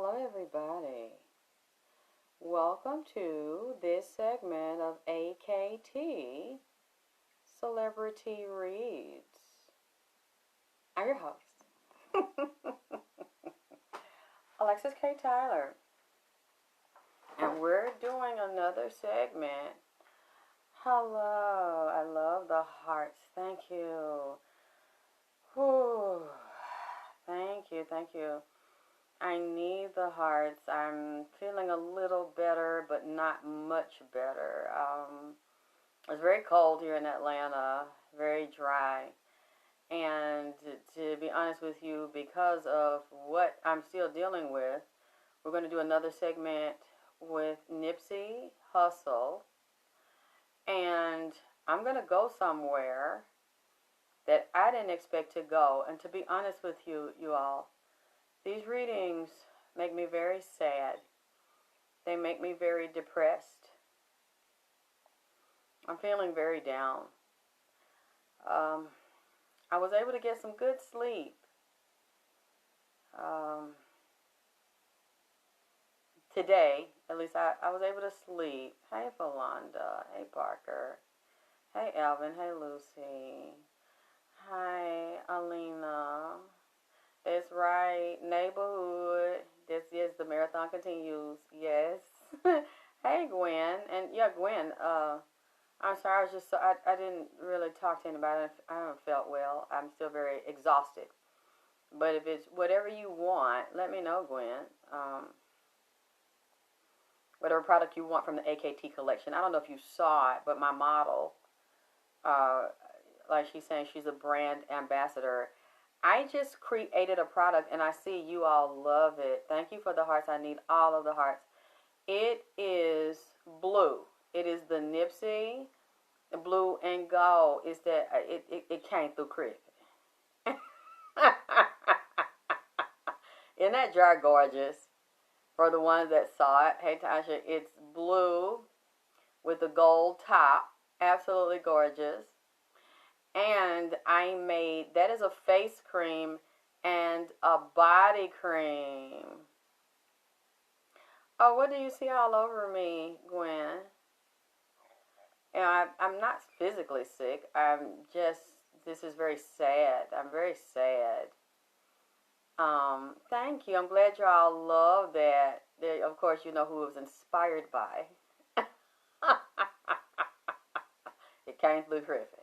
Hello everybody. Welcome to this segment of AKT Celebrity Reads. I'm your host, Alexyss K. Tylor. And we're doing another segment. Hello. I love the hearts. Thank you. Whew. Thank you. I need the hearts. I'm feeling a little better, but not much better. It's very cold here in Atlanta, very dry. And to be honest with you, because of what I'm still dealing with, we're going to do another segment with NIPSEY, HUSSLE. And I'm going to go somewhere that I didn't expect to go. And to be honest with you all, these readings make me very sad. They make me very depressed. I'm feeling very down. I was able to get some good sleep. Today, at least I was able to sleep. Hey, Falonda. Hey, Parker. Hey, Alvin. Hey, Lucy. Hi, Alina. It's right. Neighborhood. This is the marathon continues. Yes. Hey, Gwen. And yeah, Gwen, I'm sorry. I was just I didn't really talk to anybody. I haven't felt well. I'm still very exhausted. But if it's whatever you want, let me know, Gwen. Whatever product you want from the AKT collection. I don't know if you saw it, but my model, like she's saying, she's a brand ambassador. I just created a product, and I see you all love it. Thank you for the hearts. I need all of the hearts. It is blue. It is the NIPSEY blue and gold. It's that it came through cricket. Isn't that jar gorgeous? For the ones that saw it, hey Tasha, it's blue with a gold top. Absolutely gorgeous. And I made, that is a face cream and a body cream. Oh, what do you see all over me, Gwen? You know, I'm not physically sick. I'm just, this is very sad. I'm very sad. Thank you. I'm glad y'all love that. Of course, you know who it was inspired by. It came through Griffin.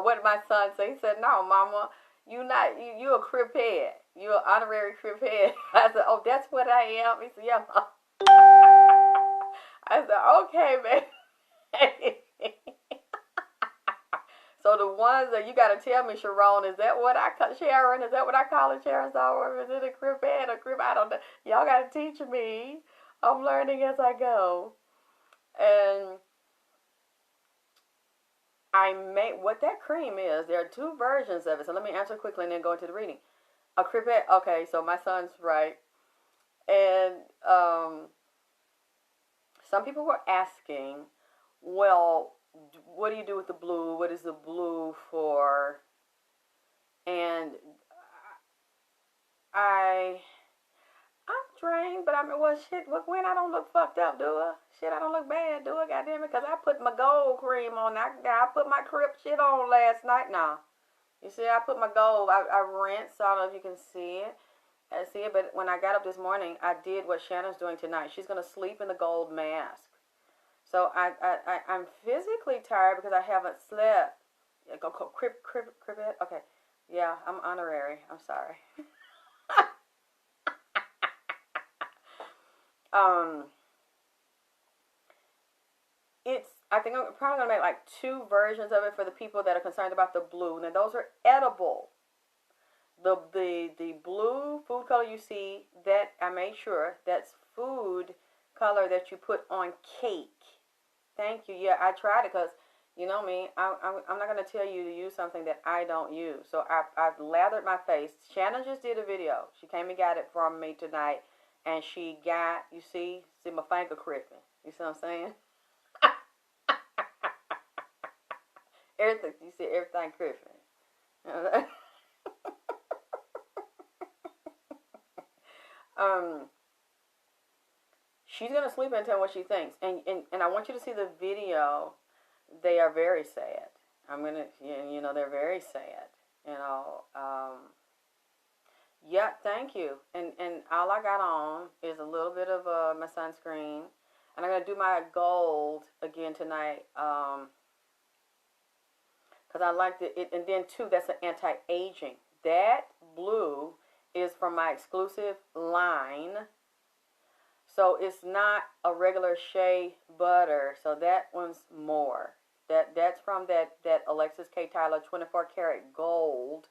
What did my son say? He said, "No, Mama, you a crip head. You an honorary crip head." I said, "Oh, that's what I am." He said, "Yeah." I said, "Okay, baby." So the ones that you got to tell me, Sharon, is that what I call Sharon? Is that what I call it, Sharon? Or is it a crip head or crip? I don't know. Y'all got to teach me. I'm learning as I go. And I made, what that cream is, there are two versions of it. So let me answer quickly and then go into the reading. A cripette, okay, so my son's right. And some people were asking, well, what do you do with the blue? What is the blue for? And I'm drained, but I mean, well, shit, when I don't look fucked up, do I? Shit, I don't look bad, do I? Goddamn it, because I put my gold cream on. I put my crip shit on last night now. You see, I put my gold, I rinsed, I don't know if you can see it. But when I got up this morning, I did what Shannon's doing tonight. She's going to sleep in the gold mask. So I'm physically tired because I haven't slept. Crip, okay. Yeah, I'm honorary. I'm sorry. I think I'm probably going to make like two versions of it for the people that are concerned about the blue. Now, those are edible. The blue food color you see, that I made sure, that's food color that you put on cake. Thank you. Yeah, I tried it because, you know me, I'm not going to tell you to use something that I don't use. So I've lathered my face. Shannon just did a video. She came and got it from me tonight. And she got, you see my finger cripping. You see what I'm saying? Everything, you see everything cripping. um, she's going to sleep and tell what she thinks. And I want you to see the video. They are very sad. I'm going to, you know, they're very sad. You know, yeah, thank you. And all I got on is a little bit of my sunscreen. And I'm going to do my gold again tonight. Because I liked it. And then, too, that's an anti-aging. That blue is from my exclusive line. So it's not a regular shea butter. So that one's more. That's from that Alexyss Tylor 24 karat gold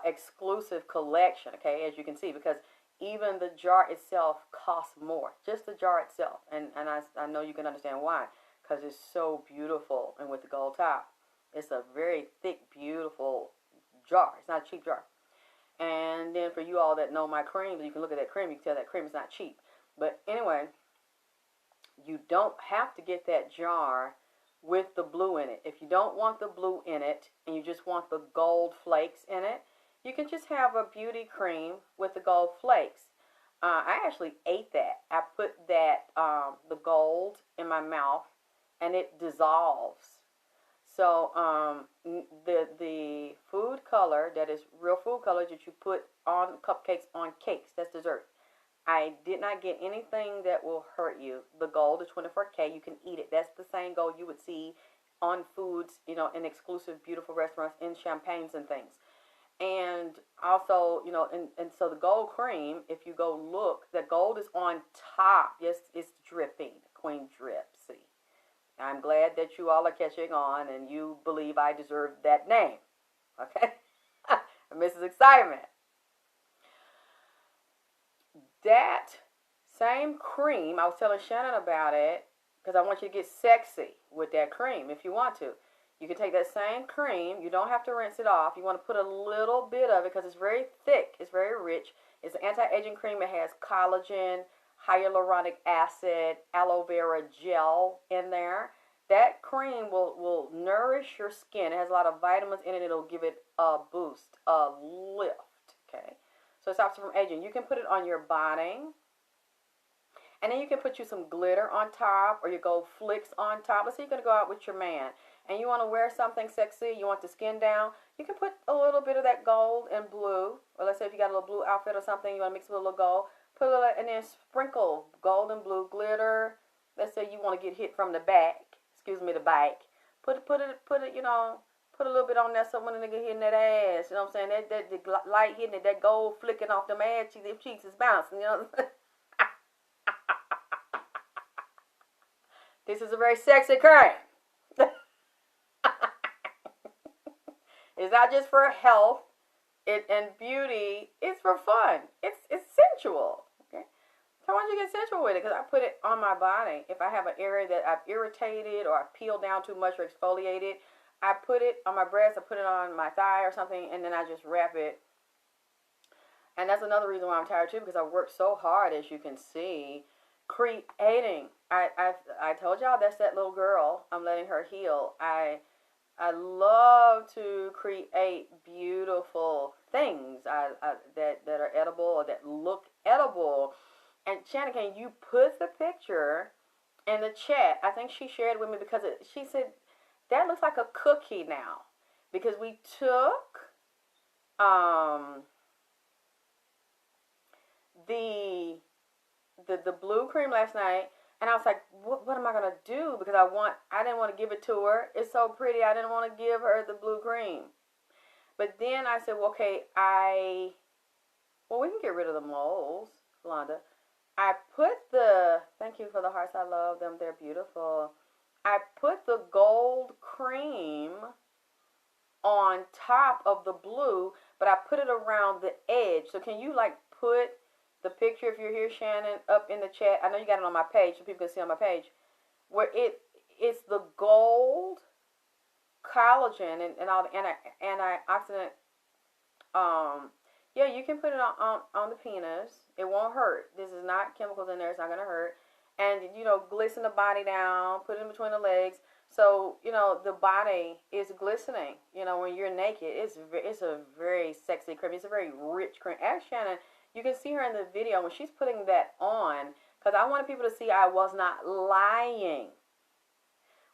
exclusive collection. Okay, as you can see, because even the jar itself costs more. Just the jar itself. And I know you can understand why. Because it's so beautiful and with the gold top. It's a very thick, beautiful jar. It's not a cheap jar. And then for you all that know my creams, you can look at that cream. You can tell that cream is not cheap. But anyway, you don't have to get that jar with the blue in it. If you don't want the blue in it and you just want the gold flakes in it, you can just have a beauty cream with the gold flakes. I actually ate that. I put that, the gold in my mouth and it dissolves. So the food color, that is real food color that you put on cupcakes on cakes, that's dessert. I did not get anything that will hurt you. The gold is 24K. You can eat it. That's the same gold you would see on foods, you know, in exclusive, beautiful restaurants, in champagnes and things. And also, you know, and so the gold cream, if you go look, the gold is on top. Yes, it's dripping. Queen Drip, see. I'm glad that you all are catching on and you believe I deserve that name. Okay? Mrs. Excitement. That same cream, I was telling Shannon about it because I want you to get sexy with that cream if you want to. You can take that same cream. You don't have to rinse it off. You want to put a little bit of it because it's very thick. It's very rich. It's an anti-aging cream. It has collagen, hyaluronic acid, aloe vera gel in there. That cream will nourish your skin. It has a lot of vitamins in it. It'll give it a boost, a lift, okay? So it stops it from aging. You can put it on your body. And then you can put you some glitter on top or your gold flicks on top. Let's say you're going to go out with your man and you want to wear something sexy. You want the skin down. You can put a little bit of that gold and blue. Or let's say if you got a little blue outfit or something, you want to mix it with a little gold. Put a little, and then sprinkle gold and blue glitter. Let's say you want to get hit from the back. Excuse me, the back. Put it, you know. Put a little bit on there so when the nigga hitting that ass, you know what I'm saying? That the light hitting it, that gold flicking off them ass cheeks, them cheeks is bouncing, you know. This is a very sexy cream. It's not just for health and beauty. It's for fun. It's sensual. Okay. So I want you to get sensual with it because I put it on my body. If I have an area that I've irritated or I've peeled down too much or exfoliated, I put it on my breast, I put it on my thigh or something, and then I just wrap it. And that's another reason why I'm tired too, because I worked so hard, as you can see, creating. I told y'all that's that little girl. I'm letting her heal. I love to create beautiful things that are edible or that look edible. And Shannon, can you put the picture in the chat? I think she shared it with me because she said, that looks like a cookie now. Because we took the blue cream last night, and I was like, what am I going to do? Because I didn't want to give it to her. It's so pretty. I didn't want to give her the blue cream. But then I said, well, okay, we can get rid of the moles, Londa. I put thank you for the hearts. I love them. They're beautiful. I put the gold cream on top of the blue, but I put it around the edge. So can you like put the picture, if you're here, Shannon, up in the chat? I know you got it on my page, so people can see on my page, where it's the gold collagen and all the antioxidant. Yeah, you can put it on the penis. It won't hurt. This is not chemicals in there. It's not going to hurt. And, you know, glisten the body down, put it in between the legs. So, you know, the body is glistening. You know, when you're naked, it's a very sexy cream. It's a very rich cream. Ask Shannon You can see her in the video when she's putting that on, because I wanted people to see I was not lying.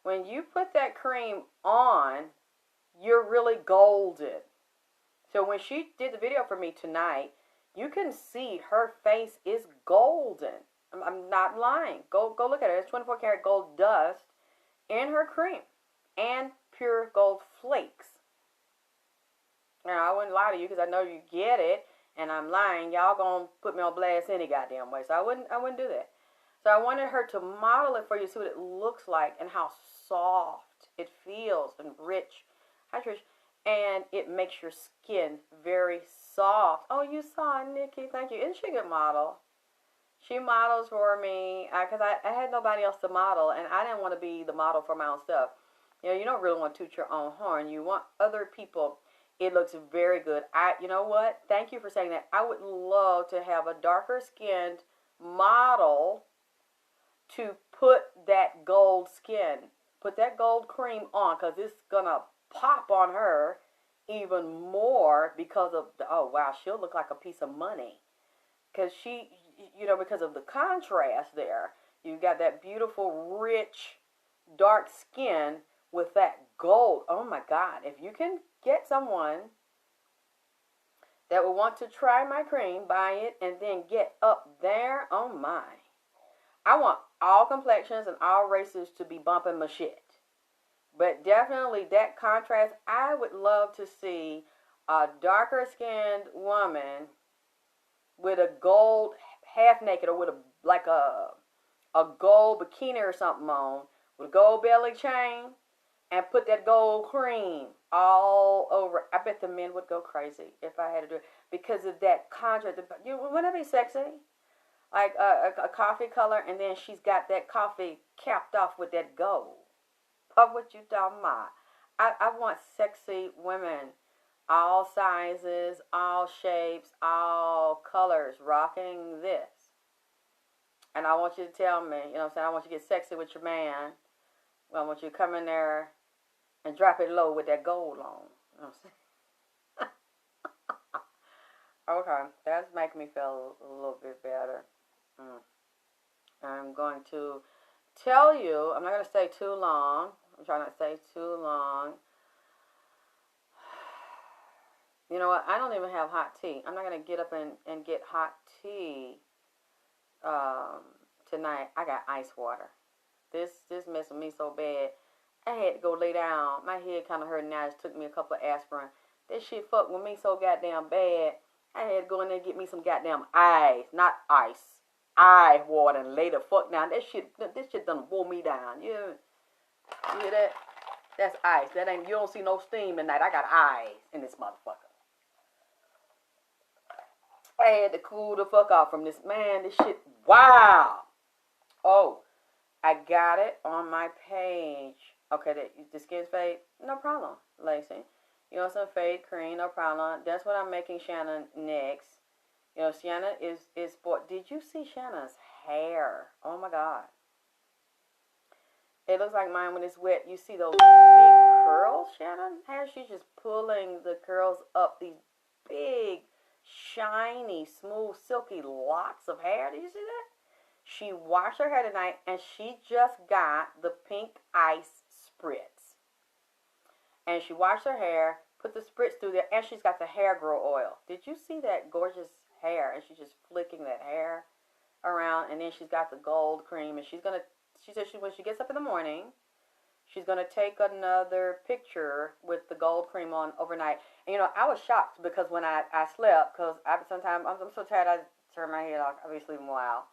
When you put that cream on, you're really golden. So when she did the video for me tonight, you can see her face is golden. I'm not lying. Go look at it. It's 24 karat gold dust in her cream and pure gold flakes. Now, I wouldn't lie to you because I know you get it, and I'm lying. Y'all gonna put me on blast any goddamn way. So I wouldn't do that. So I wanted her to model it for you, see what it looks like and how soft it feels and rich, hydration, and it makes your skin very soft. Oh, you saw it, Nikki. Thank you. Isn't she a good model? She models for me because I had nobody else to model, and I didn't want to be the model for my own stuff. You know, you don't really want to toot your own horn. You want other people. It looks very good. You know what? Thank you for saying that. I would love to have a darker skinned model to put that gold skin, put that gold cream on, because it's gonna pop on her even more because of the, oh wow, she'll look like a piece of money. Because she, you know, because of the contrast there. You got that beautiful, rich, dark skin with that gold. Oh my God. If you can get someone that will want to try my cream, buy it, and then get up there, oh my. I want all complexions and all races to be bumping my shit. But definitely that contrast, I would love to see a darker skinned woman with a gold half naked or with a gold bikini or something on with a gold belly chain and put that gold cream all over. I bet the men would go crazy if I had to do it because of that contrast. Wouldn't that be sexy? Like a coffee color, and then she's got that coffee capped off with that gold. Of what you talking about? I want sexy women, all sizes, all shapes, all colors, rocking this. And I want you to tell me, you know what I'm saying? I want you to get sexy with your man. Well, I want you to come in there and drop it low with that gold on. You know what I'm saying? Okay, that's making me feel a little bit better. I'm going to tell you, I'm not going to stay too long. I'm trying not to stay too long. You know what? I don't even have hot tea. I'm not going to get up and get hot tea tonight. I got ice water. This messed with me so bad. I had to go lay down. My head kind of hurt now. It took me a couple of aspirin. This shit fucked with me so goddamn bad. I had to go in there and get me some goddamn ice. Not ice. Eye water and lay the fuck down. This shit done wore me down. You hear that? That's ice. That ain't, you don't see no steam tonight. I got ice in this motherfucker. I had to cool the fuck off from this. Man, this shit, wow. Oh, I got it on my page. Okay, the skin's fade. No problem, Lacey. You want some fade cream? No problem. That's what I'm making Shannon next. You know, Shannon is sport. Did you see Shannon's hair? Oh my God. It looks like mine when it's wet. You see those big curls Shannon has? She's just pulling the curls up. These big, shiny, smooth, silky locks of hair. Did you see that? She washed her hair tonight and she just got the pink ice spritz. And she washed her hair, put the spritz through there, and she's got the hair grow oil. Did you see that gorgeous hair? And she's just flicking that hair around, and then she's got the gold cream, and she said when she gets up in the morning, she's going to take another picture with the gold cream on overnight. And, you know, I was shocked because when I slept, because sometimes I'm so tired I turn my head off. I'll be sleeping a while.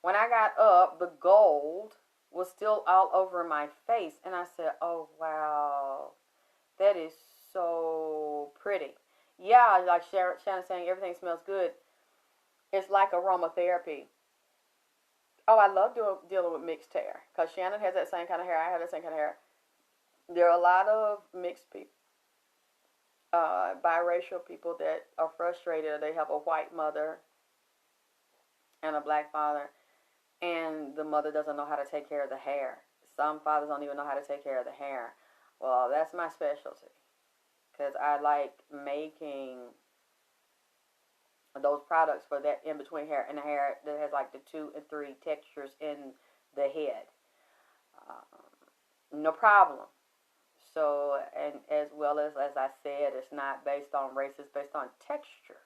When I got up, the gold was still all over my face, and I said, oh, wow, that is so pretty. Yeah, like Shannon's saying, everything smells good. It's like aromatherapy. Oh, I love dealing with mixed hair because Shannon has that same kind of hair. I have that same kind of hair. There are a lot of mixed people, biracial people that are frustrated. They have a white mother and a black father, and the mother doesn't know how to take care of the hair. Some fathers don't even know how to take care of the hair. Well, that's my specialty because I like making those products for that in between hair and the hair that has like the 2 and 3 textures in the head. No problem. So, and as well as I said, it's not based on race, it's based on texture.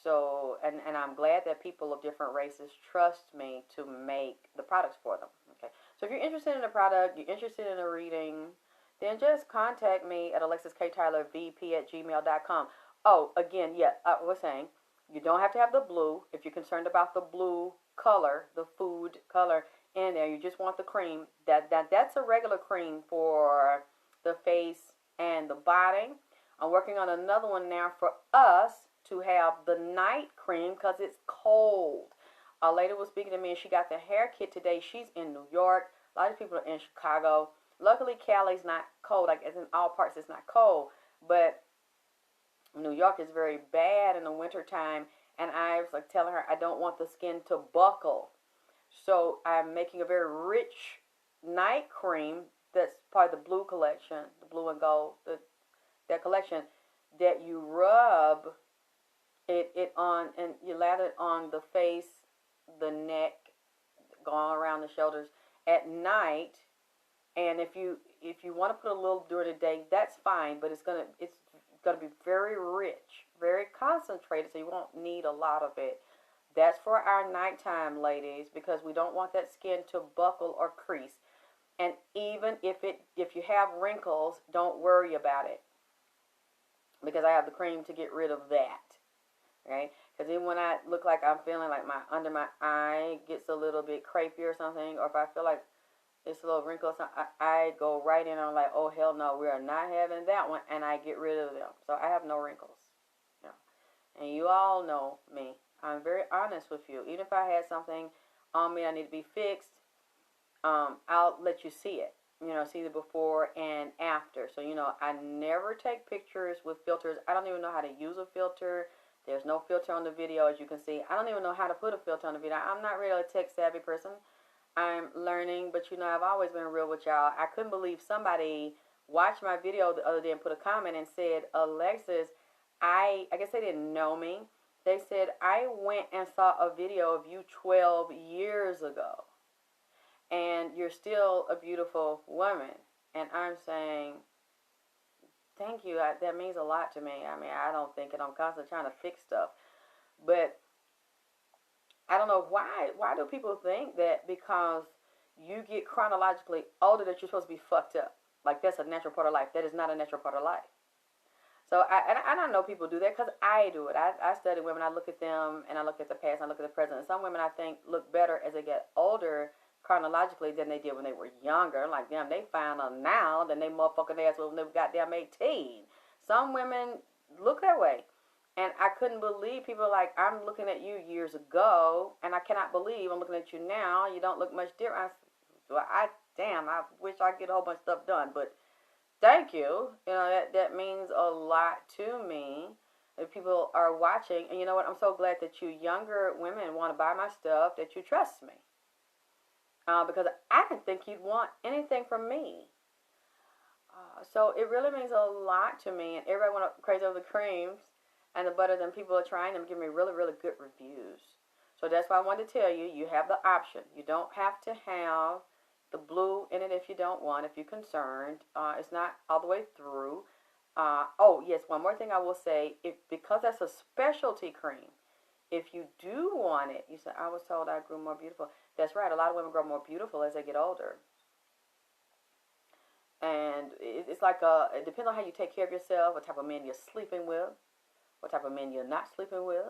So, and I'm glad that people of different races trust me to make the products for them. Okay. So if you're interested in the product, you're interested in a reading, then just contact me at alexysktylorvp@gmail.com. Oh, again, yeah, I was saying, you don't have to have the blue. If you're concerned about the blue color, the food color in there, you just want the cream. That's a regular cream for the face and the body. I'm working on another one now for us to have the night cream because it's cold. A lady was speaking to me and she got the hair kit today. She's in New York. A lot of people are in Chicago. Luckily, Cali's not cold. Like, in all parts, it's not cold. But New York is very bad in the wintertime. And I was like telling her I don't want the skin to buckle. So I'm making a very rich night cream that's part of the blue collection, the blue and gold, that collection, that you rub it on, and you lather it on the face, the neck, going around the shoulders at night. And if you want to put a little during the day, that's fine, but it's gonna be very rich, very concentrated, so you won't need a lot of it. That's for our nighttime, ladies, because we don't want that skin to buckle or crease. And even if you have wrinkles, don't worry about it, because I have the cream to get rid of that. Right? Because even when I look like I'm feeling like under my eye gets a little bit crepey or something, or if I feel like it's a little wrinkle, I go right in and I'm like, oh, hell no, we are not having that one, and I get rid of them. So I have no wrinkles. No. And you all know me. I'm very honest with you. Even if I had something on me I need to be fixed, I'll let you see it. See the before and after. So, I never take pictures with filters. I don't even know how to use a filter. There's no filter on the video, as you can see. I don't even know how to put a filter on the video. I'm not really a tech-savvy person. I'm learning, but, I've always been real with y'all. I couldn't believe somebody watched my video the other day and put a comment and said, Alexyss, I guess they didn't know me. They said, I went and saw a video of you 12 years ago, and you're still a beautiful woman. And I'm saying, thank you. That means a lot to me. I mean, I don't think it. I'm constantly trying to fix stuff. But I don't know why. Why do people think that because you get chronologically older that you're supposed to be fucked up? Like, that's a natural part of life. That is not a natural part of life. So I don't know people do that, because I do it. I study women. I look at them, and I look at the past, and I look at the present. And some women I think look better as they get older chronologically than they did when they were younger. Like, damn, they finer now than they motherfucking ass when they were goddamn 18. Some women look that way. And I couldn't believe people like, I'm looking at you years ago, and I cannot believe I'm looking at you now. You don't look much different. I wish I could get a whole bunch of stuff done, but thank you. That means a lot to me. If people are watching, and you know what? I'm so glad that you younger women want to buy my stuff, that you trust me. Because I didn't think you'd want anything from me. So it really means a lot to me. And everybody went crazy over the creams and the butters, and people are trying them, giving me really, really good reviews. So that's why I wanted to tell you, you have the option. You don't have to have the blue in it if you don't want, if you're concerned. It's not all the way through. Oh, yes, one more thing I will say. Because that's a specialty cream, if you do want it, you say, I was told I grew more beautiful. That's right. A lot of women grow more beautiful as they get older. And it's like, it depends on how you take care of yourself, what type of men you're sleeping with, what type of men you're not sleeping with.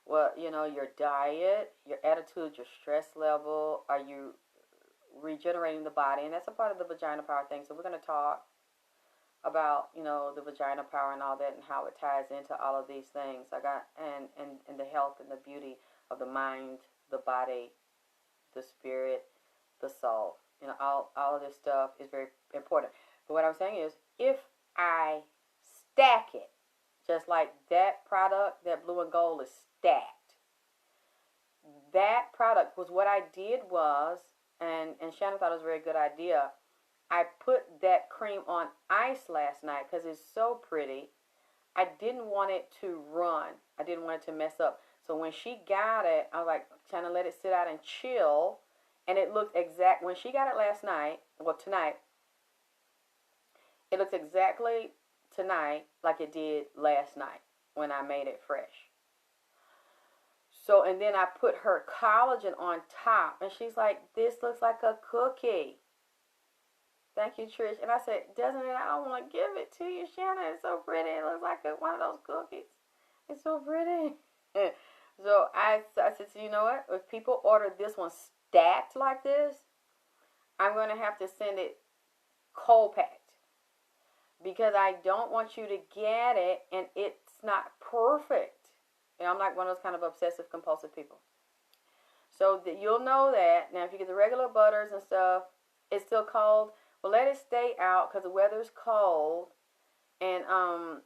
Well, your diet, your attitude, your stress level. Are you regenerating the body? And that's a part of the vagina power thing. So we're going to talk about, the vagina power and all that, and how it ties into all of these things. And the health and the beauty of the mind, the body, the spirit, the soul. All of this stuff is very important. But what I'm saying is, if I stack it, just like that product, that blue and gold is stacked. That product was what I did was, and Shannon thought it was a very good idea, I put that cream on ice last night because it's so pretty. I didn't want it to run. I didn't want it to mess up. So when she got it, I was like trying to let it sit out and chill. And it looked exact. When she got it last night, well, tonight, it looks exactly tonight like it did last night when I made it fresh. So, and then I put her collagen on top. And she's like, this looks like a cookie. Thank you, Trish. And I said, doesn't it? I don't want to give it to you, Shannon. It's so pretty. It looks like one of those cookies. It's so pretty. So I said, you know what? If people order this one stacked like this, I'm going to have to send it cold packed. Because I don't want you to get it and it's not perfect. You know, I'm like one of those kind of obsessive compulsive people. So that you'll know that. Now, if you get the regular butters and stuff, it's still cold. Well, let it stay out because the weather's cold. And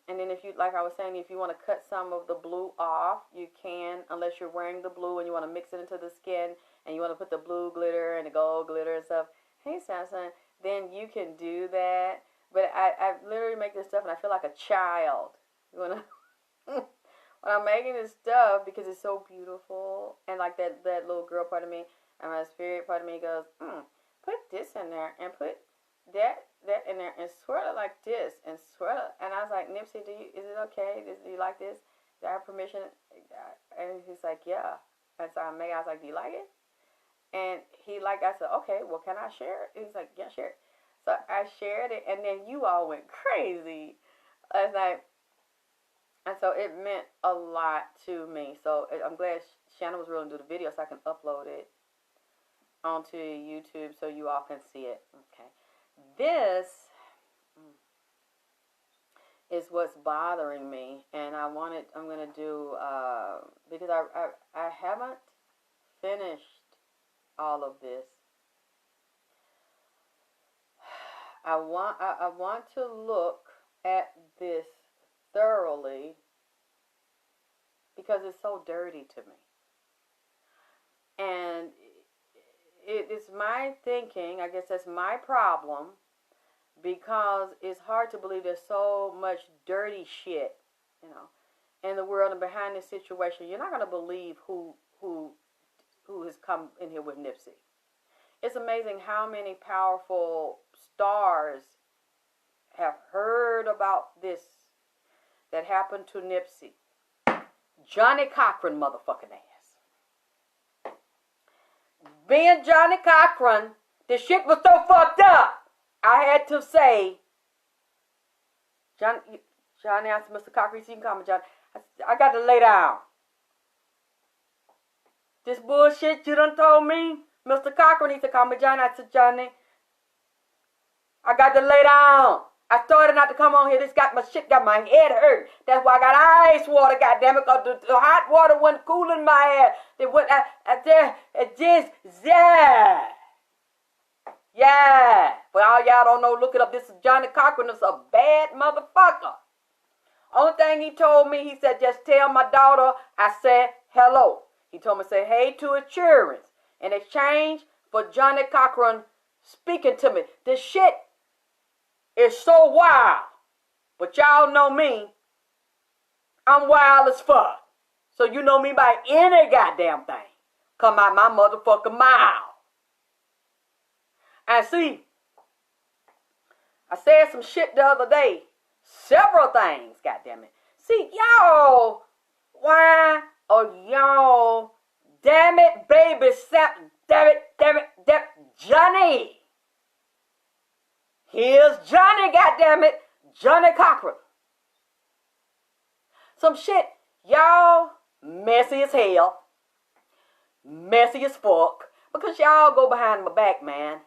then if you, like I was saying, if you want to cut some of the blue off, you can, unless you're wearing the blue and you want to mix it into the skin and you want to put the blue glitter and the gold glitter and stuff. Hey, Samson, then you can do that. But I literally make this stuff and I feel like a child. When I'm making this stuff because it's so beautiful. And like that little girl part of me and my spirit part of me goes, put this in there and put that in there and swirl it like this and swirl it. And I was like, Nipsey, is it okay? Do you like this? Do I have permission? And he's like, yeah. And so I was like, do you like it? And I said, okay, well, can I share it? He's like, yeah, share it. So I shared it, and then you all went crazy last night. And so it meant a lot to me. So I'm glad Shannon was willing to do the video so I can upload it onto YouTube so you all can see it. Okay. This is what's bothering me. And I'm going to do, because I haven't finished all of this. I want to look at this thoroughly because it's so dirty to me. And it's my thinking, I guess that's my problem, because it's hard to believe there's so much dirty shit, you know, in the world and behind this situation. You're not going to believe who has come in here with Nipsey. It's amazing how many powerful stars have heard about this that happened to Nipsey. Johnnie-Cochran motherfucking ass. Being Johnnie-Cochran, the shit was so fucked up. I had to say, Johnny, I said, Mr. Cochran, you can call me Johnny. I got to lay down. This bullshit you done told me, Mr. Cochran, he said, call me Johnny. I said, Johnny, I got to lay down. I started not to come on here. This got my head hurt. That's why I got ice water, goddammit, because the hot water wasn't cooling my head. It went, yeah. For all y'all don't know, look it up. This is Johnnie Cochran. It's a bad motherfucker. Only thing he told me, he said, just tell my daughter I said hello. He told me to say hey to insurance in exchange for Johnnie Cochran speaking to me. This shit is so wild. But y'all know me. I'm wild as fuck. So you know me by any goddamn thing. Come out my motherfucking mouth. And see, I said some shit the other day. Several things, goddammit. See, y'all, why are y'all, damn it, baby, damn it, Johnny. Here's Johnny, goddammit, Johnnie Cochran. Some shit, y'all, messy as hell, messy as fuck, because y'all go behind my back, man.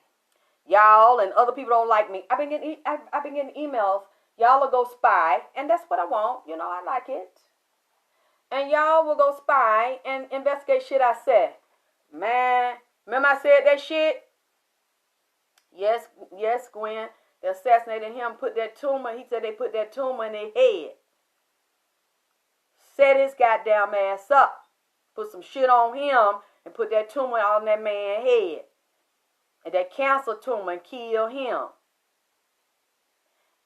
Y'all and other people don't like me. I've been getting emails. Y'all will go spy, and that's what I want. You know, I like it. And y'all will go spy and investigate shit I said. Man, remember I said that shit? Yes, Gwen. They assassinated him, put that tumor. He said they put that tumor in their head. Set his goddamn ass up. Put some shit on him and put that tumor on that man's head. And that cancer tumor and kill him.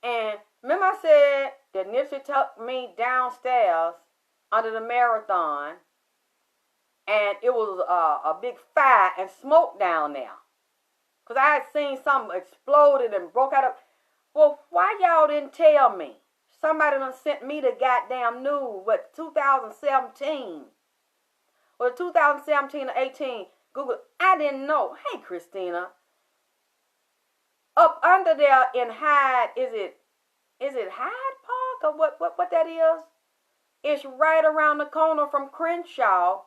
And remember I said that Nipsey took me downstairs under the marathon, and it was a big fire and smoke down there. Because I had seen something exploded and broke out of... Well, why y'all didn't tell me? Somebody done sent me the goddamn news, 2017. Or 2017 or 18. Google, I didn't know. Hey, Christina. Up under there in Hyde, is it Hyde Park or what that is? It's right around the corner from Crenshaw.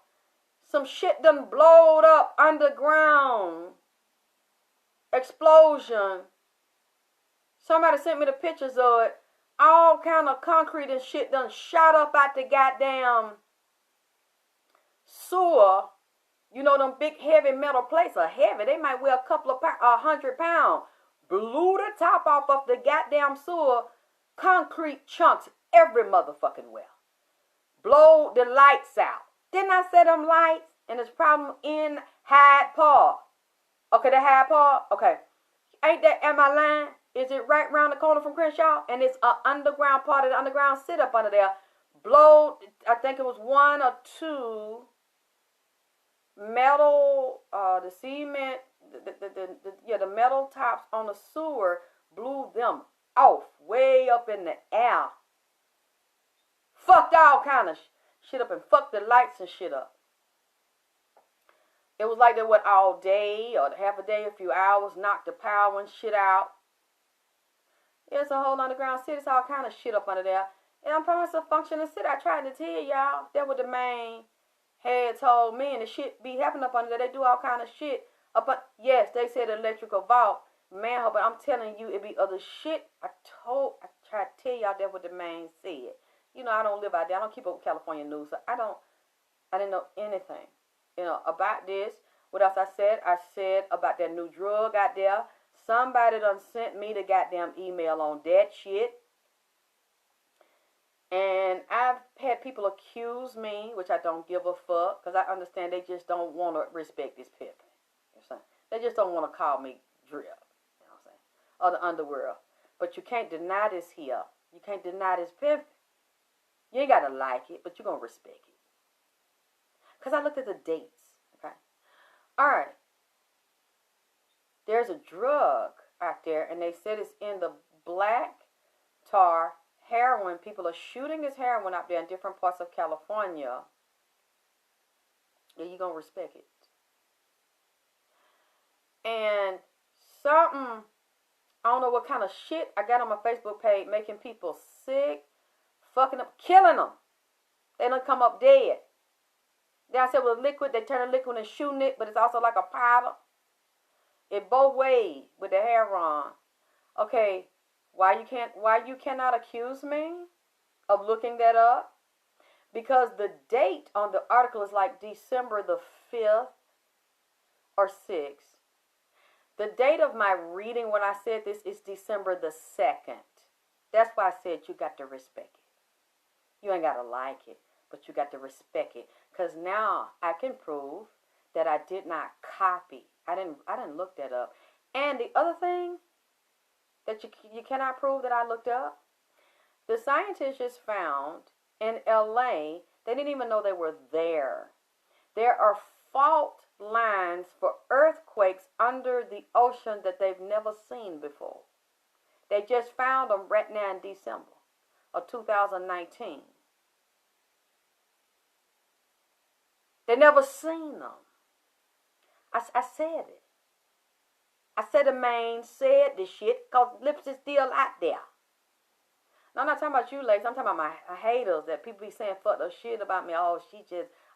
Some shit done blowed up underground. Explosion. Somebody sent me the pictures of it. All kind of concrete and shit done shot up out the goddamn sewer. You know them big heavy metal plates are heavy. They might weigh a couple of 100 pounds. Blew the top off of the goddamn sewer. Concrete chunks every motherfucking well. Blow the lights out. Didn't I say them lights? And there's problem in Hyde Park. Okay, the Hyde Park. Okay. Ain't that, am I lying? Is it right around the corner from Crenshaw? And it's an underground part of the underground sit up under there. Blow, I think it was 1 or 2 metal, the cement, the metal tops on the sewer blew them off way up in the air. Fucked all kind of shit up and fucked the lights and shit up. It was like they went all day or half a day, a few hours, knocked the power and shit out. It's a whole underground city. It's all kind of shit up under there. And I'm promised a functioning city. I tried to tell y'all. That what the main head told me. And the shit be happening up under there. They do all kind of shit. Yes, they said electrical vault. Man, but I'm telling you, it be other shit. I tried to tell y'all that what the main said. You know, I don't live out there. I don't keep up with California news. So I didn't know anything, about this. What else I said? I said about that new drug out there. Somebody done sent me the goddamn email on that shit. And I've had people accuse me, which I don't give a fuck, because I understand they just don't want to respect this pimping. You know what I'm saying? They just don't want to call me drip. You know what I'm saying? Or the underworld. But you can't deny this here. You can't deny this pimping. You ain't got to like it, but you're going to respect it. Because I looked at the dates. Okay? All right. There's a drug out there, and they said it's in the black tar heroin. People are shooting this heroin out there in different parts of California. Yeah, you're going to respect it. And something, I don't know what kind of shit I got on my Facebook page, making people sick, fucking up, killing them. They don't come up dead. Then I said with liquid, they turn the liquid and shooting it, but it's also like a powder. It both ways with the heroin. Okay, why you cannot accuse me of looking that up? Because the date on the article is like December the 5th or 6th. The date of my reading when I said this is December the 2nd. That's why I said you got to respect it. You ain't got to like it, but you got to respect it. Because now I can prove that I did not copy. I didn't look that up. And the other thing that you cannot prove that I looked up, the scientists just found in LA, they didn't even know they were there. There are fault lines for earthquakes under the ocean that they've never seen before. They just found them right now in December of 2019. They never seen them. I said it. I said the man said this shit because lips is still out there. Now, I'm not talking about you ladies. I'm talking about my haters that people be saying fuck the shit about me. Oh,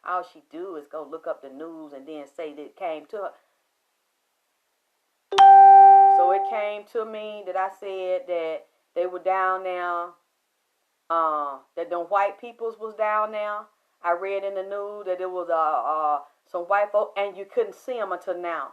all she do is go look up the news and then say that it came to her. So it came to me that I said that they were down there. That them white peoples was down there. I read in the news that there was some white folk, and you couldn't see them until now.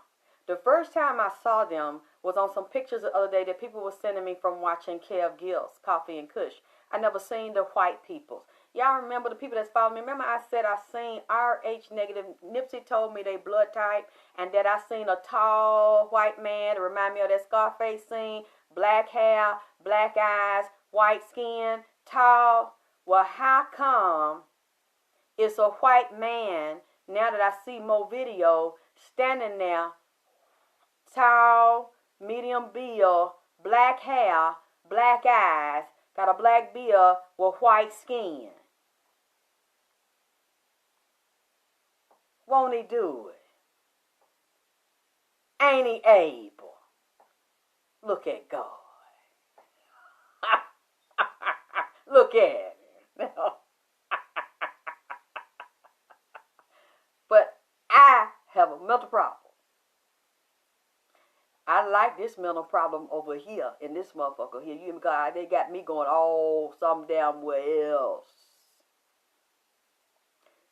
The first time I saw them was on some pictures the other day that people were sending me from watching Kev Gill's Coffee and Kush. I never seen the white peoples. Y'all remember the people that's following me? Remember I said I seen RH negative. Nipsey told me they blood type, and that I seen a tall white man to remind me of that Scarface scene. Black hair, black eyes, white skin. Tyler, well, how come it's a white man, now that I see more video, standing there, tall, medium build, black hair, black eyes, got a black beard with white skin? Won't he do it? Ain't he able? Look at God. Look at him. But I have a mental problem. I like this mental problem over here in this motherfucker here. You God, they got me going all some damn way else.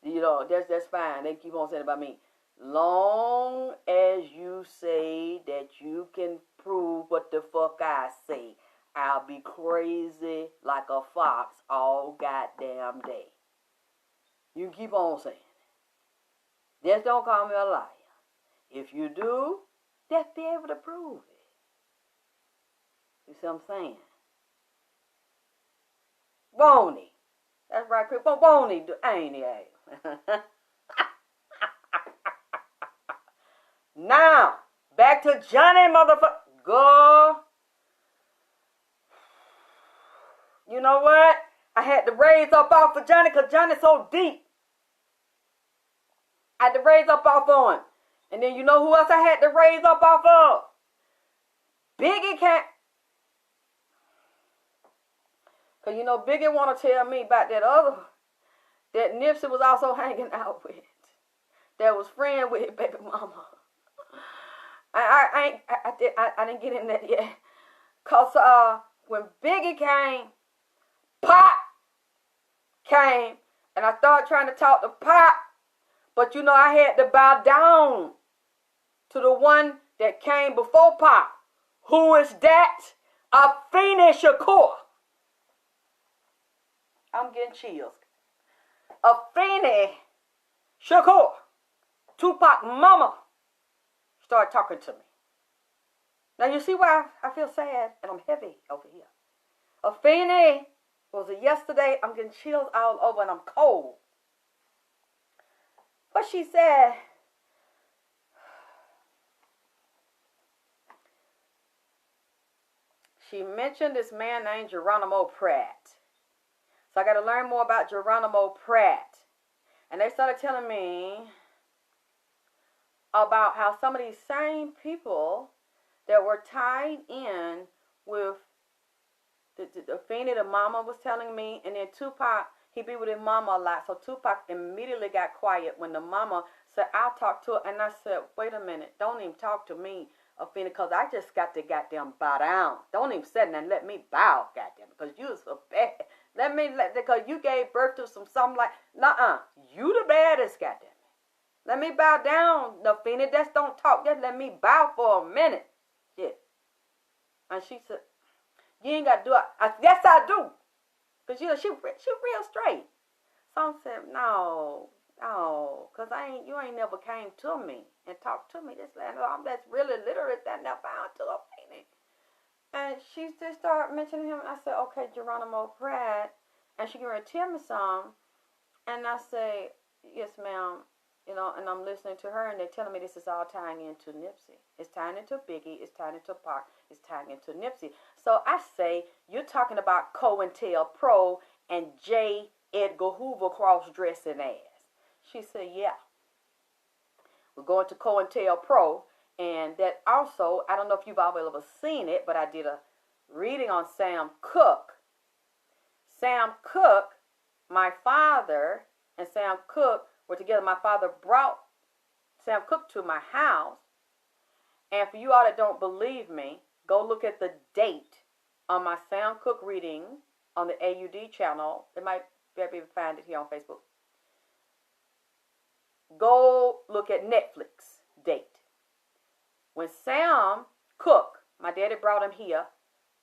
You know, that's fine. They keep on saying about me. Long as you say that you can prove what the fuck I say, I'll be crazy like a fox all goddamn day. You keep on saying it. Just don't call me a liar. If you do, just be able to prove it. You see what I'm saying? Won't he? That's right, Chris. Won't he do? Ain't he? Now, back to Johnny motherfucker. Go. You know what? I had to raise up off of Johnny because Johnny's so deep. I had to raise up off on him. And then you know who else I had to raise up off of? Biggie can't. Because you know Biggie want to tell me about that other, that Nipsey was also hanging out with. That was friend with his baby mama. I didn't get in that yet. Because when Biggie came, Pop came, and I started trying to talk to Pop, but you know I had to bow down to the one that came before Pop. Who is that? Afeni Shakur. I'm getting chills. Afeni Shakur, Tupac mama, started talking to me. Now you see why I feel sad and I'm heavy over here. Afeni was a yesterday. I'm getting chills all over and I'm cold. But she said, she mentioned this man named Geronimo Pratt. So I got to learn more about Geronimo Pratt. And they started telling me about how some of these same people that were tied in with the Afeni, the mama was telling me, and then Tupac, he be with his mama a lot. So Tupac immediately got quiet when the mama said, I'll talk to her. And I said, wait a minute, don't even talk to me, Afeni, because I just got to goddamn bow down. Don't even say nothing, let me bow, goddamn, because you was so bad. Because you gave birth to something like, nuh-uh, you the baddest, goddamn. Let me bow down, Afeni, just don't talk, just let me bow for a minute. Yeah. And she said, you ain't got to do it. Yes, I do. Because you know, she real straight. So I said, no, because you ain't never came to me and talked to me. I'm that's really literate that never found to Afeni. And she just started mentioning him. I said, okay, Geronimo Pratt. And she going to tell me some. And I say, yes, ma'am. You know, and I'm listening to her, and they're telling me this is all tying into Nipsey. It's tying into Biggie. It's tying into Pac. It's tying into Nipsey. So I say, you're talking about COINTELPRO and J. Edgar Hoover cross-dressing ass. She said, yeah. We're going to COINTELPRO. And that also, I don't know if you've ever seen it, but I did a reading on Sam Cooke. Sam Cooke, my father, and Sam Cooke were together. My father brought Sam Cooke to my house. And for you all that don't believe me, go look at the date on my Sam Cooke reading on the AUD channel. It might be able to find it here on Facebook. Go look at Netflix date. When Sam Cooke, my daddy brought him here,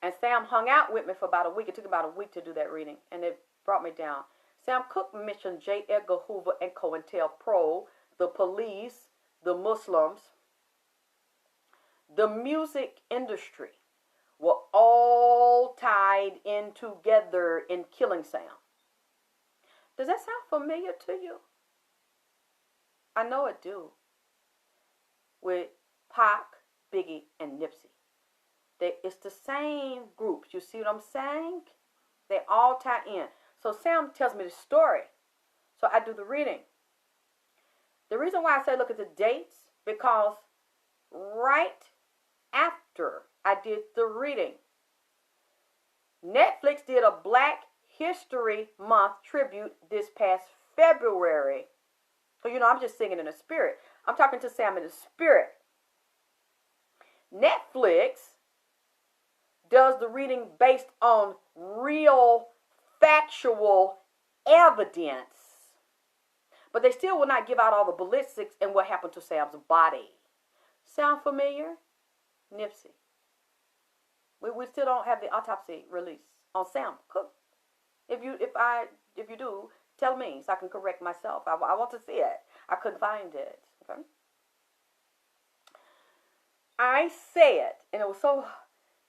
and Sam hung out with me for about a week. It took about a week to do that reading, and it brought me down. Sam Cooke mentioned J. Edgar Hoover and COINTELPRO, the police, the Muslims, the music industry were all tied in together in killing Sam. Does that sound familiar to you? I know it do. With Pac, Biggie, and Nipsey. It's the same groups. You see what I'm saying? They all tie in. So Sam tells me the story. So I do the reading. The reason why I say look at the dates, because right after I did the reading, Netflix did a Black History Month tribute this past February. So, you know, I'm just singing in the spirit. I'm talking to Sam in the spirit. Netflix does the reading based on real, factual evidence. But they still will not give out all the ballistics and what happened to Sam's body. Sound familiar? Nipsey. We still don't have the autopsy release on Sam Cooke. If you do, tell me so I can correct myself. I want to see it. I couldn't find it. Okay. I said, and it was so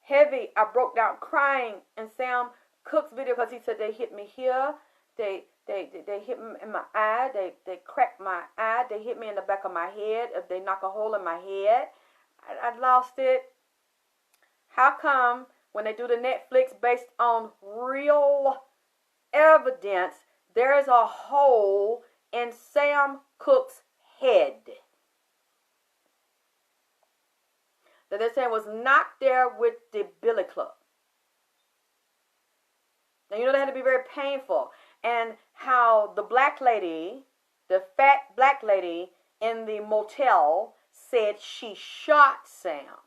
heavy, I broke down crying in Sam Cooke's video because he said they hit me here, they hit me in my eye, they cracked my eye, they hit me in the back of my head, if they knock a hole in my head, I lost it. How come when they do the Netflix based on real evidence, there is a hole in Sam Cooke's head that they're saying was knocked there with the billy club? Now, you know, that had to be very painful. And how the black lady, the fat black lady in the motel said she shot Sam.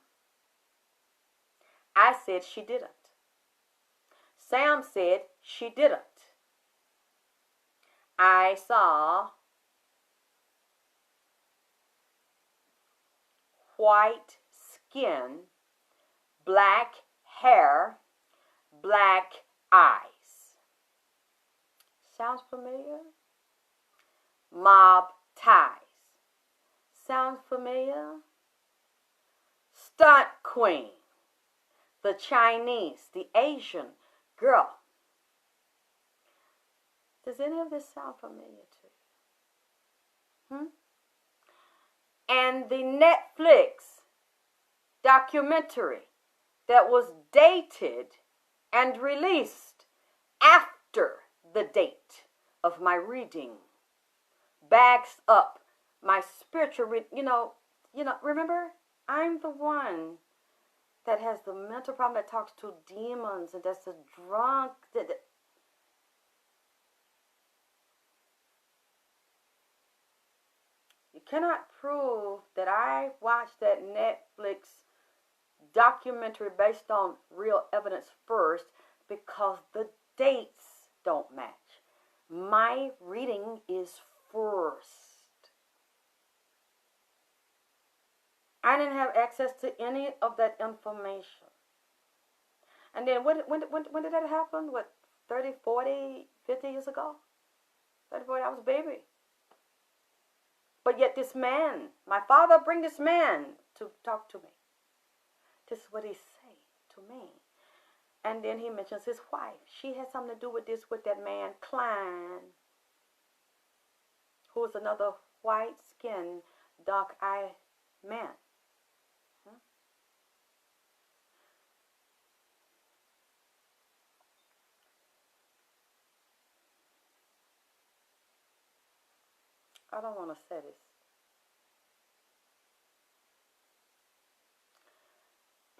I said she didn't. Sam said she didn't. I saw white skin, black hair, black eyes. Sounds familiar? Mob ties. Sounds familiar? Stunt queen. The Chinese, the Asian girl. Does any of this sound familiar to you? And the Netflix documentary that was dated and released after the date of my reading backs up my spiritual you know, remember, I'm the one that has the mental problem, that talks to demons, and that's a drunk. You cannot prove that I watched that Netflix documentary based on real evidence first, because the dates don't match. My reading is first. I didn't have access to any of that information. And then when did that happen? What, 30, 40, 50 years ago? 30, 40, I was a baby. But yet this man, my father bring this man to talk to me. This is what he say to me. And then he mentions his wife. She had something to do with this, with that man, Klein, who was another white-skinned, dark-eyed man. I don't want to say this.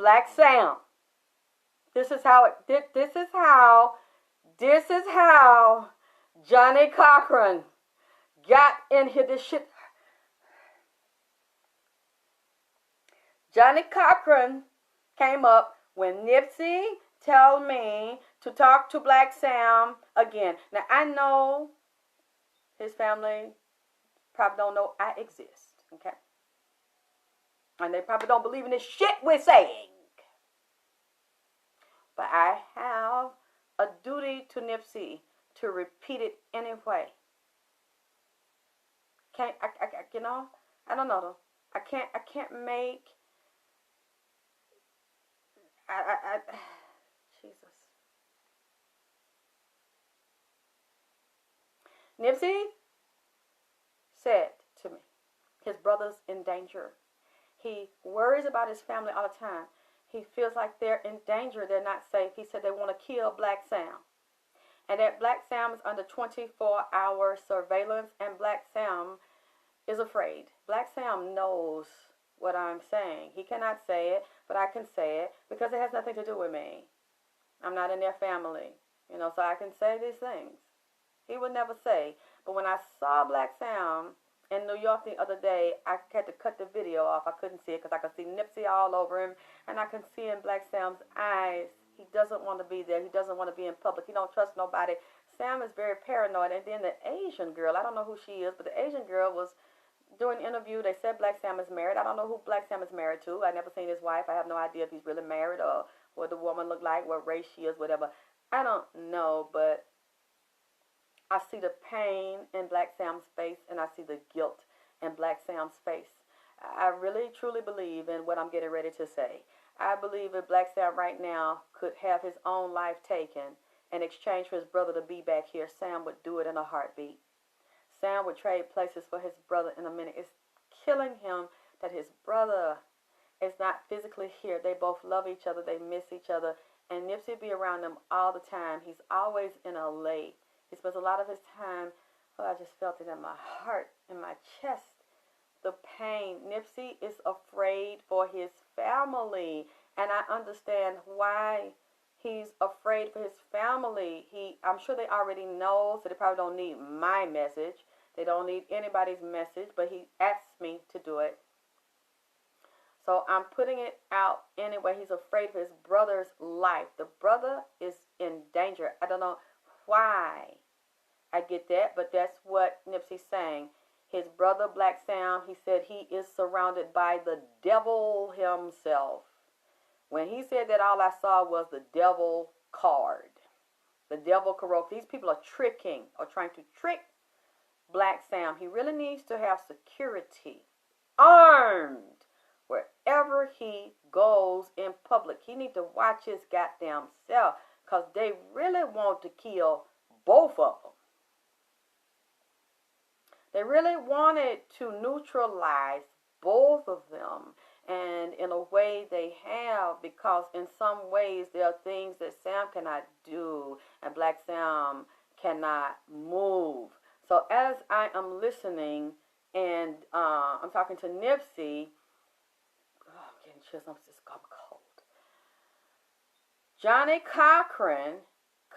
BLACC-SAM. This is how Johnnie-Cochran got in here. This shit. Johnnie-Cochran came up when Nipsey told me to talk to BLACC-SAM again. Now, I know his family probably don't know I exist, okay? And they probably don't believe in this shit we're saying. But I have a duty to Nipsey to repeat it anyway. I don't know though. I can't make, Jesus. Nipsey said to me, his brother's in danger. He worries about his family all the time. He feels like they're in danger. They're not safe. He said they want to kill BLACK-SAM. And that BLACK-SAM is under 24-hour surveillance, and BLACK-SAM is afraid. BLACK-SAM knows what I'm saying. He cannot say it, but I can say it because it has nothing to do with me. I'm not in their family, you know, so I can say these things. He would never say. But when I saw BLACK-SAM in New York the other day, I had to cut the video off. I couldn't see it because I could see Nipsey all over him, and I can see in BLACK-SAM's eyes, he doesn't want to be there. He doesn't want to be in public. He don't trust nobody. Sam is very paranoid. And then the Asian girl, I don't know who she is, but the Asian girl was doing an interview. They said BLACK-SAM is married. I don't know who BLACK-SAM is married to. I never seen his wife. I have no idea if he's really married or what the woman look like, what race she is, whatever. I don't know, but I see the pain in BLACK-SAM's face, and I see the guilt in BLACK-SAM's face. I really, truly believe in what I'm getting ready to say. I believe if BLACK-SAM right now could have his own life taken in exchange for his brother to be back here, Sam would do it in a heartbeat. Sam would trade places for his brother in a minute. It's killing him that his brother is not physically here. They both love each other. They miss each other. And Nipsey be around them all the time. He's always in LA. He spends a lot of his time, oh, I just felt it in my heart, in my chest, the pain. Nipsey is afraid for his family, and I understand why he's afraid for his family. I'm sure they already know, so they probably don't need my message. They don't need anybody's message, but he asked me to do it. So I'm putting it out anyway. He's afraid for his brother's life. The brother is in danger. I don't know why I get that, but that's what Nipsey's saying. His brother BLACK-SAM, he said he is surrounded by the devil himself. When he said that, all I saw was the devil card. The devil corrupt. These people are tricking or trying to trick BLACK-SAM. He really needs to have security, armed, wherever he goes in public. He needs to watch his goddamn self, because they really want to kill both of them. They really wanted to neutralize both of them. And in a way they have, because in some ways there are things that Sam cannot do and BLACK-SAM cannot move. So as I am listening and I'm talking to Nipsey, oh, I'm getting chills, I'm cold. JOHNNIE-COCHRAN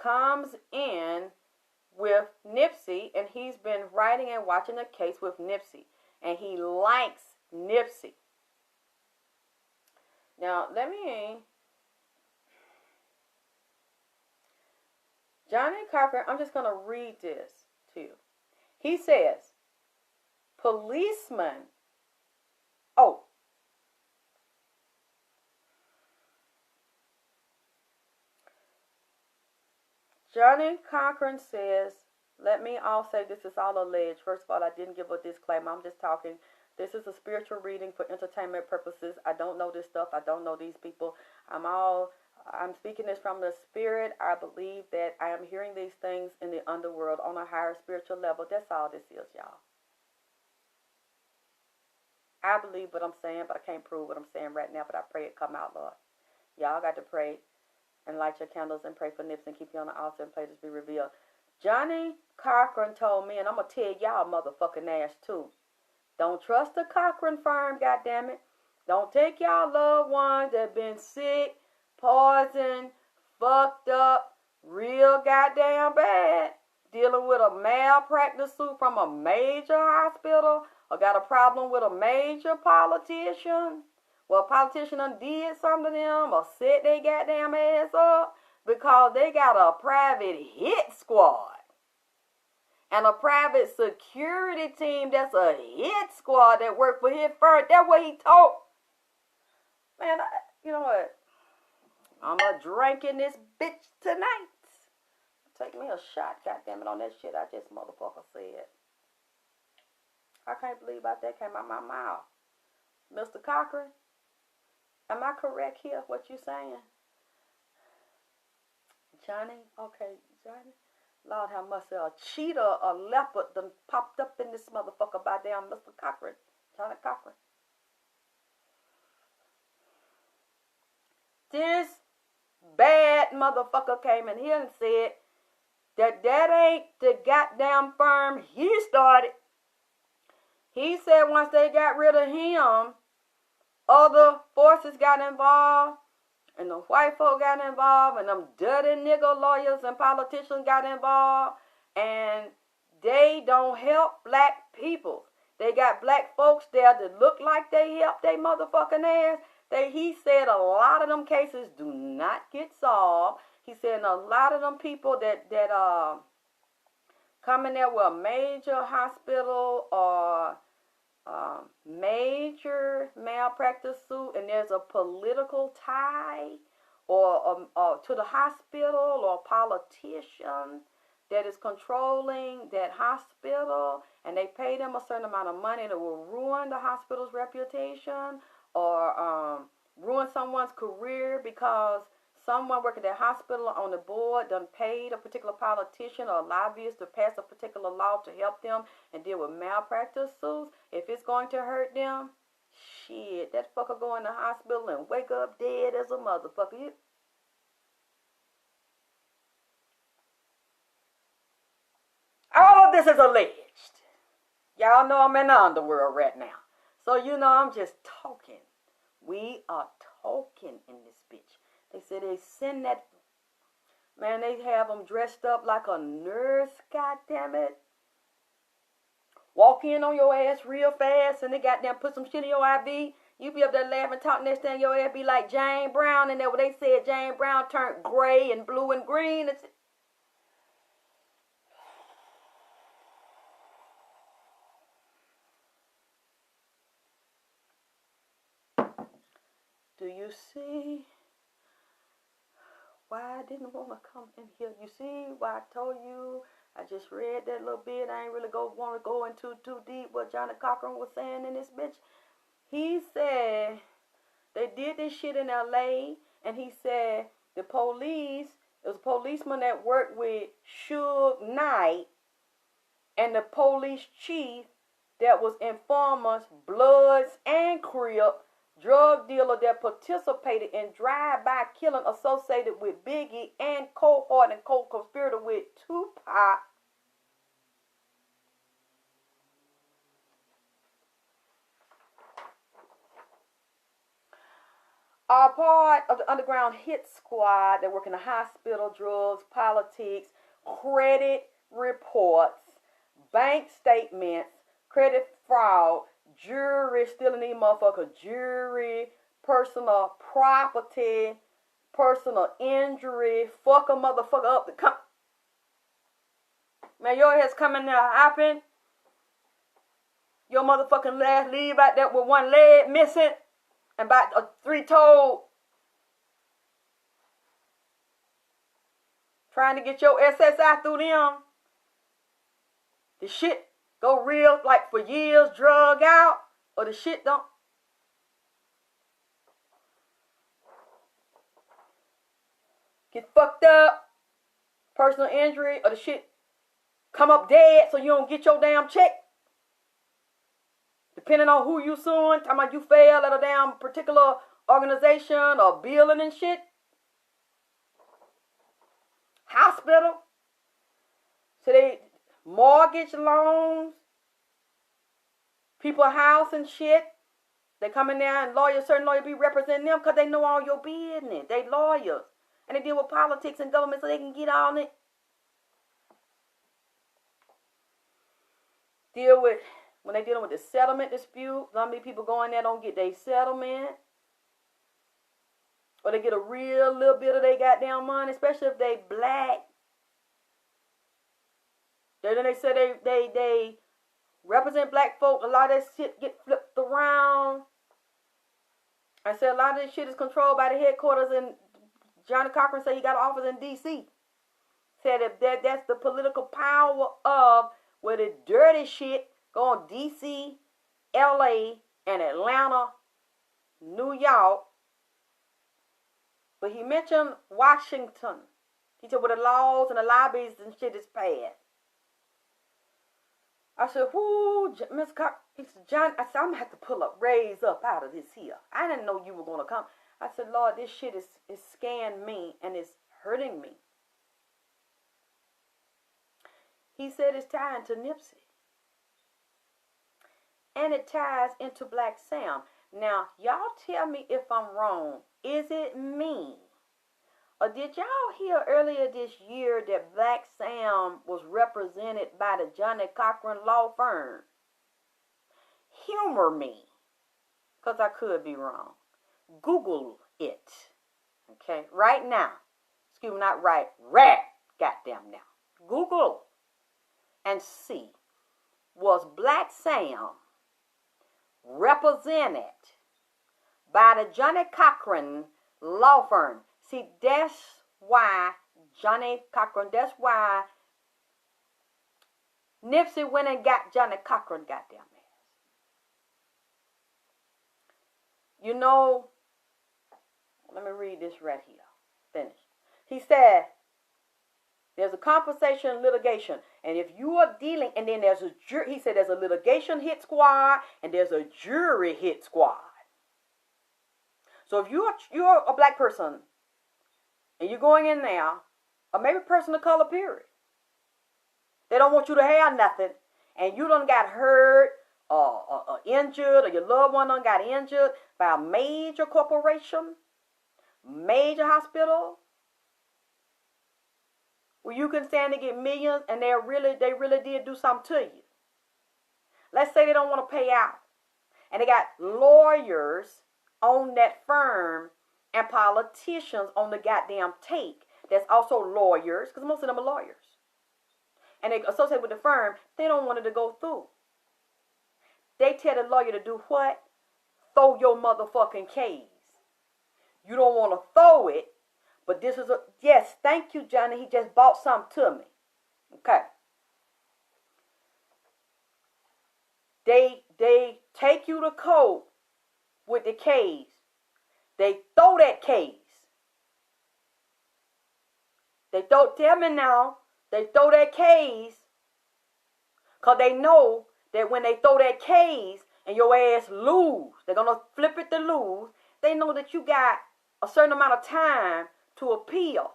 comes in with Nipsey, and he's been writing and watching the case with Nipsey, and he likes Nipsey. Now, JOHNNIE-COCHRAN, I'm just going to read this to you. He says, policeman, JOHNNIE-COCHRAN says, let me all say this is all alleged. First of all, I didn't give a disclaimer. I'm just talking. This is a spiritual reading for entertainment purposes. I don't know this stuff. I don't know these people. I'm speaking this from the spirit. I believe that I am hearing these things in the underworld on a higher spiritual level. That's all this is, y'all. I believe what I'm saying, but I can't prove what I'm saying right now. But I pray it come out, Lord. Y'all got to pray and light your candles and pray for Nipsey and keep you on the altar and pray this be revealed. JOHNNIE-COCHRAN told me, and I'm going to tell y'all motherfucking ass too. Don't trust the Cochran firm, goddammit. Don't take y'all loved ones that been sick, poisoned, fucked up, real goddamn bad, dealing with a malpractice suit from a major hospital, or got a problem with a major politician. Well, a politician done did something to them or set they goddamn ass up because they got a private hit squad and a private security team that's a hit squad that work for his firm. That's what he told. Man, you know what? I'm a drink in this bitch tonight. Take me a shot, goddammit, on that shit I just motherfucker said. I can't believe about that came out my mouth. Mr. Cochran, am I correct here, what you saying? Johnny? Okay, Johnny. Lord have mercy, a cheetah, a leopard done popped up in this motherfucker by damn Mr. Cochran, Johnny Cochran. This bad motherfucker came in here and said that ain't the goddamn firm he started. He said once they got rid of him, other forces got involved, and the white folk got involved, and them dirty nigga lawyers and politicians got involved, and they don't help black people. They got black folks there that look like they help they motherfucking ass. He said a lot of them cases do not get solved. He said a lot of them people that come in there with a major hospital or major malpractice suit, and there's a political tie or to the hospital or politician that is controlling that hospital, and they pay them a certain amount of money that will ruin the hospital's reputation or ruin someone's career because someone working at the hospital on the board done paid a particular politician or lobbyist to pass a particular law to help them and deal with malpractice suits. If it's going to hurt them, shit, that fucker go in the hospital and wake up dead as a motherfucker. All of this is alleged. Y'all know I'm in the underworld right now. So, you know, I'm just talking. We are talking in this bitch. They say they send that, man, they have them dressed up like a nurse, goddammit. Walk in on your ass real fast and they goddamn put some shit in your IV. You be up there laughing, talking, next thing your ass be like Jane Brown. And then when they said Jane Brown turned gray and blue and green. It's, do you see why I didn't want to come in here? You see why I told you? I just read that little bit. I ain't really want to go into too deep what Johnnie-Cochran was saying in this bitch. He said they did this shit in LA, and he said the police, it was a policeman that worked with Suge Knight and the police chief that was informers, Bloods and Crip, drug dealer that participated in drive-by killing associated with Biggie and cohort and co-conspirator with Tupac. Are part of the underground hit squad that work in the hospital, drugs, politics, credit reports, bank statements, credit fraud, jury, stealing these motherfucker jury, personal property, personal injury, fuck a motherfucker up to come. Man, your ass coming there hopping. Your motherfucking last leave out there with one leg missing and about a 3-toed. Trying to get your SSI through them. The shit go real like for years, drug out, or the shit don't. Get fucked up, personal injury, or the shit come up dead so you don't get your damn check. Depending on who you suing, talking about you fail at a damn particular organization or building and shit. Hospital. So they mortgage loans, people house and shit. They come in there and certain lawyers be representing them because they know all your business. They lawyers. And they deal with politics and government so they can get on it. Deal with, when they dealing with the settlement dispute, some people go in there don't get their settlement. Or they get a real little bit of their goddamn money, especially if they black. Then they say they represent black folk. A lot of that shit get flipped around. I said a lot of this shit is controlled by the headquarters, and Johnnie-Cochran said he got an office in D.C. Said that's the political power of where the dirty shit go on D.C., L.A., and Atlanta, New York. But he mentioned Washington. He said, well, the laws and the lobbies and shit is passed. I said, whoo, Miss Cochran. He said, John, I said, I'm going to have to raise up out of this here. I didn't know you were going to come. I said, Lord, this shit is scaring me and it's hurting me. He said it's tied to NIPSEY. And it ties into BLACC-SAM. Now, y'all tell me if I'm wrong. Is it me? Or did y'all hear earlier this year that BLACC-SAM was represented by the Johnnie-Cochran law firm? Humor me, because I could be wrong. Google it, okay? Right now. Excuse me, not right. Goddamn now. Google and see. Was BLACC-SAM represented by the Johnnie-Cochran law firm? See, that's why Johnnie-Cochran, that's why NIPSEY went and got Johnnie-Cochran goddamn ass. You know, let me read this right here. Finish. He said, there's a compensation litigation. And if you are dealing, and then there's a jury, he said there's a litigation hit squad and there's a jury hit squad. So if you're a black person and you're going in there, or maybe a person of color, period. They don't want you to have nothing, and you done got hurt or injured, or your loved one done got injured by a major corporation, major hospital, where you can stand to get millions, and they really did do something to you. Let's say they don't want to pay out, and they got lawyers on that firm and politicians on the goddamn take that's also lawyers, because most of them are lawyers. And they associate with the firm, they don't want it to go through. They tell the lawyer to do what? Throw your motherfucking case. You don't want to throw it, but this is a, yes, thank you, Johnny. He just bought something to me. Okay. They take you to court with the case. They throw that case. They don't tell me now. They throw that case because they know that when they throw that case and your ass lose, they're going to flip it to lose. They know that you got a certain amount of time to appeal.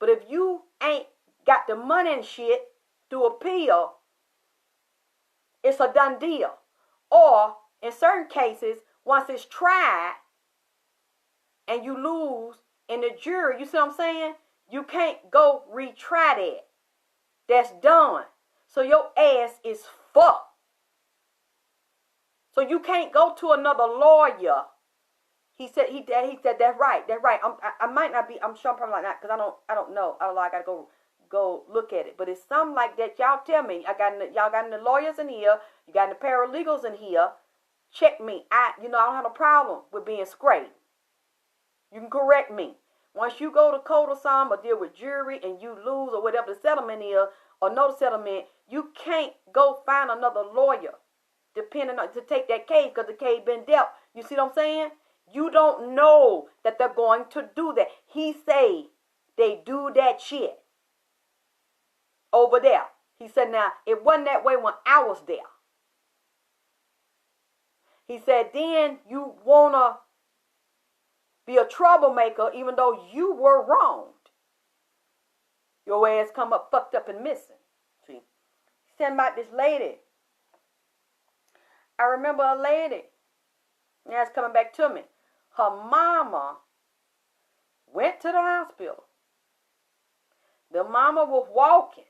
But if you ain't got the money and shit to appeal, it's a done deal. Or in certain cases, once it's tried and you lose in the jury, you see what I'm saying? You can't go retry that. That's done. So your ass is fucked. So you can't go to another lawyer. He said that's right. That's right. I might not be. I'm sure I'm probably like that because I don't know. I gotta go look at it. But it's something like that. Y'all tell me. Y'all got the lawyers in here. You got the paralegals in here. Check me. I don't have a problem with being straight. You can correct me. Once you go to court or something or deal with jury and you lose or whatever the settlement is or no settlement, you can't go find another lawyer depending on to take that case because the case been dealt. You see what I'm saying? You don't know that they're going to do that. He say they do that shit over there. He said now, it wasn't that way when I was there. He said then you want to be a troublemaker even though you were wronged. Your ass come up fucked up and missing. See? He said about this lady. I remember a lady. Now it's coming back to me. Her mama went to the hospital. The mama was walking.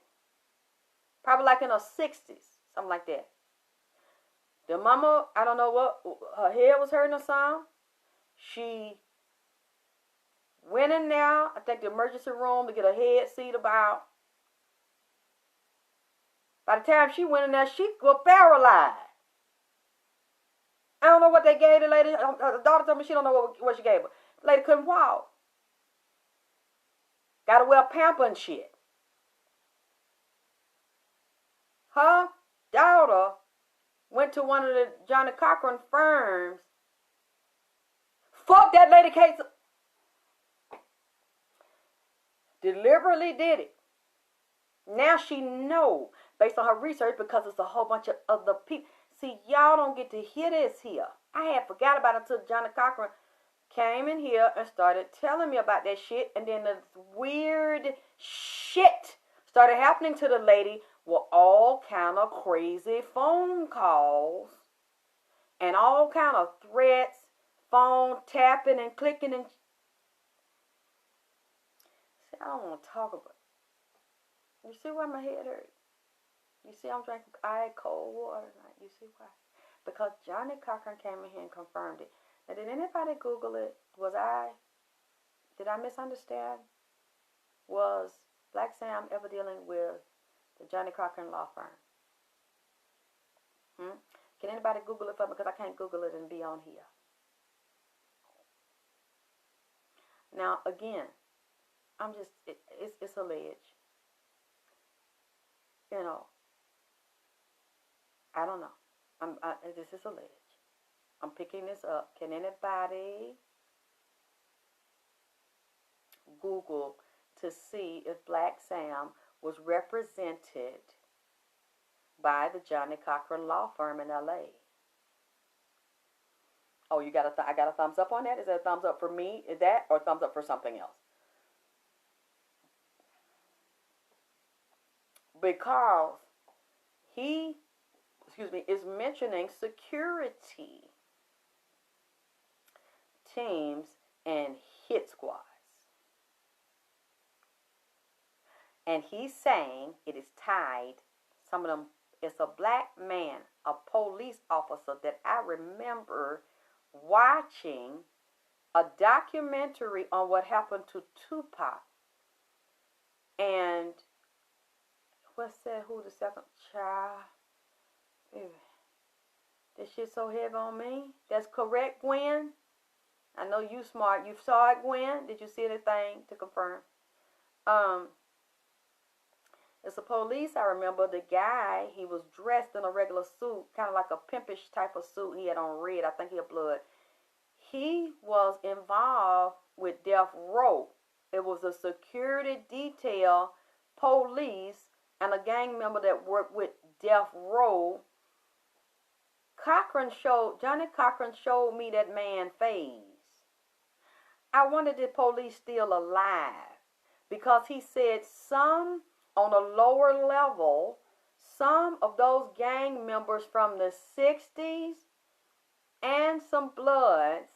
Probably like in her 60s. Something like that. The mama, I don't know what, her head was hurting or something. She went in there, I think the emergency room to get her head seen about. By the time she went in there, she was paralyzed. I don't know what they gave the lady. Her daughter told me she don't know what she gave her. The lady couldn't walk. Got to wear pamper and shit. Her daughter went to one of the Johnnie-Cochran firms. Fuck that lady case. deliberately did it. Now she know based on her research because it's a whole bunch of other people. See, y'all don't get to hear this here. I had forgot about it until Johnnie Cochran came in here and started telling me about that shit. And then this weird shit started happening to the lady with all kind of crazy phone calls and all kind of threats, phone tapping and clicking and... See, I don't want to talk about it. You see why my head hurts? You see I'm drinking cold water tonight. You see why? Because Johnnie Cochran came in here and confirmed it. Now, did anybody Google it? Did I misunderstand? Was BLACC-SAM ever dealing with the Johnnie Cochran law firm? Can anybody Google it for me? Because I can't Google it and be on here. Now, again, it's alleged. You know, I don't know. This is alleged. I'm picking this up. Can anybody Google to see if BLACC-SAM was represented by the Johnnie Cochran law firm in LA? Oh, I got a thumbs up on that? Is that a thumbs up for me? Is that or a thumbs up for something else? Because he, is mentioning security teams and hit squads. And he's saying it is tied, some of them, it's a black man, a police officer that I remember watching a documentary on what happened to Tupac. And what's that? Who the second child? This shit so heavy on me. That's correct, Gwen. I know you smart. You saw it, Gwen. Did you see anything to confirm? It's a police. I remember the guy. He was dressed in a regular suit, kind of like a pimpish type of suit. He had on red. I think he had blood. He was involved with Death Row. It was a security detail, police, and a gang member that worked with Death Row. Johnnie Cochran showed me that man face. I wondered if the police still alive, because he said some on a lower level, some of those gang members from the 60s and some Bloods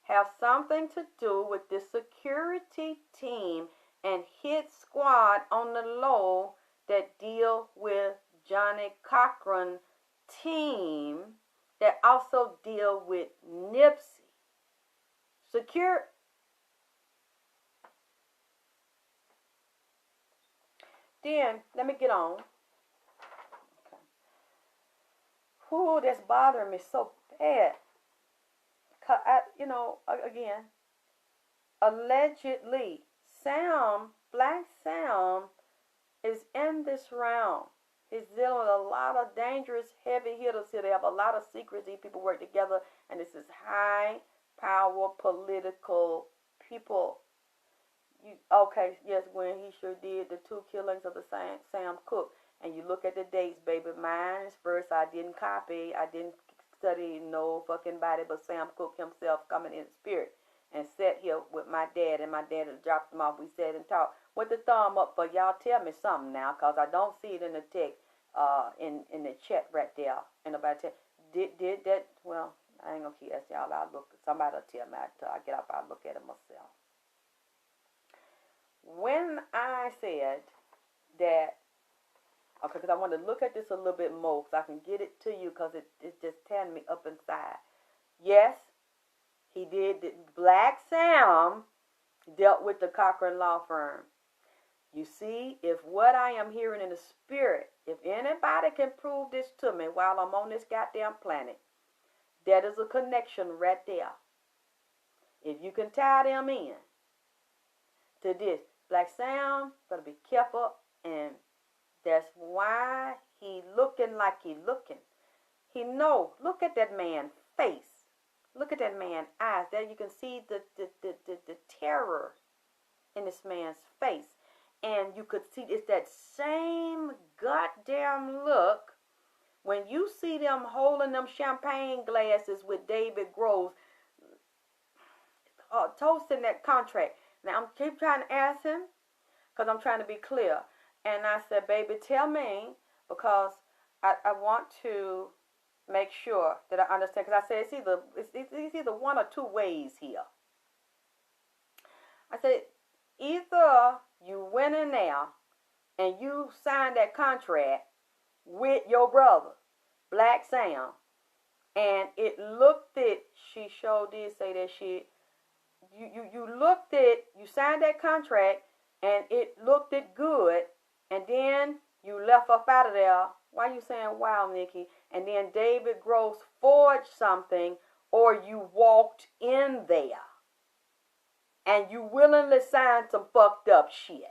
have something to do with this security team and hit squad on the low that deal with Johnnie Cochran team that also deal with NIPSEY. Then, let me get on. Okay. Whew, that's bothering me so bad. Again, allegedly, BLACC-SAM is in this realm. He's dealing with a lot of dangerous heavy hitters here. They have a lot of secrets. These people work together, and this is high power political people. Okay, yes, when he sure did the 2 killings of the Sam Cooke. And you look at the dates, baby. Mine is first. I didn't copy. I didn't study no fucking body, but Sam Cooke himself coming in spirit and sat here with my dad, and my dad had dropped him off. We sat and talked. With the thumb up for y'all. Tell me something now, because I don't see it in the text, in the chat right there. And nobody tell. Did that? Well, I ain't gonna keep asking y'all. I'll look. Somebody will tell me after I get up. I'll look at it myself. When I said that, okay, because I want to look at this a little bit more, so I can get it to you, because it's just tearing me up inside. Yes, he did. BLACC-SAM dealt with the Cochran law firm. You see, if what I am hearing in the spirit, if anybody can prove this to me while I'm on this goddamn planet, that is a connection right there. If you can tie them in to this, BLACC-SAM better be careful, and that's why he looking like he looking. He know. Look at that man's face. Look at that man's eyes. There you can see the terror in this man's face. And you could see it's that same goddamn look when you see them holding them champagne glasses with David Groves, toasting that contract. Now, I'm keep trying to ask him because I'm trying to be clear. And I said, baby, tell me, because I want to make sure that I understand. Because I said, it's either one or two ways here. I said, either you went in there and you signed that contract with your brother, BLACC-SAM, and it looked it, she sure did say that shit. You looked it, you signed that contract, and it looked it good, and then you left up out of there. Why you saying wow, Nikki? And then David Gross forged something, or you walked in there and you willingly signed some fucked up shit.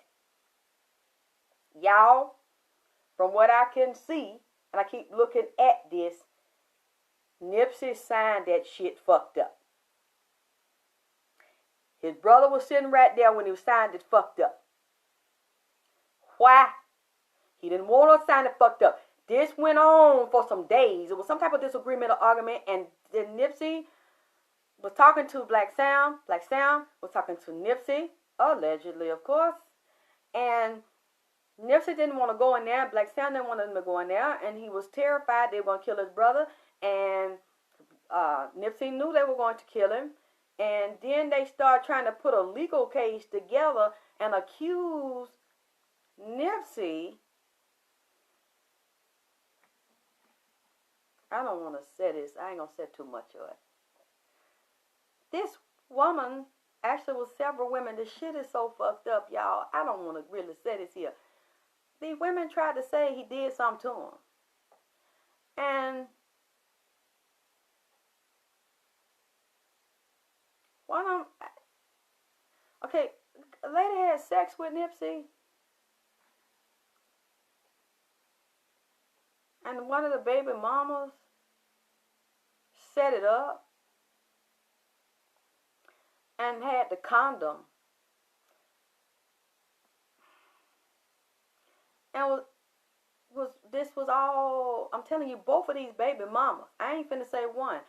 Y'all, from what I can see, and I keep looking at this, Nipsey signed that shit fucked up. His brother was sitting right there when he signed it fucked up. Why? He didn't want to sign it fucked up. This went on for some days. It was some type of disagreement or argument, and then Nipsey was talking to BLACC-SAM. BLACC-SAM was talking to Nipsey, allegedly, of course. And Nipsey didn't want to go in there. BLACC-SAM didn't want him to go in there, and he was terrified they were going to kill his brother. And Nipsey knew they were going to kill him. And then they started trying to put a legal case together and accuse Nipsey. I don't want to say this. I ain't going to say too much of it. This woman, actually was several women. This shit is so fucked up, y'all. I don't want to really say this here. These women tried to say he did something to him. And one of them, okay, a lady had sex with Nipsey. And one of the baby mamas set it up and had the condom. And this was all, I'm telling you, both of these baby mamas, I ain't finna say one,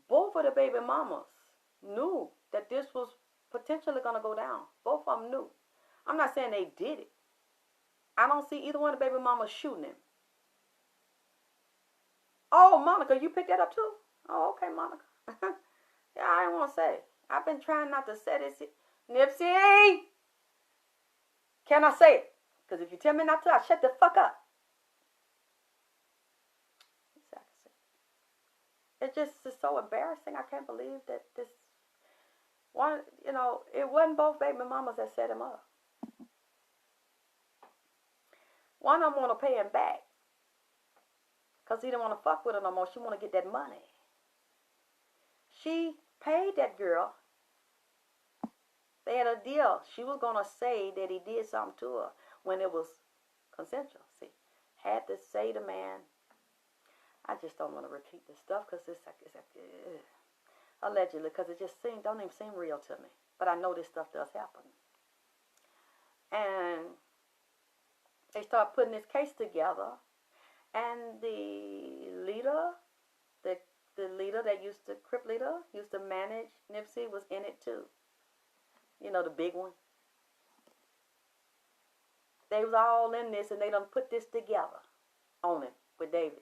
both of the baby mamas knew that this was potentially going to go down. Both of them knew. I'm not saying they did it. I don't see either one of the baby mamas shooting him. Oh, Monica, you picked that up too? Oh, okay, Monica. Yeah, I didn't want to say. I've been trying not to say this. Nipsey! Can I say it? Because if you tell me not to, I'll shut the fuck up. It just is so embarrassing. I can't believe that this one, you know, it wasn't both baby mamas that set him up. One of them want to pay him back because he didn't want to fuck with her no more. She want to get that money. She paid that girl. They had a deal. She was going to say that he did something to her when it was consensual. See, had to say the man. I just don't want to repeat this stuff because it's like allegedly, because it just don't even seem real to me. But I know this stuff does happen. And they start putting this case together, and the leader, the leader that used to, Crip leader, used to manage Nipsey, was in it too. You know, the big one. They was all in this, and they done put this together on him with David.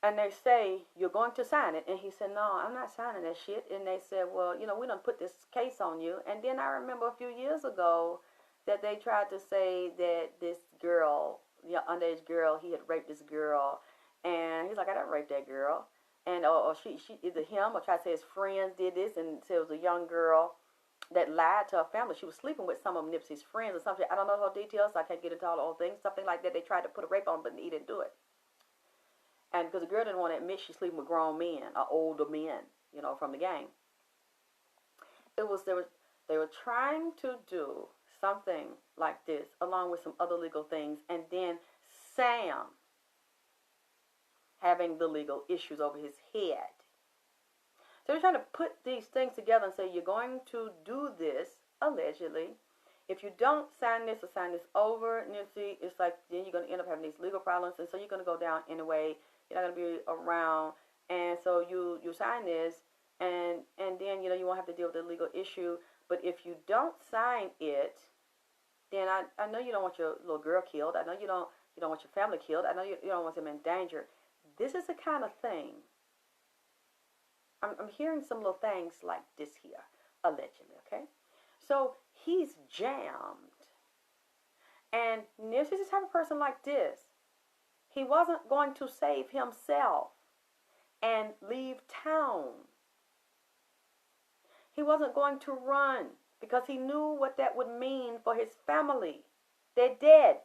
And they say, you're going to sign it. And he said, no, I'm not signing that shit. And they said, well, you know, we done put this case on you. And then I remember a few years ago that they tried to say that this girl, underage girl, he had raped this girl. And he's like, I didn't rape that girl. And or she either him or tried to say his friends did this. And said it was a young girl that lied to her family. She was sleeping with some of Nipsey's friends or something. I don't know her details, so I can't get into all the old things. Something like that. They tried to put a rape on him, but he didn't do it. And because the girl didn't want to admit she's sleeping with grown men or older men, you know, from the gang. They were trying to do something like this along with some other legal things, and then Sam having the legal issues over his head. So they're trying to put these things together and say, you're going to do this allegedly, if you don't sign this or sign this over, Nipsey, it's like then you're going to end up having these legal problems, and so you're going to go down anyway. You're not going to be around, and so you sign this, and then you won't have to deal with the legal issue. But if you don't sign it, then I know you don't want your little girl killed. I know you don't want your family killed. I know you don't want them in danger. This is the kind of thing. I'm hearing some little things like this here, allegedly, okay? So he's jammed. And Nipsey's the type of person like this. He wasn't going to save himself and leave town. He wasn't going to run because he knew what that would mean for his family. They're dead.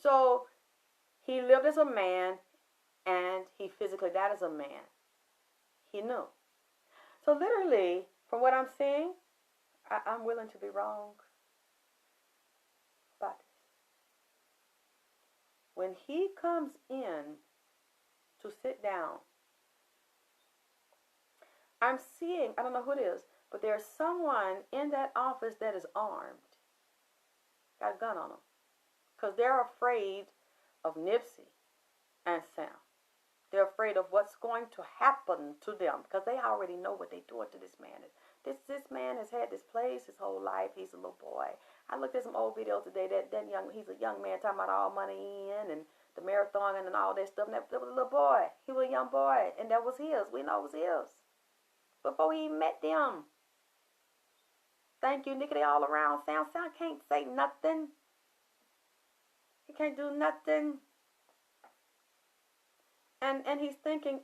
So he lived as a man and he physically died as a man. He knew. So literally, from what I'm seeing, I'm willing to be wrong about this. When he comes in to sit down, I'm seeing, I don't know who it is, but there's someone in that office that is armed. Got a gun on them. Because they're afraid of Nipsey and Sam. They're afraid of what's going to happen to them because they already know what they're doing to this man. This man has had this place his whole life. He's a little boy. I looked at some old videos today. He's a young man talking about all money in and the marathon and all that stuff. And that was a little boy. He was a young boy, and that was his. We know it was his before he met them. Thank you, Nicky. They all around. Sam can't say nothing. He can't do nothing. And he's thinking,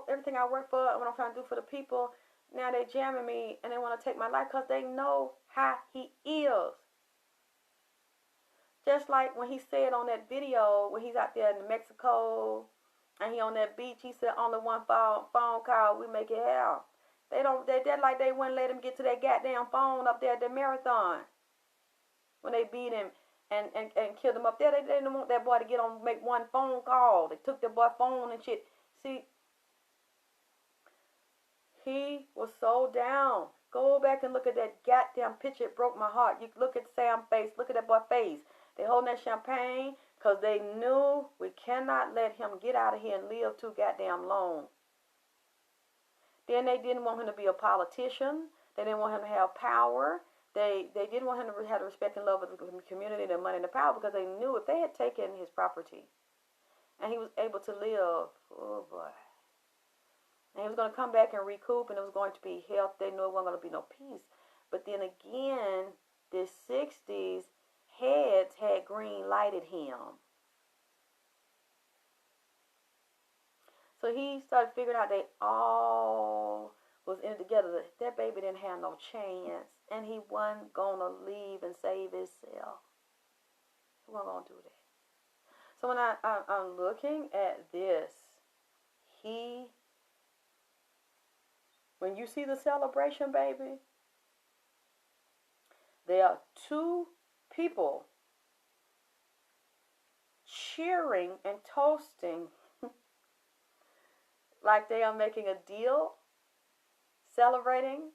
everything I work for and what I'm trying to do for the people, now they jamming me and they want to take my life because they know how he is. Just like when he said on that video when he's out there in Mexico and he on that beach, he said only one phone call, we make it hell. They're like they wouldn't let him get to that goddamn phone up there at the marathon. When they beat him and killed him up there, they didn't want that boy to get on, make one phone call. They took the boy phone and shit. See, he was so down. Go back and look at that goddamn picture. It broke my heart. You look at Sam's face. Look at that boy's face. They holding that champagne because they knew we cannot let him get out of here and live too goddamn long. Then they didn't want him to be a politician. They didn't want him to have power. They didn't want him to have the respect and love of the community, the money, and the power, because they knew if they had taken his property and he was able to live, oh boy, and he was going to come back and recoup, and it was going to be health. They knew it wasn't going to be no peace. But then again, the 60s heads had green lighted him. So he started figuring out they all was in it together. That baby didn't have no chance, and he wasn't going to leave and save himself. He wasn't going to do that. So when I'm looking at this, when you see the celebration, baby, there are two people cheering and toasting like they are making a deal, celebrating,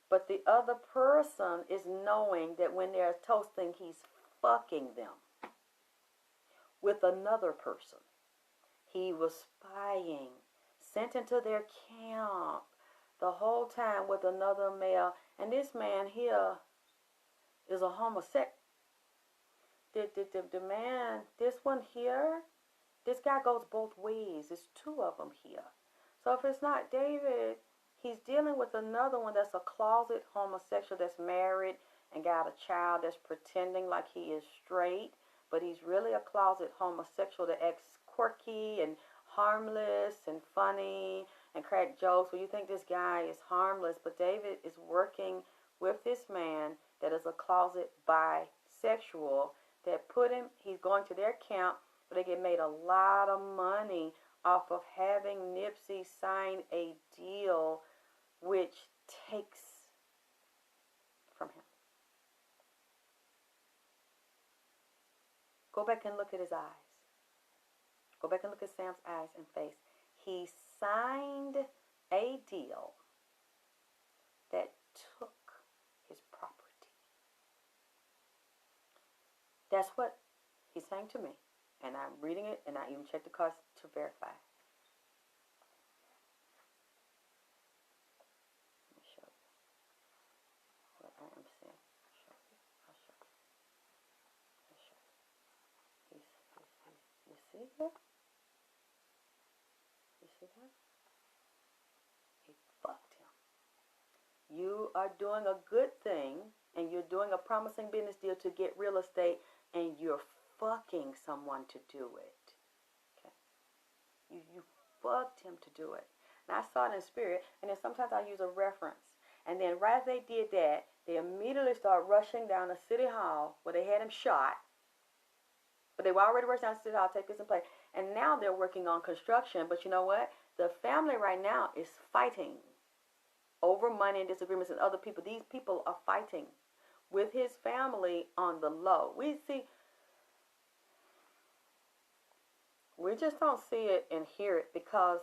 but the other person is knowing that when they're toasting, he's fucking them with another person. He was spying, sent into their camp the whole time with another male. And this man here is a homosexual. The man, this one here, this guy goes both ways. There's two of them here. So if it's not David, he's dealing with another one that's a closet homosexual that's married and got a child that's pretending like he is straight, but he's really a closet homosexual that acts quirky and harmless and funny and crack jokes. Well, you think this guy is harmless, but David is working with this man that is a closet bisexual that put him, he's going to their camp, but they get made a lot of money off of having Nipsey sign a deal which takes from him. Go back and look at his eyes. Go back and look at Sam's eyes and face. He signed a deal That's what he's saying to me. And I'm reading it, and I even checked the cards to verify. Let me show you what I am saying. Show you. I'll show you. I'll show you. You see that? You see that? He fucked him. You are doing a good thing, and you're doing a promising business deal to get real estate, and you're fucking someone to do it. Okay? You fucked him to do it. And I saw it in spirit, and then sometimes I use a reference. And then right as they did that, they immediately start rushing down to City Hall where they had him shot. But they were already rushing down to City Hall to take this in place. And now they're working on construction. But you know what? The family right now is fighting over money and disagreements and other people. These people are fighting with his family on the low. We just don't see it and hear it because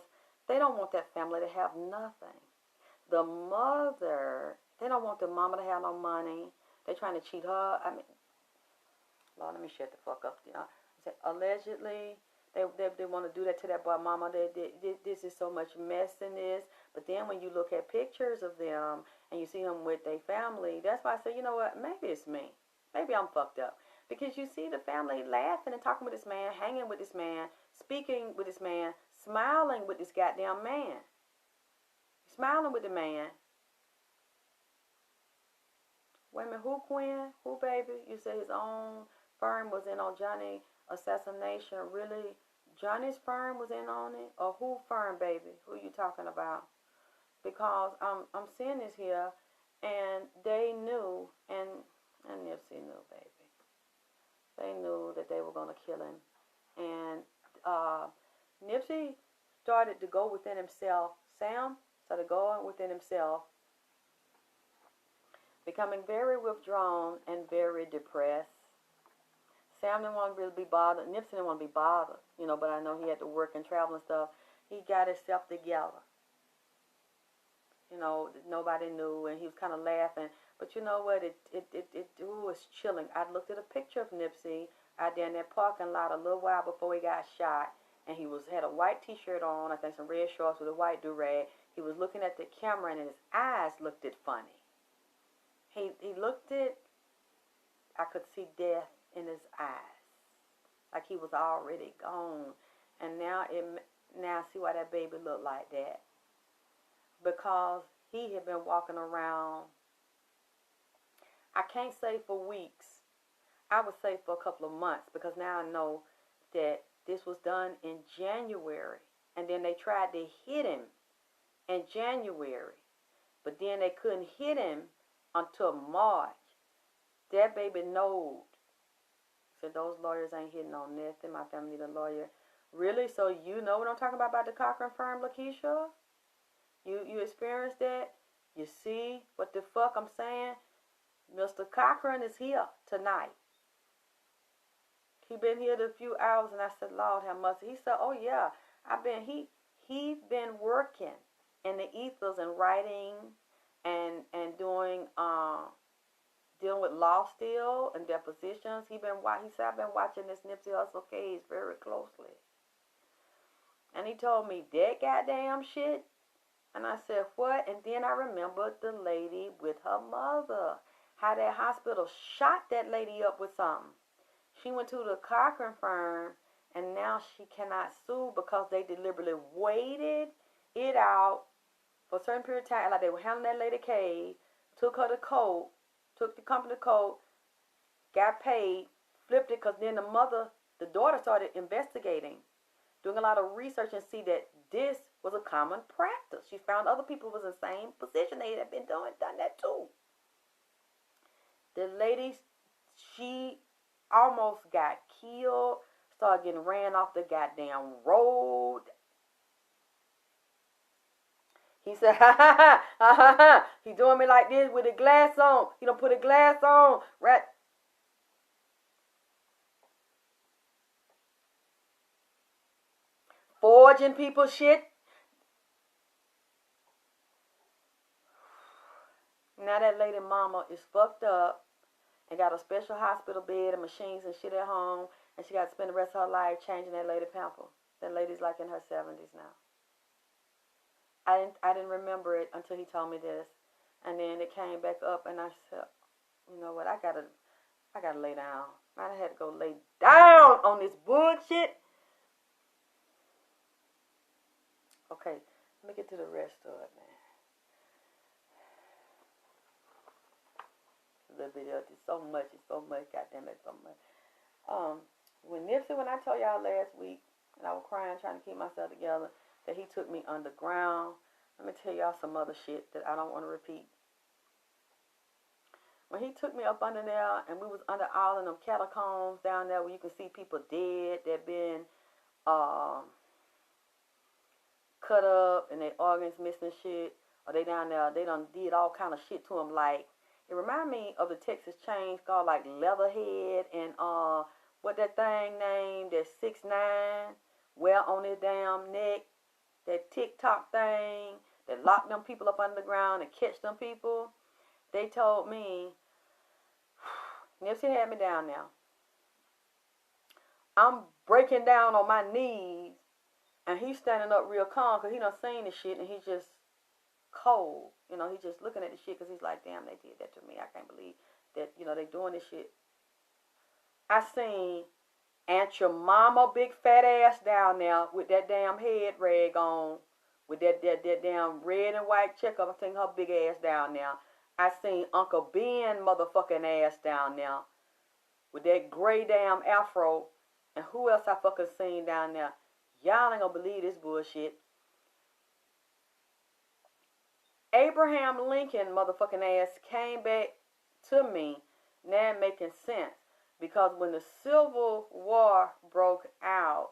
they don't want that family to have nothing. The mother, they don't want the mama to have no money. They're trying to cheat her. I mean, Lord, let me shut the fuck up. You know, allegedly, they want to do that to that boy mama. This is so much mess in this. But then when you look at pictures of them and you see them with their family, that's why I say, you know what, maybe it's me. Maybe I'm fucked up. Because you see the family laughing and talking with this man, hanging with this man, speaking with this man, smiling with this goddamn man. Smiling with the man. Wait a minute, who Quinn? Who baby? You said his own firm was in on Johnny assassination. Really? Johnny's firm was in on it? Or who firm, baby? Who you talking about? Because I'm seeing this here, and they knew, and Nipsey knew, baby. They knew that they were going to kill him. And Nipsey started to go within himself. Sam started going within himself, becoming very withdrawn and very depressed. Sam didn't want to really be bothered. Nipsey didn't want to be bothered, you know, but I know he had to work and travel and stuff. He got himself together. You know, nobody knew, and he was kind of laughing. But you know what? It was chilling. I looked at a picture of Nipsey out there in that parking lot a little while before he got shot, and he had a white T-shirt on, I think some red shorts with a white do-rag. He was looking at the camera, and his eyes looked it funny. He looked it, I could see death in his eyes, like he was already gone. And now see why that baby looked like that. Because he had been walking around, I can't say for weeks, I would say for a couple of months, because now I know that this was done in January, and then they tried to hit him in January, but then they couldn't hit him until March. That baby knowed. Said those lawyers ain't hitting on nothing. My family need a lawyer. Really? So you know what I'm talking about the Cochran firm, Lakeisha? You experienced that? You see what the fuck I'm saying? Mr. Cochran is here tonight. He been here a few hours, and I said, Lord have mercy. He said, oh yeah, he's been working in the ethers and writing and doing dealing with law still and depositions. He said, I've been watching this Nipsey Hussle case very closely. And he told me that goddamn shit. And I said, what? And then I remembered the lady with her mother. How that hospital shot that lady up with something. She went to the Cochran firm, and now she cannot sue because they deliberately waited it out for a certain period of time. Like they were handling that lady case, took her to court, took the company to court, got paid, flipped it, because then the daughter started investigating, doing a lot of research, and see that this was a common practice. She found other people was in the same position. They had been done that too. The lady, she almost got killed, started getting ran off the goddamn road. He said, ha ha ha, ha ha ha. He doing me like this with a glass on. He don't put a glass on, right? Forging people's shit. Now that lady mama is fucked up, and got a special hospital bed and machines and shit at home, and she got to spend the rest of her life changing that lady pamper. That lady's like in her 70s now. I didn't remember it until he told me this, and then it came back up, and I said, you know what, I gotta lay down. I had to go lay down on this bullshit. Okay, let me get to the rest of it, man. A little bit of it. It's so much, goddamn it, so much. When I told y'all last week, and I was crying trying to keep myself together, that he took me underground, let me tell y'all some other shit that I don't want to repeat. When he took me up under there, and we was under all of them catacombs down there where you can see people dead that been cut up and their organs missing shit, or they down there, they done did all kind of shit to them. Like, it remind me of the Texas chains called like Leatherhead, and what that thing named, that 6ix9ine, well on his damn neck, that TikTok thing that locked them people up under the ground and catch them people. They told me, Nipsey had me down now. I'm breaking down on my knees, and he's standing up real calm because he done seen the shit, and he's just cold. You know, he's just looking at the shit because he's like, damn, they did that to me. I can't believe that, you know, they doing this shit. I seen Aunt your mama big fat ass down there with that damn head rag on, with that damn red and white checkup. I seen her big ass down there. I seen Uncle Ben motherfucking ass down there with that gray damn afro. And who else I fucking seen down there? Y'all ain't gonna believe this bullshit. Abraham Lincoln motherfucking ass came back to me, now making sense. Because when the Civil War broke out,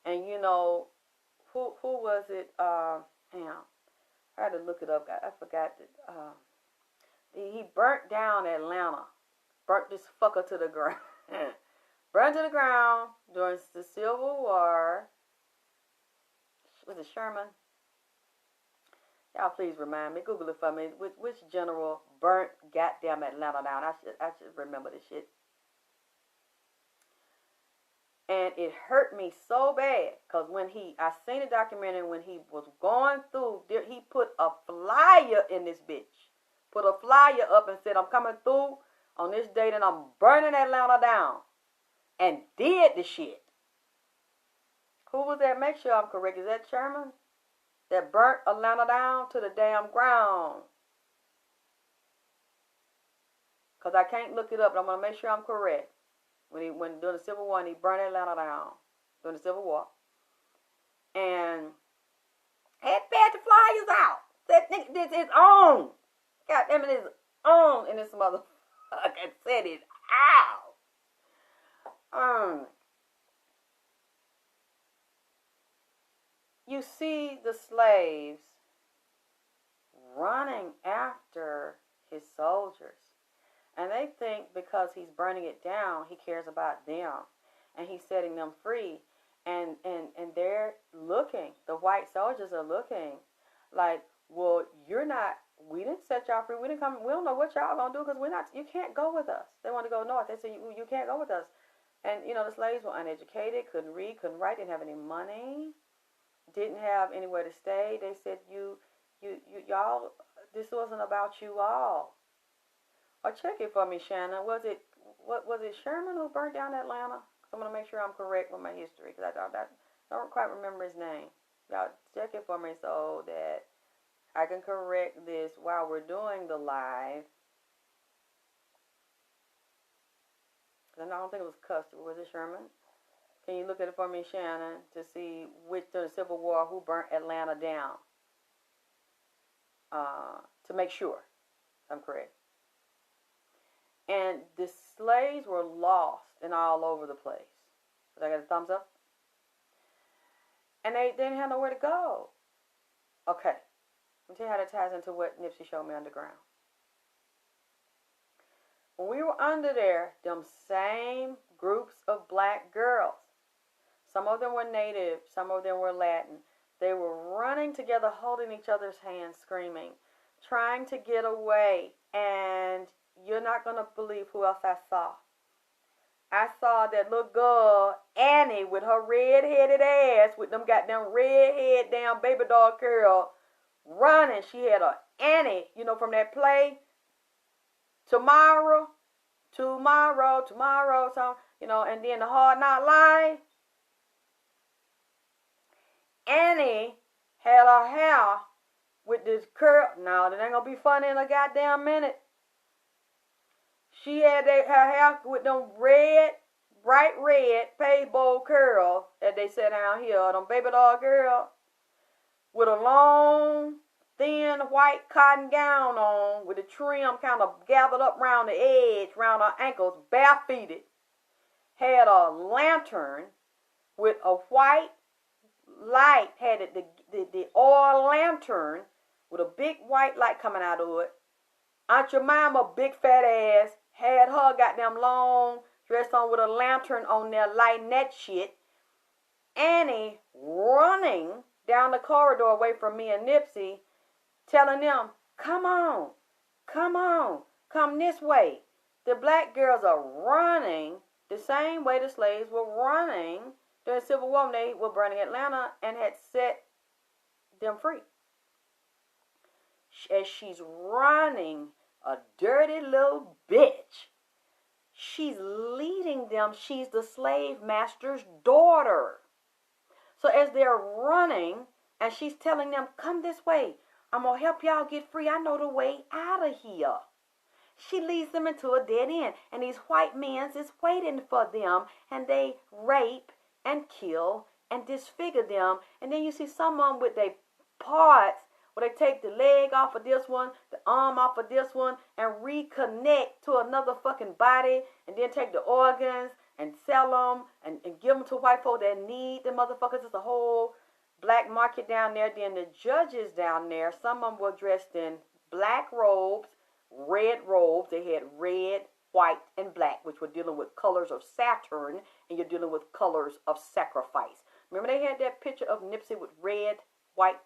and you know, who was it? Damn, I had to look it up. I forgot that. He burnt down Atlanta. Burnt this fucker to the ground. Burnt to the ground during the Civil War. Was it Sherman? Y'all please remind me. Google it for me. Which general burnt goddamn Atlanta down? I should remember this shit. And it hurt me so bad, because when I seen a documentary when he was going through, he put a flyer in this bitch. Put a flyer up and said, I'm coming through on this date and I'm burning Atlanta down. And did the shit. Who was that? Make sure I'm correct. Is that Sherman? That burnt Atlanta down to the damn ground. Because I can't look it up, but I'm going to make sure I'm correct. When during the Civil War, and he burned Atlanta down during the Civil War, and had fed the flyers out. That nigga, this is on. God damn it, it's on, and this motherfucker said it out. You see the slaves running after his soldiers. And they think because he's burning it down, he cares about them. And he's setting them free. And they're looking. The white soldiers are looking like, well, we didn't set y'all free. We didn't come. We don't know what y'all going to do because you can't go with us. They want to go north. They say, you can't go with us. And, you know, the slaves were uneducated, couldn't read, couldn't write, didn't have any money, didn't have anywhere to stay. They said, y'all, this wasn't about you all. Or check it for me, Shannon. Was it Sherman who burnt down Atlanta? I'm going to make sure I'm correct with my history, because I don't quite remember his name. Y'all check it for me so that I can correct this while we're doing the live. And I don't think it was Custer. Was it Sherman? Can you look at it for me, Shannon, to see which during the Civil War who burnt Atlanta down? To make sure I'm correct. And the slaves were lost and all over the place. Did I get a thumbs up? And they didn't have nowhere to go. Okay. Let me tell you how that ties into what Nipsey showed me underground. When we were under there, them same groups of black girls, some of them were Native, some of them were Latin. They were running together, holding each other's hands, screaming, trying to get away. And you're not going to believe who else I saw. I saw that little girl, Annie, with her red-headed ass, with them goddamn red-head damn baby doll curl, running. She had a Annie, you know, from that play, Tomorrow, so, you know, and then the Hard Knock Life. Annie had her hair with this curl. No, that ain't gonna be funny in a goddamn minute. She had her hair with them red, bright red pave bowl curls that they said down here, them baby doll girl, with a long, thin white cotton gown on, with the trim kind of gathered up around the edge, around her ankles, barefooted. Had a lantern with a white light, had it, the oil lantern with a big white light coming out of it. Aunt Jemima, big fat ass, had her goddamn long dress on with a lantern on there lighting that shit. Annie running down the corridor away from me and Nipsey, telling them, come on, come this way. The black girls are running the same way the slaves were running during the Civil War when they were burning Atlanta and had set them free. As she's running, a dirty little bitch, she's leading them. She's the slave master's daughter. So as they're running, and she's telling them, come this way. I'm going to help y'all get free. I know the way out of here. She leads them into a dead end. And these white men is waiting for them. And they rape and kill and disfigure them. And then you see someone with their parts where they take the leg off of this one, the arm off of this one, and reconnect to another fucking body. And then take the organs and sell them and give them to white folk that need the motherfuckers. It's a whole black market down there. Then the judges down there, some of them were dressed in black robes, red robes. They had red, white, and black, which were dealing with colors of Saturn, and you're dealing with colors of sacrifice. Remember they had that picture of Nipsey with red, black,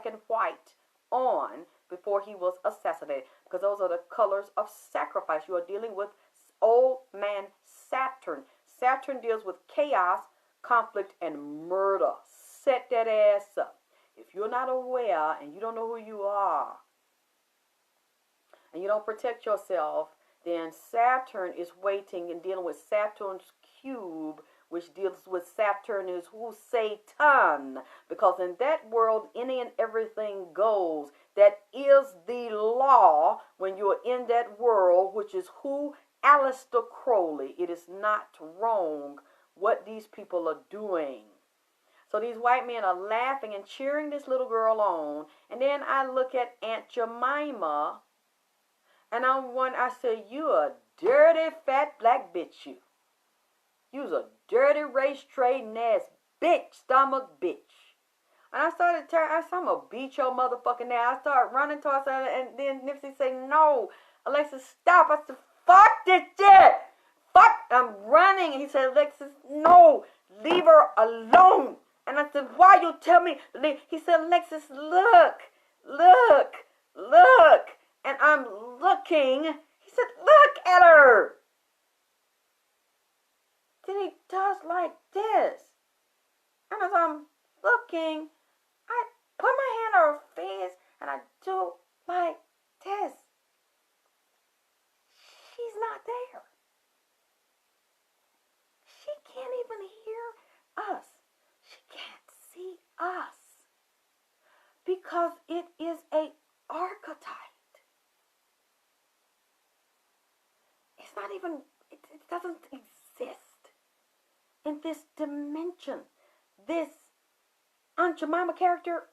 and white on before he was assassinated, because those are the colors of sacrifice. You are dealing with old man Saturn. Saturn deals with chaos, conflict, and murder. Set that ass up. If you're not aware and you don't know who you are and you don't protect yourself, then Saturn is waiting and dealing with Saturn's cube, which deals with Saturn is who Satan. Because in that world, any and everything goes. That is the law when you're in that world, which is who Aleister Crowley. It is not wrong what these people are doing. So these white men are laughing and cheering this little girl on. And then I look at Aunt Jemima, and I say, you a dirty fat black bitch, you. You's a dirty race trading ass bitch, stomach bitch. And I started I said, I'm gonna beat your motherfucking ass. I started running towards her, and then Nipsey said, no, Alexyss, stop. I said, fuck this shit. Fuck, I'm running. And he said, Alexyss, no, leave her alone. And I said, why you tell me to leave? He said, Alexyss, look. And I'm looking. He said, look at her. Then he does like this. And as I'm looking, I put my hand on her face and I do like this. She's not there. She can't even hear us. She can't see us. Because it is an archetype. It's not even, it doesn't exist in this dimension. This Aunt Jemima character,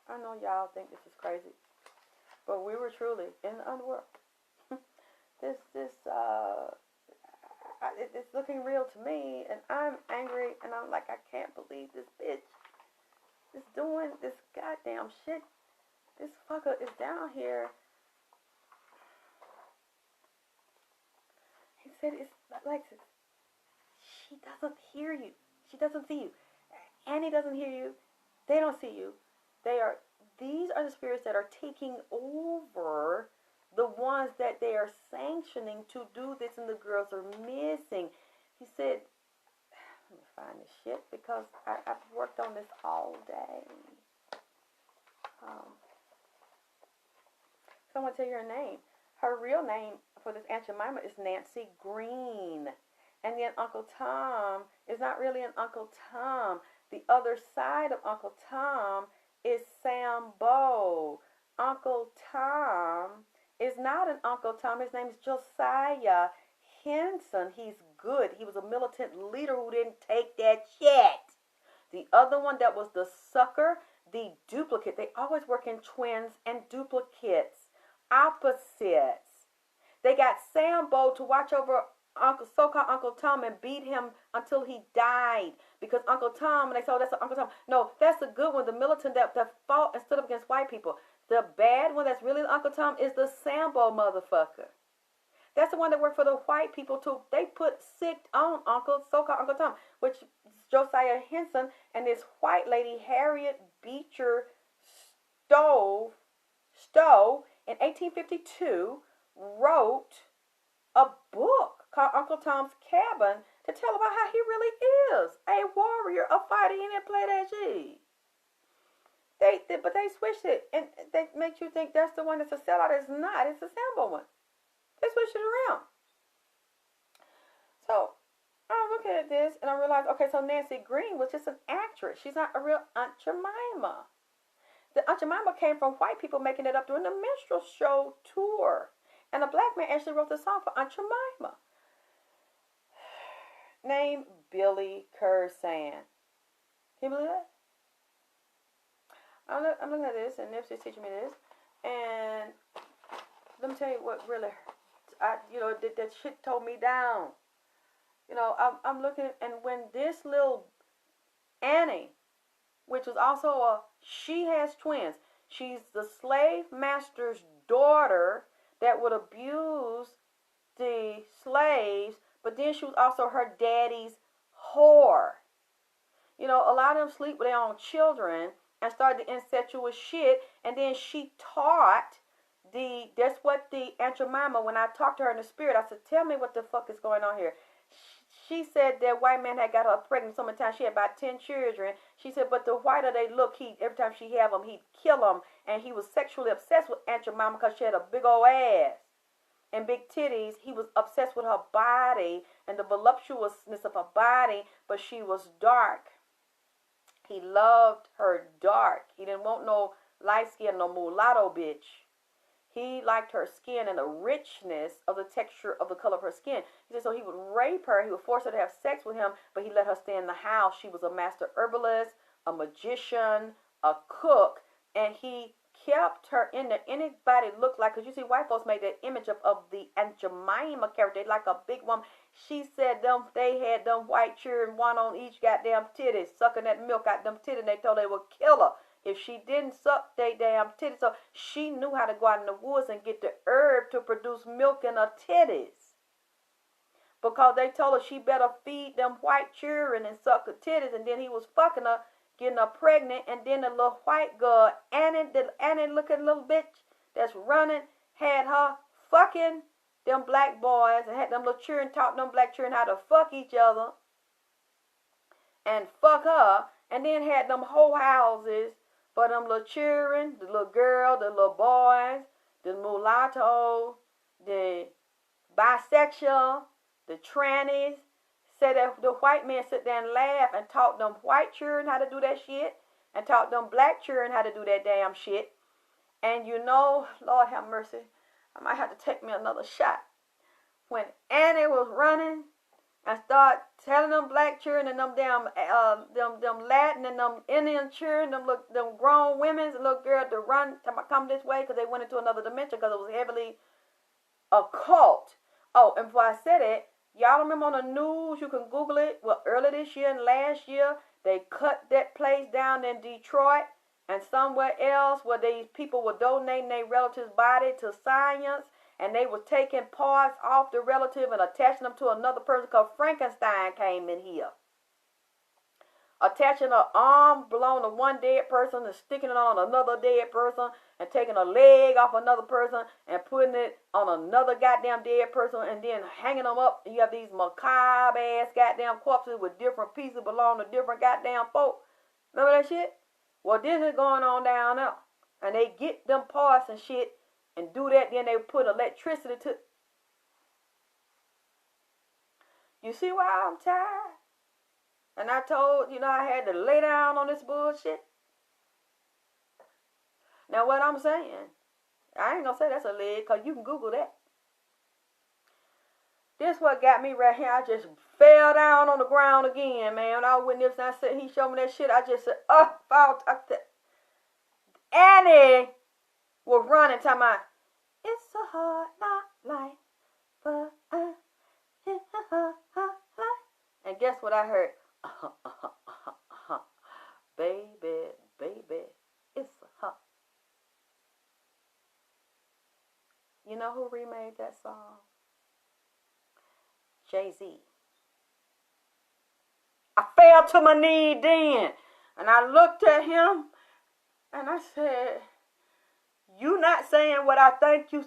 I know y'all think this is crazy, but we were truly in the underworld. It's looking real to me, and I'm angry, and I'm like, I can't believe this bitch is doing this goddamn shit. This fucker is down here. He said, it's Alexyss. She doesn't hear you. She doesn't see you. Annie doesn't hear you. They don't see you. They are these are the spirits that are taking over the ones that they are sanctioning to do this, and the girls are missing. He said, let me find this shit because I've worked on this all day. So I'm going to tell you her name. Her real name for this Aunt Jemima is Nancy Green. And then Uncle Tom is not really an Uncle Tom. The other side of Uncle Tom is Sambo. Uncle Tom is not an Uncle Tom. His name is Josiah Henson. He's good. He was a militant leader who didn't take that shit. The other one that was the sucker, the duplicate. They always work in twins and duplicates, opposites. They got Sambo to watch over so-called Uncle Tom and beat him until he died. Because Uncle Tom, and they said, oh, that's Uncle Tom. No, that's the good one, the militant that fought and stood up against white people. The bad one that's really Uncle Tom is the Sambo motherfucker. That's the one that worked for the white people too. They put sick on so-called Uncle Tom, which is Josiah Henson, and this white lady, Harriet Beecher Stowe, in 1852, wrote a book called Uncle Tom's Cabin to tell about how he really is a warrior, a fighter. He didn't play that shit. But they switched it, and they make you think that's the one that's a sellout. It's not. It's the Sambo one. They switched it around. So I'm looking at this, and I realized, okay, so Nancy Green was just an actress. She's not a real Aunt Jemima. The Aunt Jemima came from white people making it up during the minstrel show tour. And a black man actually wrote the song for Aunt Jemima. Named Billy Cursan. Can you believe that? I'm looking at this, and NIPSEY's teaching me this. And let me tell you what really, that shit tore me down. I'm looking, and when this little Annie, which was also she has twins. She's the slave master's daughter that would abuse the slaves, but then she was also her daddy's whore. A lot of them sleep with their own children and started the incestuous shit, and then she taught that's what the Aunt Jemima, when I talked to her in the spirit, I said, tell me what the fuck is going on here. She said that white man had got her pregnant so many times. She had about 10 children. She said, but the whiter they look, every time she had them, he'd kill them. And he was sexually obsessed with Aunt Jemima because she had a big old ass and big titties. He was obsessed with her body and the voluptuousness of her body, but she was dark. He loved her dark. He didn't want no light skin, no mulatto bitch. He liked her skin and the richness of the texture of the color of her skin. He said so he would rape her. He would force her to have sex with him, but he let her stay in the house. She was a master herbalist, a magician, a cook, and he kept her in there. Anybody looked like, because you see white folks made that image of the Aunt Jemima character, like a big woman. She said they had them white children, one on each goddamn titties, sucking that milk out them titties, and they told they would kill her if she didn't suck they damn titties. So she knew how to go out in the woods and get the herb to produce milk in her titties. Because they told her she better feed them white children and suck her titties. And then he was fucking her, getting her pregnant. And then the little white girl, the Annie looking little bitch that's running, had her fucking them black boys and had them little children, taught them black children how to fuck each other and fuck her. And then had them whole houses for them little children, the little girl, the little boys, the mulatto, the bisexual, the trannies. Said that the white men sit there and laugh and taught them white children how to do that shit and taught them black children how to do that damn shit. And Lord have mercy, I might have to take me another shot. When Annie was running and start telling them black children and them damn them Latin and them Indian children, them grown women and little girls to run, to come this way because they went into another dimension because it was heavily occult. Oh, and before I said it, y'all remember on the news, you can Google it, well, earlier this year and last year, they cut that place down in Detroit and somewhere else where these people were donating their relative's body to science. And they were taking parts off the relative and attaching them to another person because Frankenstein came in here. attaching an arm belonging to one dead person and sticking it on another dead person and taking a leg off another person and putting it on another goddamn dead person and then hanging them up. You have these macabre ass goddamn corpses with different pieces belonging to different goddamn folk. Remember that shit? Well, this is going on down there. And they get them parts and shit and do that, then they put electricity to. You see why I'm tired? And I told, I had to lay down on this bullshit. Now what I'm saying, I ain't gonna say that's a leg, because you can Google that. This what got me right here. I just fell down on the ground again, man. When I was with Nipsey, I said, he showed me that shit. I just said, Annie was running, talking about, it's a hard knock life, but it's a hard life. And guess what I heard? Baby, it's a hot. You know who remade that song? Jay-Z. I fell to my knee then, and I looked at him, and I said, you not saying what I think you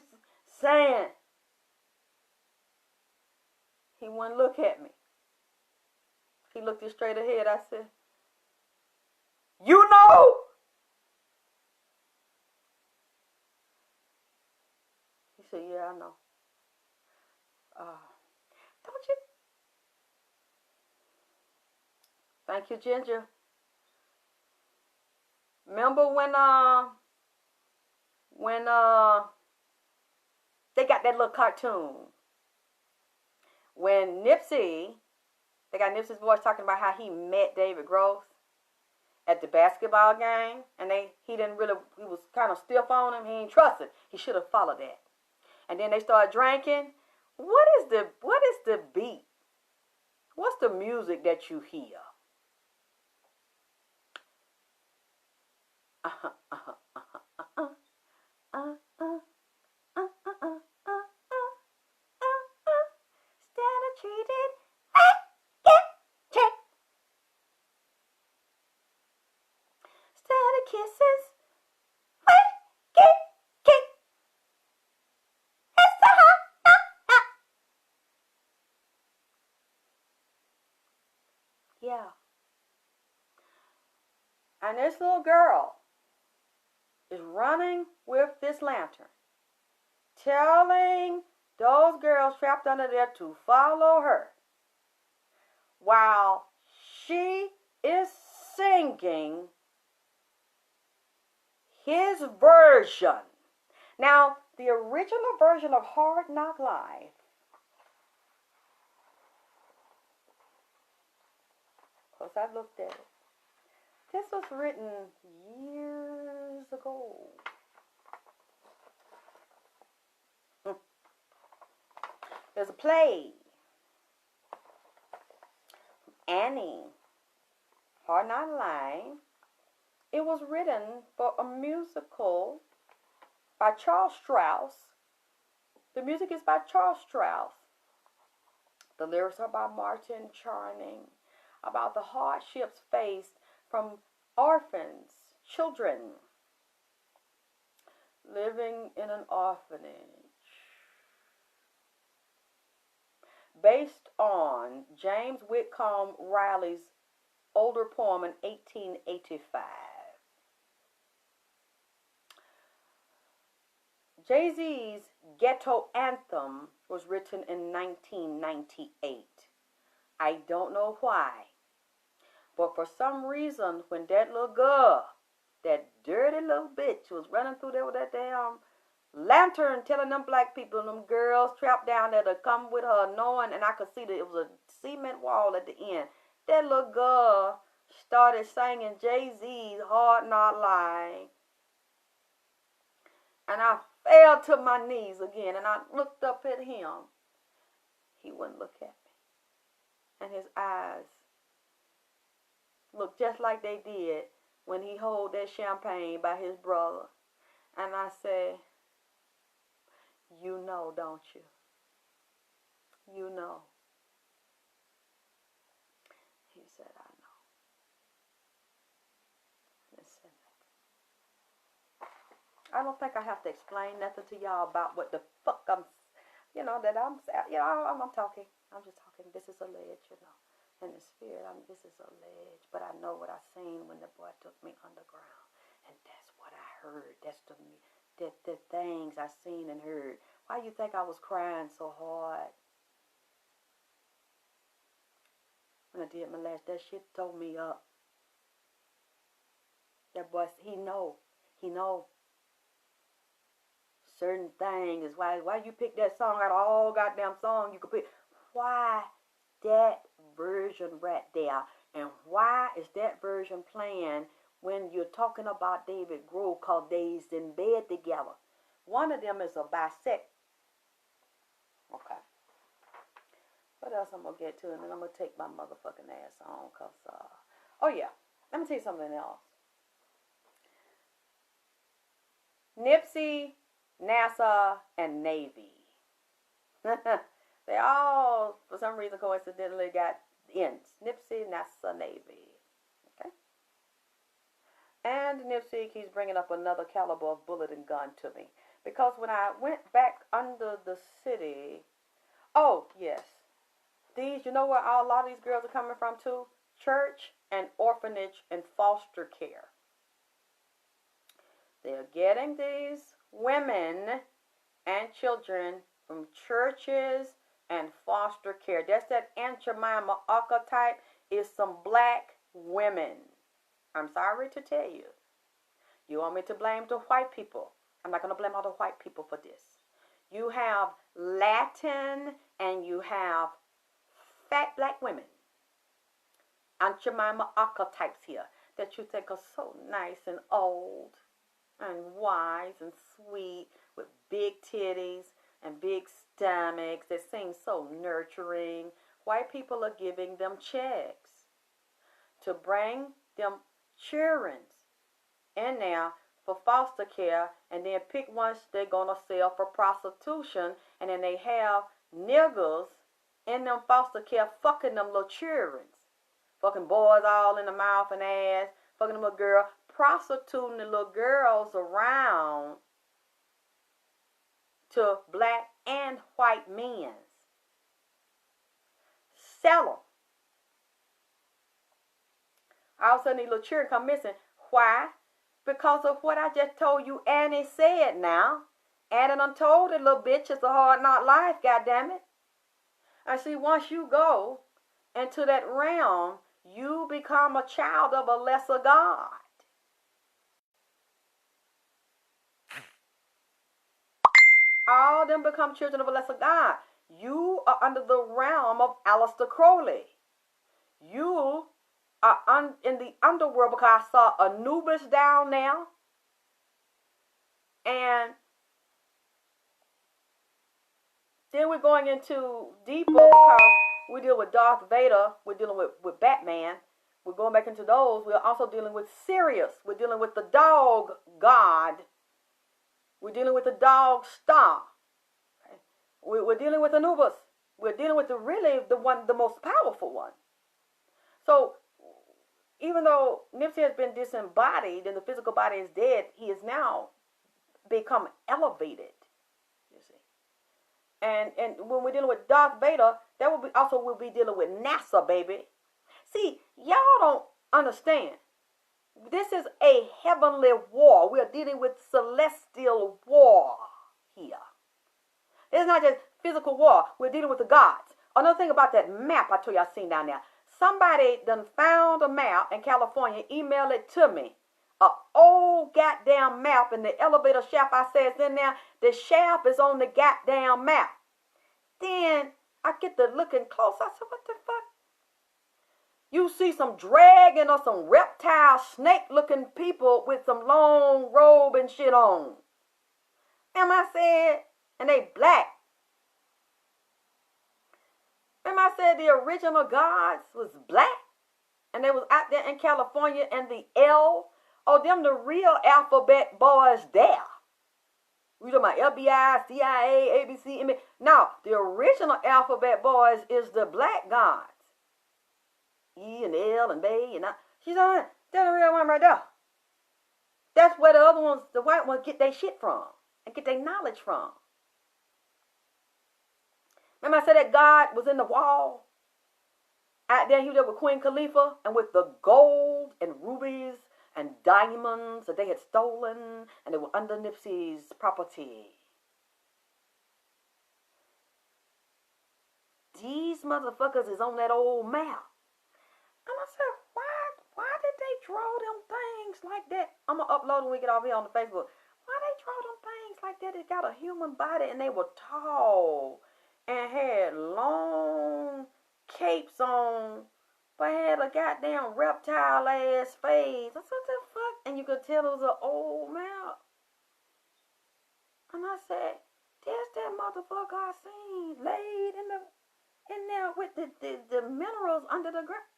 saying. He wouldn't look at me. He looked it straight ahead. I said, you know? He said, yeah, I know. Don't you? Thank you, Ginger. Remember when they got that little cartoon when Nipsey, they got Nipsey's voice talking about how he met David Gross at the basketball game, and he was kind of stiff on him. He ain't trusted. He should have followed that. And then they started drinking. What is the beat? What's the music that you hear? Treated, check. Instead of kisses, kick. It's the hot. Yeah. And this little girl is running with this lantern, telling those girls trapped under there to follow her, while she is singing his version. Now, the original version of Hard Knock Life because I looked at it. This was written years ago. There's a play, Annie, Hard Knock Life. It was written for a musical by Charles Strauss. The music is by Charles Strauss. The lyrics are by Martin Charning, about the hardships faced from orphans, children living in an orphanage. Based on James Whitcomb Riley's older poem in 1885. Jay-Z's Ghetto Anthem was written in 1998. I don't know why, but for some reason, when that little girl, that dirty little bitch, was running through there with that damn lantern telling them black people, them girls trapped down there to come with her, knowing, and I could see that it was a cement wall at the end. That little girl started singing Jay-Z's Hard Knock Life. And I fell to my knees again, and I looked up at him. He wouldn't look at me. And his eyes looked just like they did when he held that champagne by his brother. And I said, you know, don't you? You know. He said, I know. I don't think I have to explain nothing to y'all about what the fuck I'm, I'm talking. I'm just talking. This is alleged, in the spirit. This is alleged, but I know what I seen when the boy took me underground, and that's what I heard. That's the things I seen and heard. Why you think I was crying so hard when I did my last? That shit tore me up. That boy, he know certain things. Is why you pick that song out of all goddamn song you could pick. Why that version right there? And why is that version playing when you're talking about David Grove called Days in Bed Together? One of them is a bisect. Okay. What else I'm going to get to? And then I'm going to take my motherfucking ass on. Oh yeah. Let me tell you something else. NIPSEY, NASA, and Navy. They all, for some reason, coincidentally got ends. NIPSEY, NASA, Navy. Okay? And NIPSEY keeps bringing up another caliber of bullet and gun to me. Because when I went back under the city, oh, yes. You know where a lot of these girls are coming from, too? Church and orphanage and foster care. They're getting these women and children from churches and foster care. That's that Aunt Jemima archetype, is some black women. I'm sorry to tell you. You want me to blame the white people? I'm not going to blame all the white people for this. You have Latin and you have fat black women. Aunt Jemima archetypes here that you think are so nice and old and wise and sweet with big titties and big stomachs that seem so nurturing. White people are giving them checks to bring them children in there for foster care, and then pick ones they're going to sell for prostitution, and then they have niggas in them foster care fucking them little children. Fucking boys all in the mouth and ass, fucking them little girl, prostituting the little girls around to black and white men. Sell them. All of a sudden these little children come missing. Why? Because of what I just told you Annie said now. Annie done told the little bitch it's a hard knock life, goddammit. And see, once you go into that realm, you become a child of a lesser God. All of them become children of a lesser God. You are under the realm of Aleister Crowley. You are in the underworld because I saw Anubis down there. And then we're going into deeper because we deal with Darth Vader. We're dealing with Batman. We're going back into those. We're also dealing with Sirius. We're dealing with the dog god. We're dealing with the dog star. Okay? We're dealing with Anubis. We're dealing with the most powerful one. So even though Nipsey has been disembodied and the physical body is dead, he has now become elevated. You see. And when we're dealing with Darth Vader, that will be also we'll be dealing with NASA, baby. See, y'all don't understand. This is a heavenly war. We are dealing with celestial war here. It's not just physical war. We're dealing with the gods. Another thing about that map I told you I seen down there. Somebody done found a map in California, emailed it to me. An old goddamn map, and the elevator shaft I said is in there. The shaft is on the goddamn map. Then I get to looking close. I said, what the fuck? You see some dragon or some reptile snake-looking people with some long robe and shit on. And I said, and they black. Remember I said the original gods was black? And they was out there in California and the L. Oh, them the real alphabet boys there. We talking about FBI, CIA, ABC, MA. No, the original alphabet boys is the black gods. E and L and B and I. She's on it. That's the real one right there. That's where the other ones, the white ones, get their shit from and get their knowledge from. Remember I said that God was in the wall? Out there, he was there with Queen Khalifa and with the gold and rubies and diamonds that they had stolen, and they were under Nipsey's property. These motherfuckers is on that old map. And I said, why did they draw them things like that? I'm going to upload when we get off here on the Facebook. Why they draw them things like that? They got a human body and they were tall and had long capes on, but had a goddamn reptile ass face. I said, what the fuck? And you could tell it was an old map. And I said, there's that motherfucker I seen laid in there with the minerals under the ground.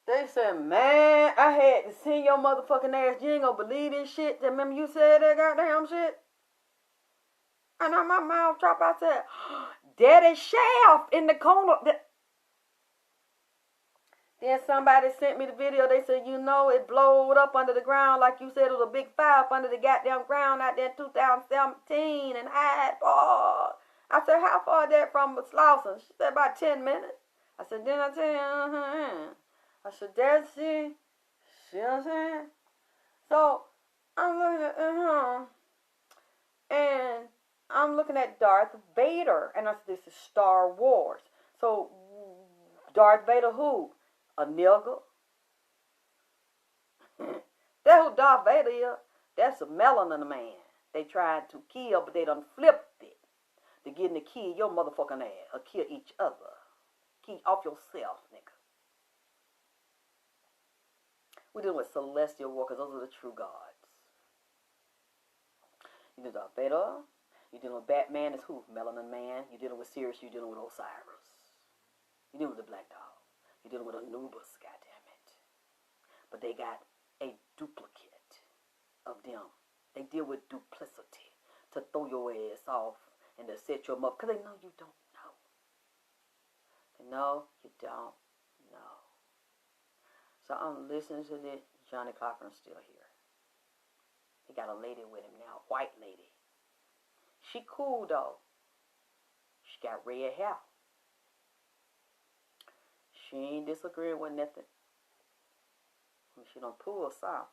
They said, man, I had to see your motherfucking ass. You ain't gonna believe this shit. Remember you said that goddamn shit? And on my mouth dropped, I said, Daddy Shaft in the corner. Then somebody sent me the video. They said, you know, it blowed up under the ground like you said it was a big fire up under the goddamn ground out there in 2017 in Hyde Park. I said, how far is that from Slauson? She said, about 10 minutes. I said, didn't I tell you? I said, that's it. See what I'm saying? So, I'm looking at, and I'm looking at Darth Vader. And I said, this is Star Wars. So, Darth Vader who? A nigga. That's who Darth Vader is. That's a melanin man. They tried to kill, but they done flipped it. They're getting to kill your motherfucking ass or kill each other. Keep off yourself, nigga. We're dealing with celestial workers. Those are the true gods. You're dealing with Vader. You're dealing with Batman. Is who? Melanin man. You're dealing with Sirius. You're dealing with Osiris. You're dealing with the Black Dog. You're dealing with Anubis, goddammit. But they got a duplicate of them. They deal with duplicity to throw your ass off and to set you up because they know you don't know. They know you don't know. So I'm listening to this. Johnnie-Cochran's still here. He got a lady with him now, white lady. She cool though. She got red hair. She ain't disagreeing with nothing. She don't pull some.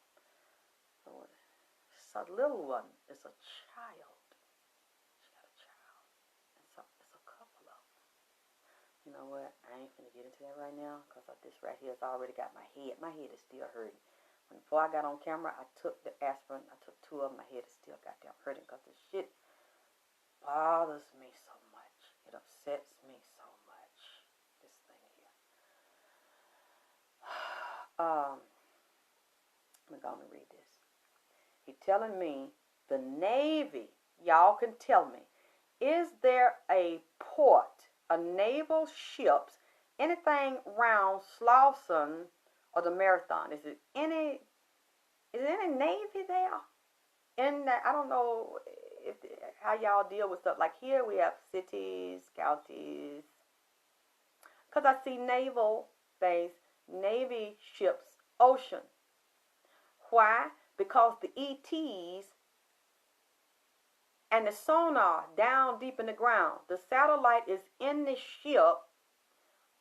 It's a little one. It's a child. She got a child. It's a couple of them. You know what? I ain't finna get into that right now because this right here has already got my head. My head is still hurting. Before I got on camera, I took the aspirin. I took 2 of them. My head is still goddamn hurting because this shit bothers me so much. It upsets me so much. This thing here. I'm going to read this. He's telling me the Navy, y'all can tell me, is there a port, a naval ships, anything around Slauson or the Marathon? Is there any Navy there? In that, I don't know how y'all deal with stuff. Like here we have cities, counties. Because I see naval base, Navy ships, ocean. Why? Because the ETs and the sonar down deep in the ground. The satellite is in the ship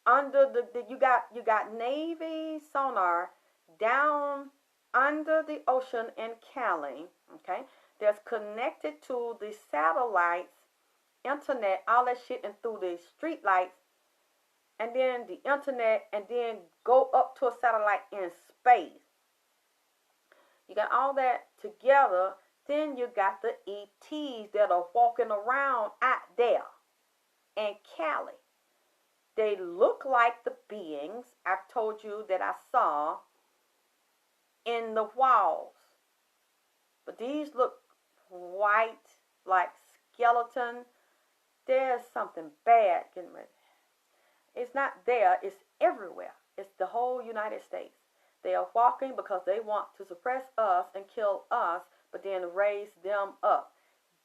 under you got Navy sonar down under the ocean in Cali, okay? That's connected to the satellites, internet, all that shit, and through the street lights, and then the internet, and then go up to a satellite in space. You got all that together. Then you got the ETs that are walking around out there in Cali. They look like the beings I've told you that I saw in the walls. But these look white, like skeleton. There's something bad getting ready. It's not there. It's everywhere. It's the whole United States. They are walking because they want to suppress us and kill us, but then raise them up.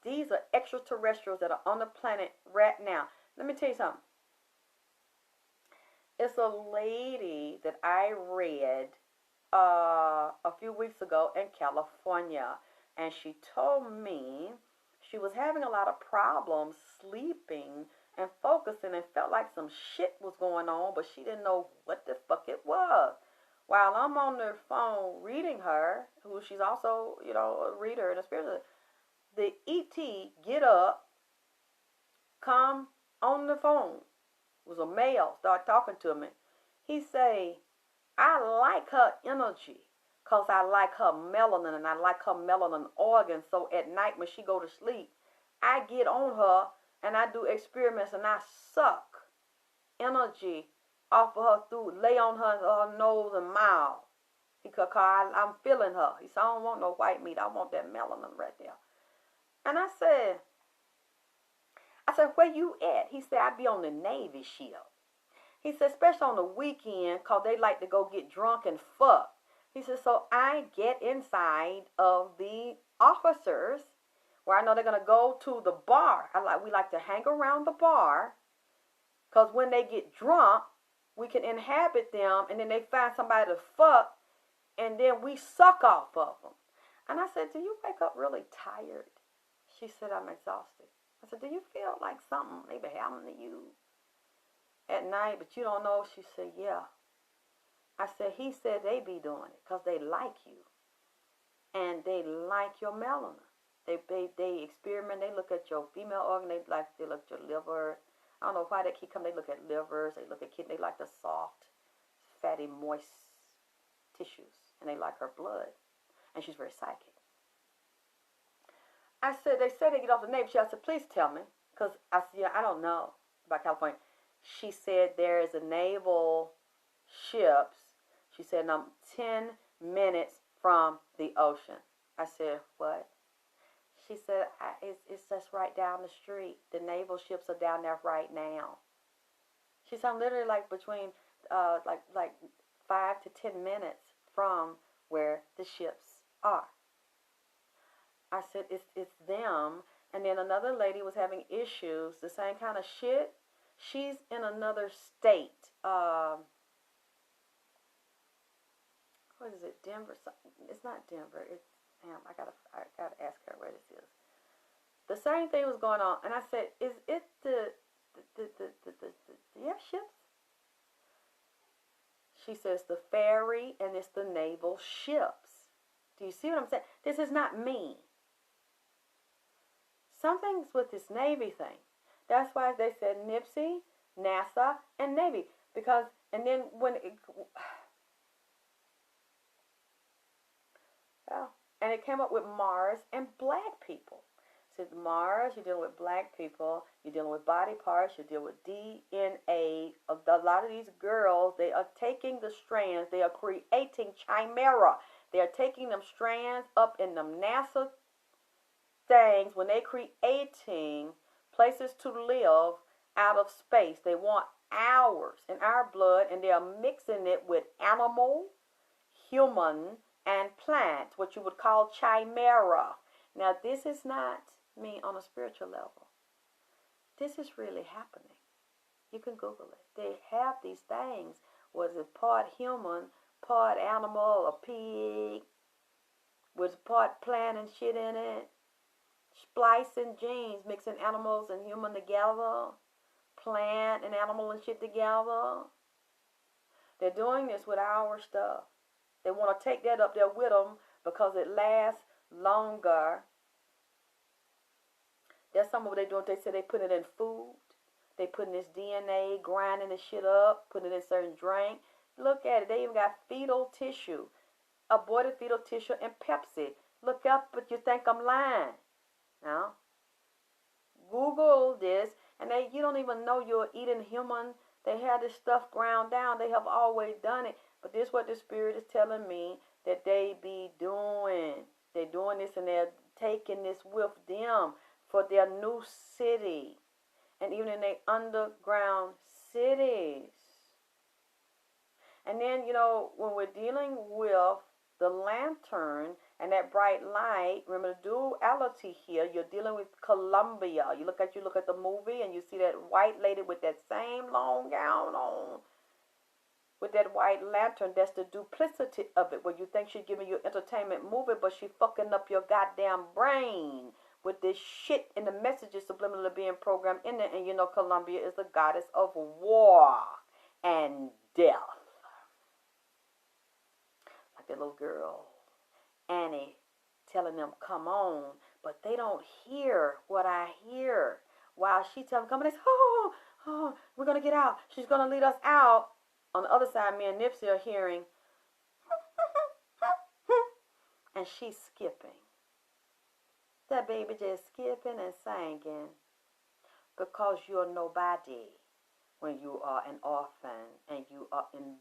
These are extraterrestrials that are on the planet right now. Let me tell you something. It's a lady that I read a few weeks ago in California, and she told me she was having a lot of problems sleeping and focusing and felt like some shit was going on, but she didn't know what the fuck it was. While I'm on the phone reading her, who she's also, a reader and a spirit, the ET get up, come on the phone. It was a male, start talking to me. He say, I like her energy because I like her melanin and I like her melanin organs. So at night when she go to sleep, I get on her and I do experiments and I suck energy off of her through, lay on her nose and mouth. Because I'm feeling her. He said, I don't want no white meat. I want that melanin right there. And I said, where you at? He said, I be on the Navy ship. He said, especially on the weekend, because they like to go get drunk and fuck. He said, so I get inside of the officers where I know they're going to go to the bar. We like to hang around the bar because when they get drunk, we can inhabit them and then they find somebody to fuck and then we suck off of them. And I said, do you wake up really tired? She said, I'm exhausted. I said, do you feel like something maybe happened to you at night, but you don't know? She said, yeah. I said, he said they be doing it because they like you. And they like your melanin. They experiment. They look at your female organ. They look at your liver. I don't know why they keep coming. They look at livers. They look at kidney. They like the soft, fatty, moist tissues. And they like her blood. And she's very psychic. I said, they say they get off the Navy ship. I said, please tell me. Because I said, I don't know about California. She said there is a naval ships. She said, I'm 10 minutes from the ocean. I said, what? She said, it's just right down the street. The naval ships are down there right now. She said, I'm literally like between like 5 to 10 minutes from where the ships are. I said, it's them. And then another lady was having issues, the same kind of shit. She's in another state. What is it? Denver? It's not Denver. It's I gotta ask her where this is. The same thing was going on, and I said, "Is it the ships?" She says the ferry, and it's the naval ships. Do you see what I'm saying? This is not me. Something's with this Navy thing. That's why they said NIPSEY, NASA, and Navy. Because, and then when it, well, and it came up with Mars and black people. So Mars, you're dealing with black people, you're dealing with body parts, you deal with DNA. A lot of these girls, they are taking the strands, they are creating chimera. They are taking them strands up in them NASA things when they're creating places to live out of space. They want ours in our blood, and they are mixing it with animal, human, and plant, what you would call chimera. Now, this is not me on a spiritual level. This is really happening. You can Google it. They have these things. Was it part human, part animal, a pig, with part plant and shit in it? Splicing genes, mixing animals and human together, plant and animal and shit together. They're doing this with our stuff. They want to take that up there with them because it lasts longer. That's some of what they're doing. They say they put it in food. They put in this DNA, grinding the shit up, putting it in certain drink. Look at it. They even got fetal tissue, aborted fetal tissue, and Pepsi. Look up, but you think I'm lying. Now, Google this, and you don't even know you're eating human. They have this stuff ground down. They have always done it. But this is what the Spirit is telling me that they be doing. They're doing this, and they're taking this with them for their new city. And even in their underground cities. And then, when we're dealing with the lantern and that bright light, remember the duality here, you're dealing with Columbia. You look at the movie and you see that white lady with that same long gown on. with that white lantern. That's the duplicity of it, where you think she's giving you entertainment movie, but she fucking up your goddamn brain with this shit and the messages subliminally being programmed in there. And you know Columbia is the goddess of war and death. Like that little girl, Annie, telling them, come on. But they don't hear what I hear. While she tells them, come on, they say, oh, we're going to get out. She's going to lead us out. On the other side, me and NIPSEY are hearing, and she's skipping. That baby just skipping and singing, because you're nobody when you are an orphan and you are in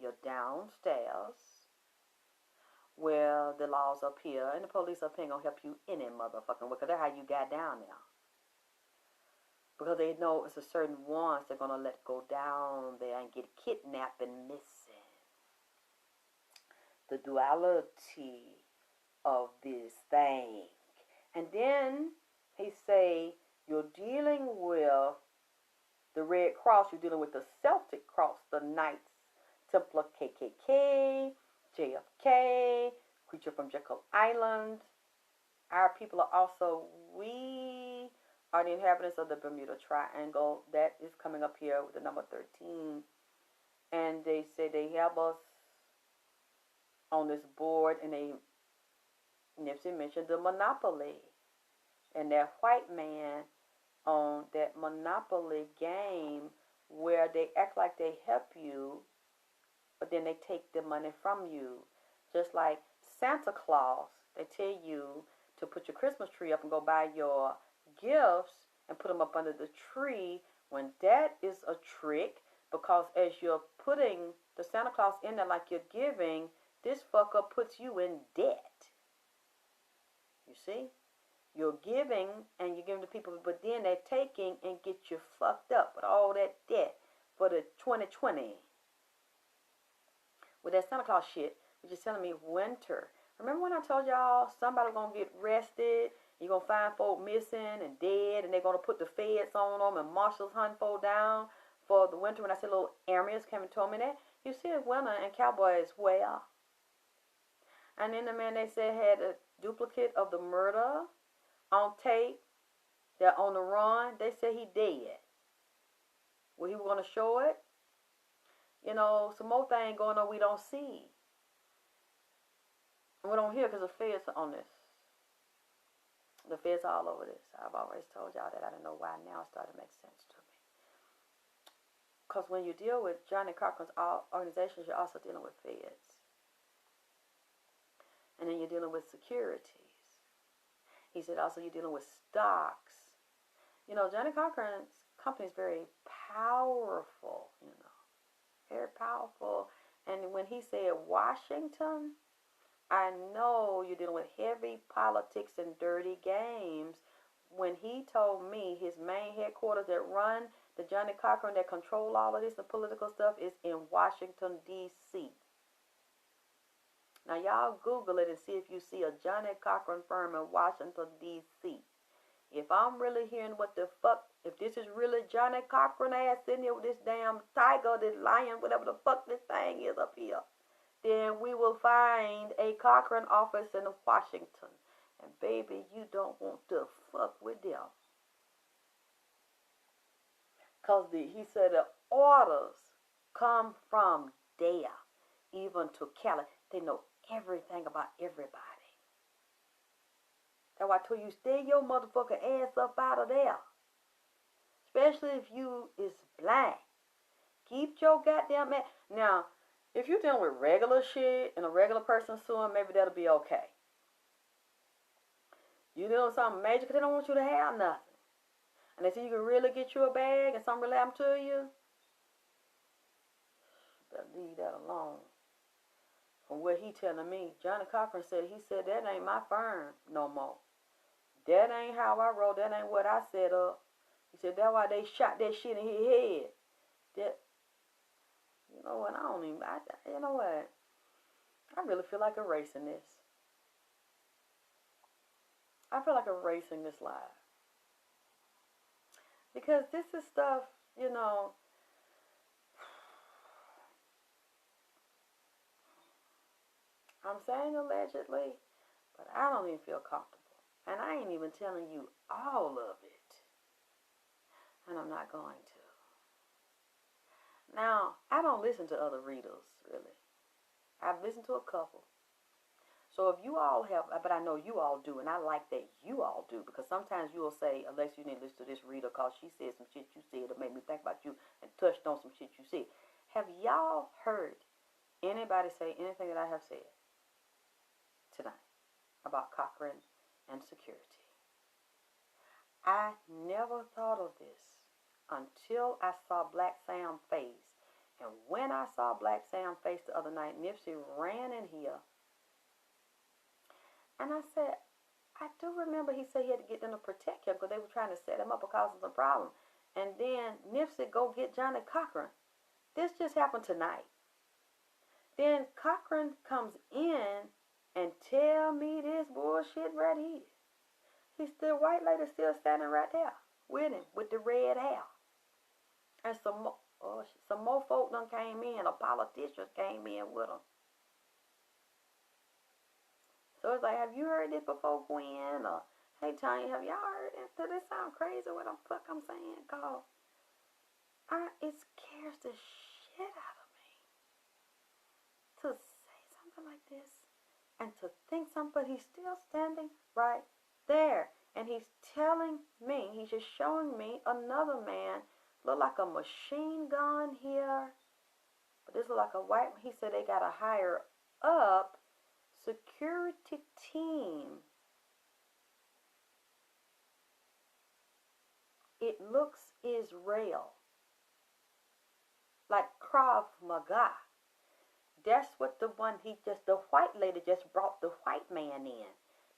you're downstairs where the laws up here and the police up here ain't gonna help you any motherfucking way, because that's how you got down there. Because they know it's a certain ones they're gonna let go down there and get kidnapped and missing. The duality of this thing. And then he say, you're dealing with the Red Cross, you're dealing with the Celtic Cross, the Knights Templar, KKK, JFK, creature from Jekyll Island. Our people are also, we are the inhabitants of the Bermuda Triangle. That is coming up here with the number 13. And they say they have us on this board, and NIPSEY mentioned the Monopoly. And that white man on that Monopoly game where they act like they help you, but then they take the money from you. Just like Santa Claus, they tell you to put your Christmas tree up and go buy your gifts and put them up under the tree, when that is a trick, because as you're putting the Santa Claus in there like you're giving, this fucker puts you in debt. You see? You're giving and you're giving to people, but then they're taking and get you fucked up with all that debt for the 2020. With that Santa Claus shit, which is telling me winter. Remember when I told y'all somebody gonna get arrested, you're gonna find folk missing and dead, and they're gonna put the feds on them and marshals hunt folk down for the winter? When I said little areas came and told me that, you see it winter and cowboys where? And then the man they said had a duplicate of the murder on tape. They're on the run. They said he dead. Well, he was gonna show it. You know, some more thing going on we don't see. And we don't hear because the feds are on this. The feds are all over this. I've always told y'all that. I don't know why now it started to make sense to me. Because when you deal with Johnnie-Cochran's organizations, you're also dealing with feds. And then you're dealing with securities. He said also you're dealing with stocks. You know, Johnnie-Cochran's company is very powerful, you know. Very powerful. And when he said Washington, I know you're dealing with heavy politics and dirty games. When he told me his main headquarters that run the Johnnie-Cochran, that control all of this, the political stuff, is in Washington, D.C. Now, y'all Google it and see if you see a Johnnie-Cochran firm in Washington, D.C. If I'm really hearing what the fuck, if this is really Johnnie-Cochran ass sitting here with this damn tiger, this lion, whatever the fuck this thing is up here, then we will find a Cochran office in Washington. And baby, you don't want to fuck with them. Because he said the orders come from there, even to Cali. They know everything about everybody. That's why I told you, stay your motherfucking ass up out of there. Especially if you is black. Keep your goddamn ass. Now, if you're dealing with regular shit and a regular person suing, maybe that'll be okay. You dealing with something major because they don't want you to have nothing. And they say you can really get you a bag and something really happen to you. Better leave that alone. From what he telling me, Johnnie-Cochran said, he said, that ain't my firm no more. That ain't how I roll. That ain't what I set up. He said, that's why they shot that shit in his head. That, you know what, I don't even, you know what? I really feel like erasing this. I feel like erasing this live. Because this is stuff, you know, I'm saying allegedly, but I don't even feel comfortable. And I ain't even telling you all of it. And I'm not going to. Now, I don't listen to other readers, really. I've listened to a couple. So if you all have, but I know you all do, and I like that you all do, because sometimes you will say, Alexyss, you need to listen to this reader because she said some shit you said that made me think about you and touched on some shit you said. Have y'all heard anybody say anything that I have said tonight about Cochran and security? I never thought of this until I saw BLACC-SAM face. And when I saw BLACC-SAM face the other night, NIPSEY ran in here. And I said, I do remember he said he had to get them to protect him because they were trying to set him up because of some problem. And then NIPSEY go get JOHNNIE-COCHRAN. This just happened tonight. Then Cochran comes in and tell me this bullshit right here. The white lady still standing right there with him with the red hair. And some more folk done came in. A politician came in with them. So it's like, have you heard this before, Gwen? Or, hey, Tanya, have y'all heard this? Does this sound crazy what the fuck I'm saying? Cause it scares the shit out of me to say something like this and to think something, but he's still standing right there. And he's telling me, he's just showing me another man, look like a machine gun here. But this look like a white, he said they got a higher up security team. It looks Israel, like Krav Maga. That's what the white lady just brought the white man in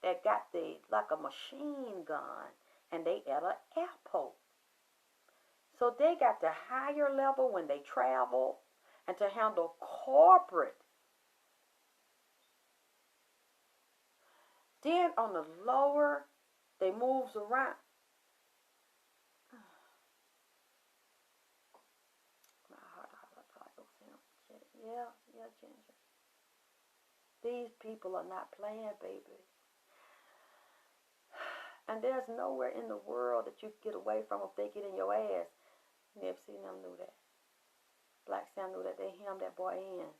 that got like a machine gun, and they at an airport. So they got the higher level when they travel and to handle corporate. Then on the lower, they moves around. Yeah, Ginger. These people are not playing, baby. And there's nowhere in the world that you can get away from if they get in your ass. NIPSEY and them knew that. BLACC-SAM knew that. They hemmed that boy in.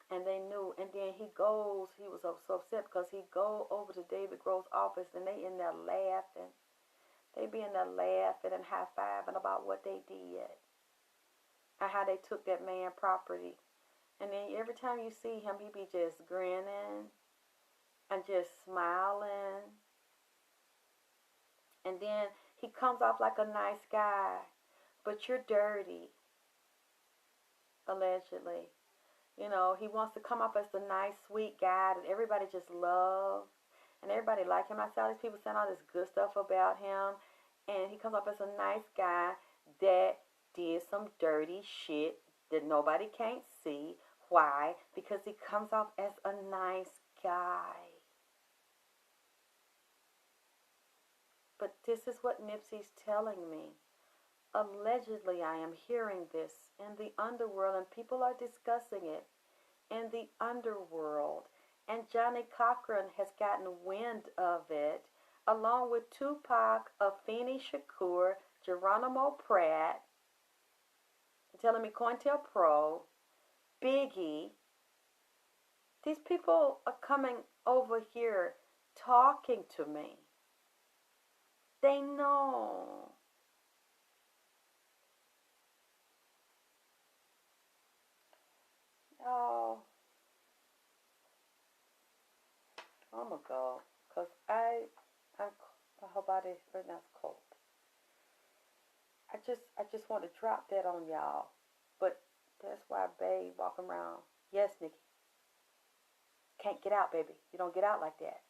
And they knew. And then he was so upset because he go over to David Grove's office and they in there laughing. They be in there laughing and high-fiving about what they did. And how they took that man property. And then every time you see him, he be just grinning and just smiling. And then he comes off like a nice guy, but you're dirty, allegedly. You know, he wants to come off as the nice, sweet guy that everybody just loves. And everybody like him. I saw these people saying all this good stuff about him. And he comes off as a nice guy that did some dirty shit that nobody can't see. Why? Because he comes off as a nice guy. But this is what NIPSEY's telling me. Allegedly, I am hearing this in the underworld, and people are discussing it in the underworld. And JOHNNIE-COCHRAN has gotten wind of it, along with Tupac, Afeni Shakur, Geronimo Pratt, telling me COINTELPRO, Biggie. These people are coming over here talking to me. They know. Oh, I'm gonna go, cause my whole body right now is cold. I just want to drop that on y'all, but that's why Babe walking around. Yes, Nikki. Can't get out, baby. You don't get out like that.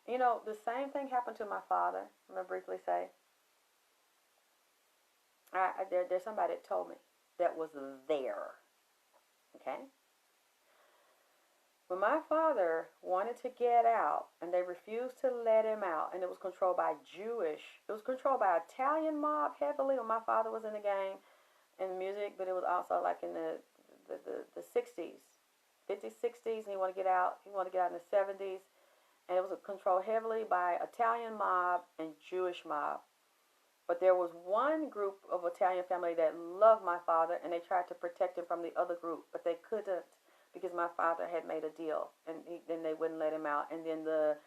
You know, the same thing happened to my father. I'm gonna briefly say. There's somebody that told me that was there. Okay. When my father wanted to get out, and they refused to let him out, and it was controlled by it was controlled by Italian mob heavily when my father was in the game, in music, but it was also like in the 60s. 50s, 60s, and he wanted to get out. He wanted to get out in the 70s, and it was controlled heavily by Italian mob and Jewish mob. But there was one group of Italian family that loved my father, and they tried to protect him from the other group, but they couldn't because my father had made a deal, and then they wouldn't let him out. And then the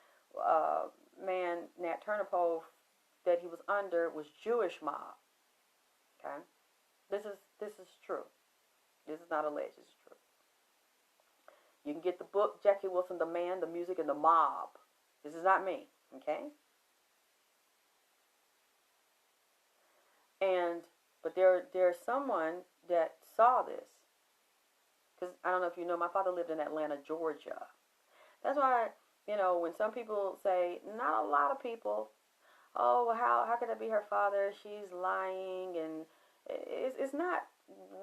man, Nat Turnipole, that he was under was Jewish mob. Okay, this is true. This is not alleged. This is true. You can get the book, Jackie Wilson, The Man, the Music, and the Mob. This is not me. Okay. But there's someone that saw this. Because I don't know if you know, my father lived in Atlanta, Georgia. That's why, when some people say, not a lot of people, oh, well, how could that be her father? She's lying. And it's not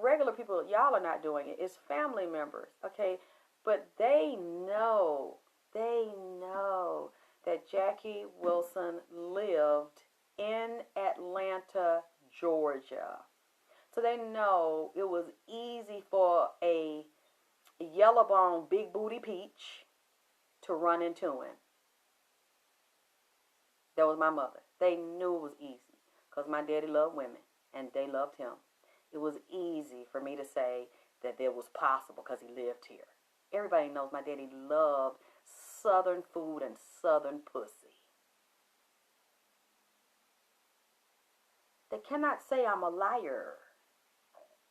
regular people. Y'all are not doing it. It's family members, okay? But they know that Jackie Wilson lived in Atlanta, Georgia. So they know it was easy for a yellow-bone, big booty peach to run into him. That was my mother. They knew it was easy because my daddy loved women and they loved him. It was easy for me to say that it was possible because he lived here. Everybody knows my daddy loved Southern food and Southern pussy. They cannot say I'm a liar.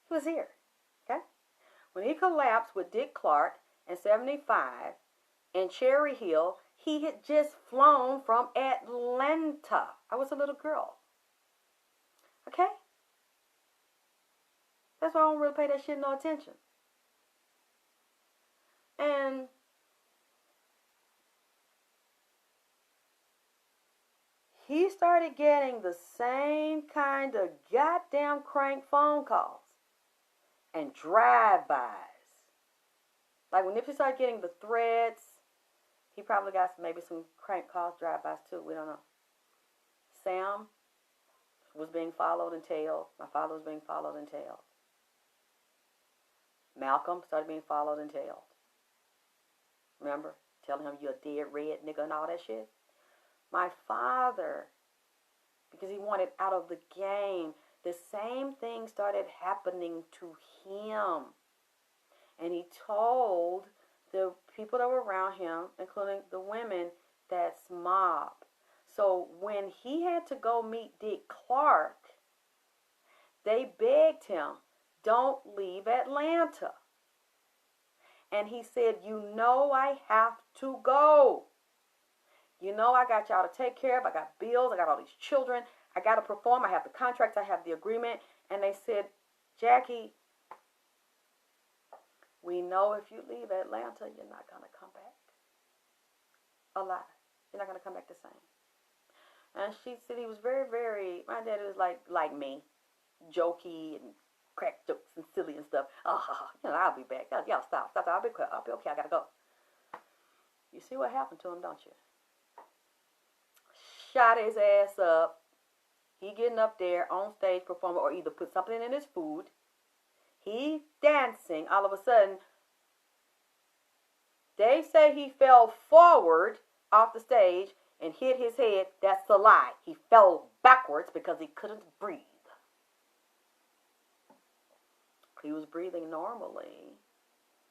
He was here, okay? When he collapsed with Dick Clark in 75 in Cherry Hill, he had just flown from Atlanta. I was a little girl, okay? That's why I don't really pay that shit no attention. And he started getting the same kind of goddamn crank phone calls and drive-bys. Like when Nipsey started getting the threats, he probably got maybe some crank calls, drive-bys too. We don't know. Sam was being followed and tailed. My father was being followed and tailed. Malcolm started being followed and tailed. Remember? Telling him you're a dead red nigga and all that shit. My father, because he wanted out of the game, the same thing started happening to him. And he told the people that were around him, including the women, that's mob. So when he had to go meet Dick Clark, they begged him, don't leave Atlanta. And he said, I have to go. I got y'all to take care of. I got bills. I got all these children. I got to perform. I have the contracts. I have the agreement. And they said, Jackie, we know if you leave Atlanta, you're not going to come back alive. You're not going to come back the same. And she said he was very, very, my daddy was like me, jokey and crack jokes and silly and stuff. I'll be back. Y'all stop. I'll be okay. I got to go. You see what happened to him, don't you? Shot his ass up. He getting up there on stage performing or either put something in his food. He dancing. All of a sudden, they say he fell forward off the stage and hit his head. That's a lie. He fell backwards because he couldn't breathe. He was breathing normally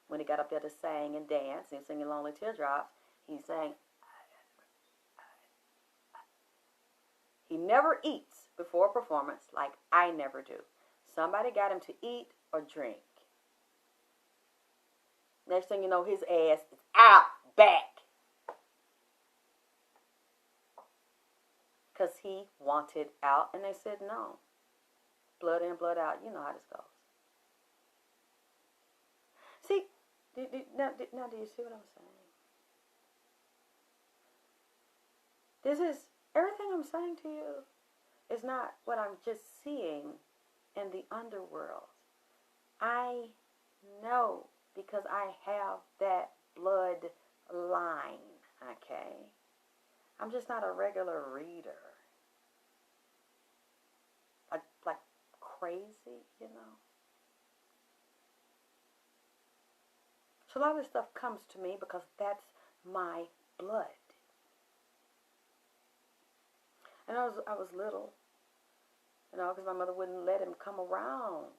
when he got up there to sing and dance. He was singing Lonely Teardrops. He sang. He never eats before a performance like I never do. Somebody got him to eat or drink. Next thing you know, his ass is out back. Because he wanted out and they said no. Blood in, blood out. You know how this goes. See, now do you see what I'm saying? Everything I'm saying to you is not what I'm just seeing in the underworld. I know because I have that blood line, okay? I'm just not a regular reader. Like crazy, So a lot of this stuff comes to me because that's my blood. And I was little, you know, because my mother wouldn't let him come around.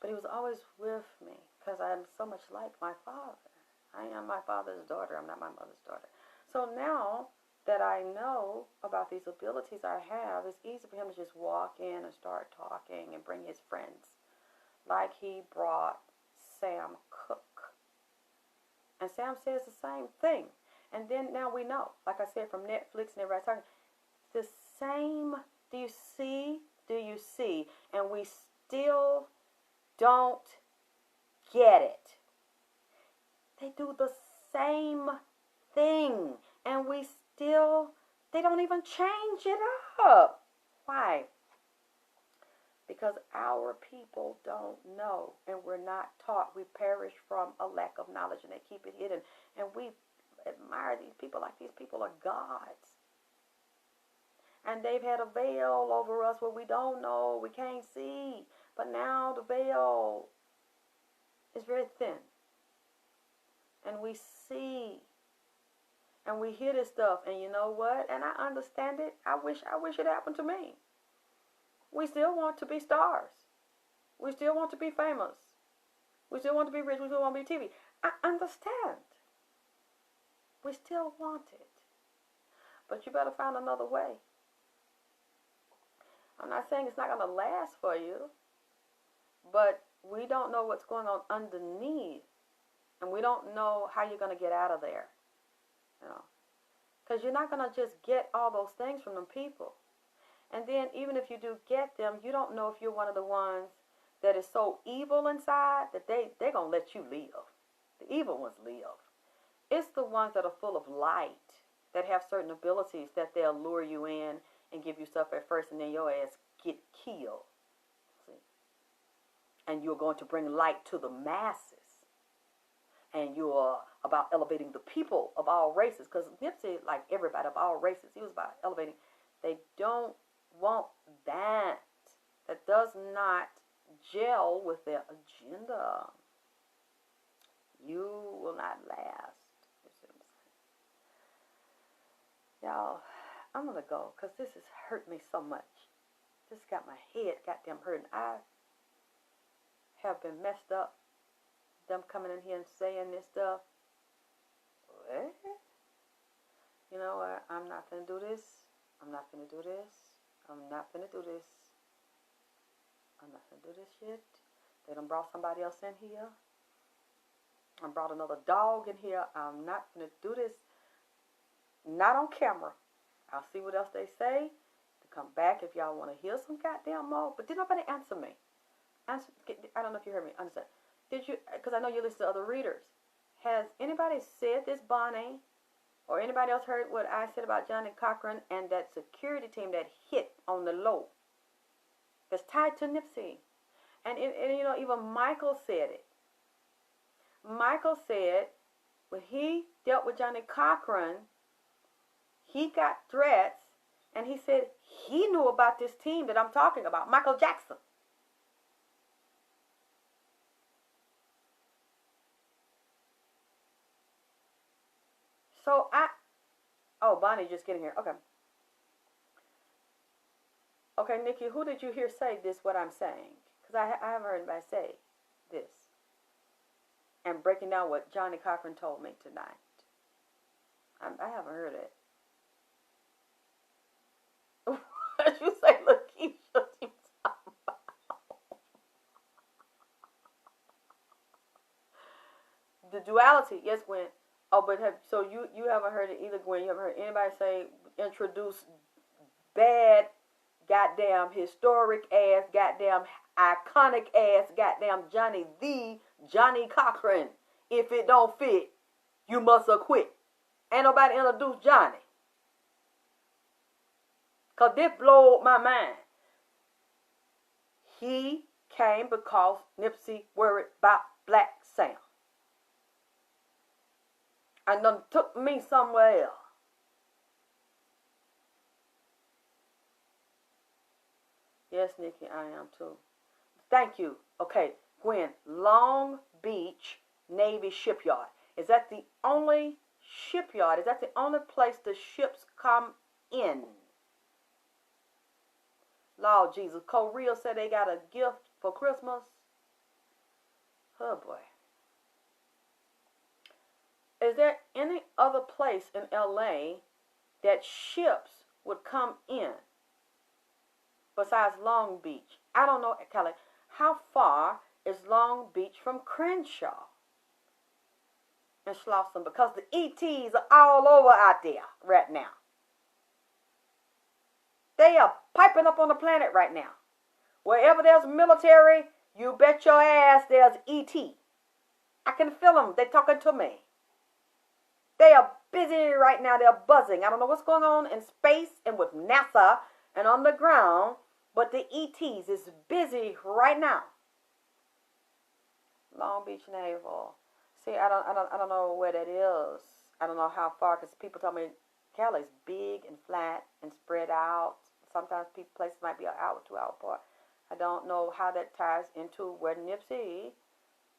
But he was always with me because I'm so much like my father. I am my father's daughter. I'm not my mother's daughter. So now that I know about these abilities I have, it's easy for him to just walk in and start talking and bring his friends. Like he brought Sam Cooke. And Sam says the same thing. And then now we know, like I said, from Netflix and everybody's talking, the same, do you see? Do you see? And we still don't get it. They do the same thing. And we still, they don't even change it up. Why? Because our people don't know and we're not taught. We perish from a lack of knowledge and they keep it hidden. And we admire these people like these people are gods. And they've had a veil over us where we don't know, we can't see. But now the veil is very thin. And we see. And we hear this stuff. And you know what? And I understand it. I wish it happened to me. We still want to be stars. We still want to be famous. We still want to be rich. We still want to be TV. I understand. We still want it. But you better find another way. I'm not saying it's not going to last for you, but we don't know what's going on underneath, and we don't know how you're going to get out of there, you know, because you're not going to just get all those things from them people. And then even if you do get them, you don't know if you're one of the ones that is so evil inside that they're going to let you live. The evil ones live. It's the ones that are full of light, that have certain abilities that they'll lure you in and give you stuff at first, and then your ass get killed. See? And you're going to bring light to the masses. And you're about elevating the people of all races. Because Nipsey, like everybody of all races, he was about elevating. They don't want that. That does not gel with their agenda. You will not last. You see what I'm saying? Y'all, I'm going to go because this has hurt me so much. This got my head goddamn hurting. I have been messed up. Them coming in here and saying this stuff. What? You know what? I'm not going to do this. I'm not going to do this. I'm not going to do this. I'm not going to do this shit. They done brought somebody else in here. I brought another dog in here. I'm not going to do this. Not on camera. I'll see what else they say. To come back if y'all want to hear some goddamn more. But did nobody answer me? I don't know if you heard me. Understand? Did you? Because I know you listen to other readers. Has anybody said this, Bonnie? Or anybody else heard what I said about Johnnie-Cochran and that security team that hit on the low? That's tied to Nipsey. And you know, even Michael said it. Michael said when he dealt with Johnnie-Cochran, he got threats, and he said he knew about this team that I'm talking about, Michael Jackson. So oh, Bonnie just getting here. Okay. Okay, Nikki, who did you hear say this, what I'm saying? Because I haven't heard anybody say this. And breaking down what Johnnie-Cochran told me tonight. I haven't heard it. What did you say, Lakeisha? What you talking about? The duality, yes, Gwen. Oh, but so you haven't heard it either, Gwen. You haven't heard anybody say introduce bad, goddamn historic ass, goddamn iconic ass, goddamn Johnnie-Cochran. If it don't fit, you must have quit. Ain't nobody introduced Johnny. Because this blew my mind. He came because Nipsey worried about BLACK-SAM. And done took me somewhere else. Yes, Nikki, I am too. Thank you. Okay, Gwen, Long Beach, Navy shipyard. Is that the only shipyard? Is that the only place the ships come in? Lord Jesus. Korea said they got a gift for Christmas. Oh boy. Is there any other place in LA that ships would come in besides Long Beach? I don't know, Kelly. How far is Long Beach from Crenshaw and Slauson? Because the ETs are all over out there right now. They are piping up on the planet right now. Wherever there's military, you bet your ass there's ET. I can feel them. They're talking to me. They are busy right now. They're buzzing. I don't know what's going on in space and with NASA and on the ground, but the ETs is busy right now. Long Beach Naval. See, I don't know where that is. I don't know how far, because people tell me Cali's big and flat and spread out. Sometimes places might be an hour, 2 hours apart. I don't know how that ties into where NIPSEY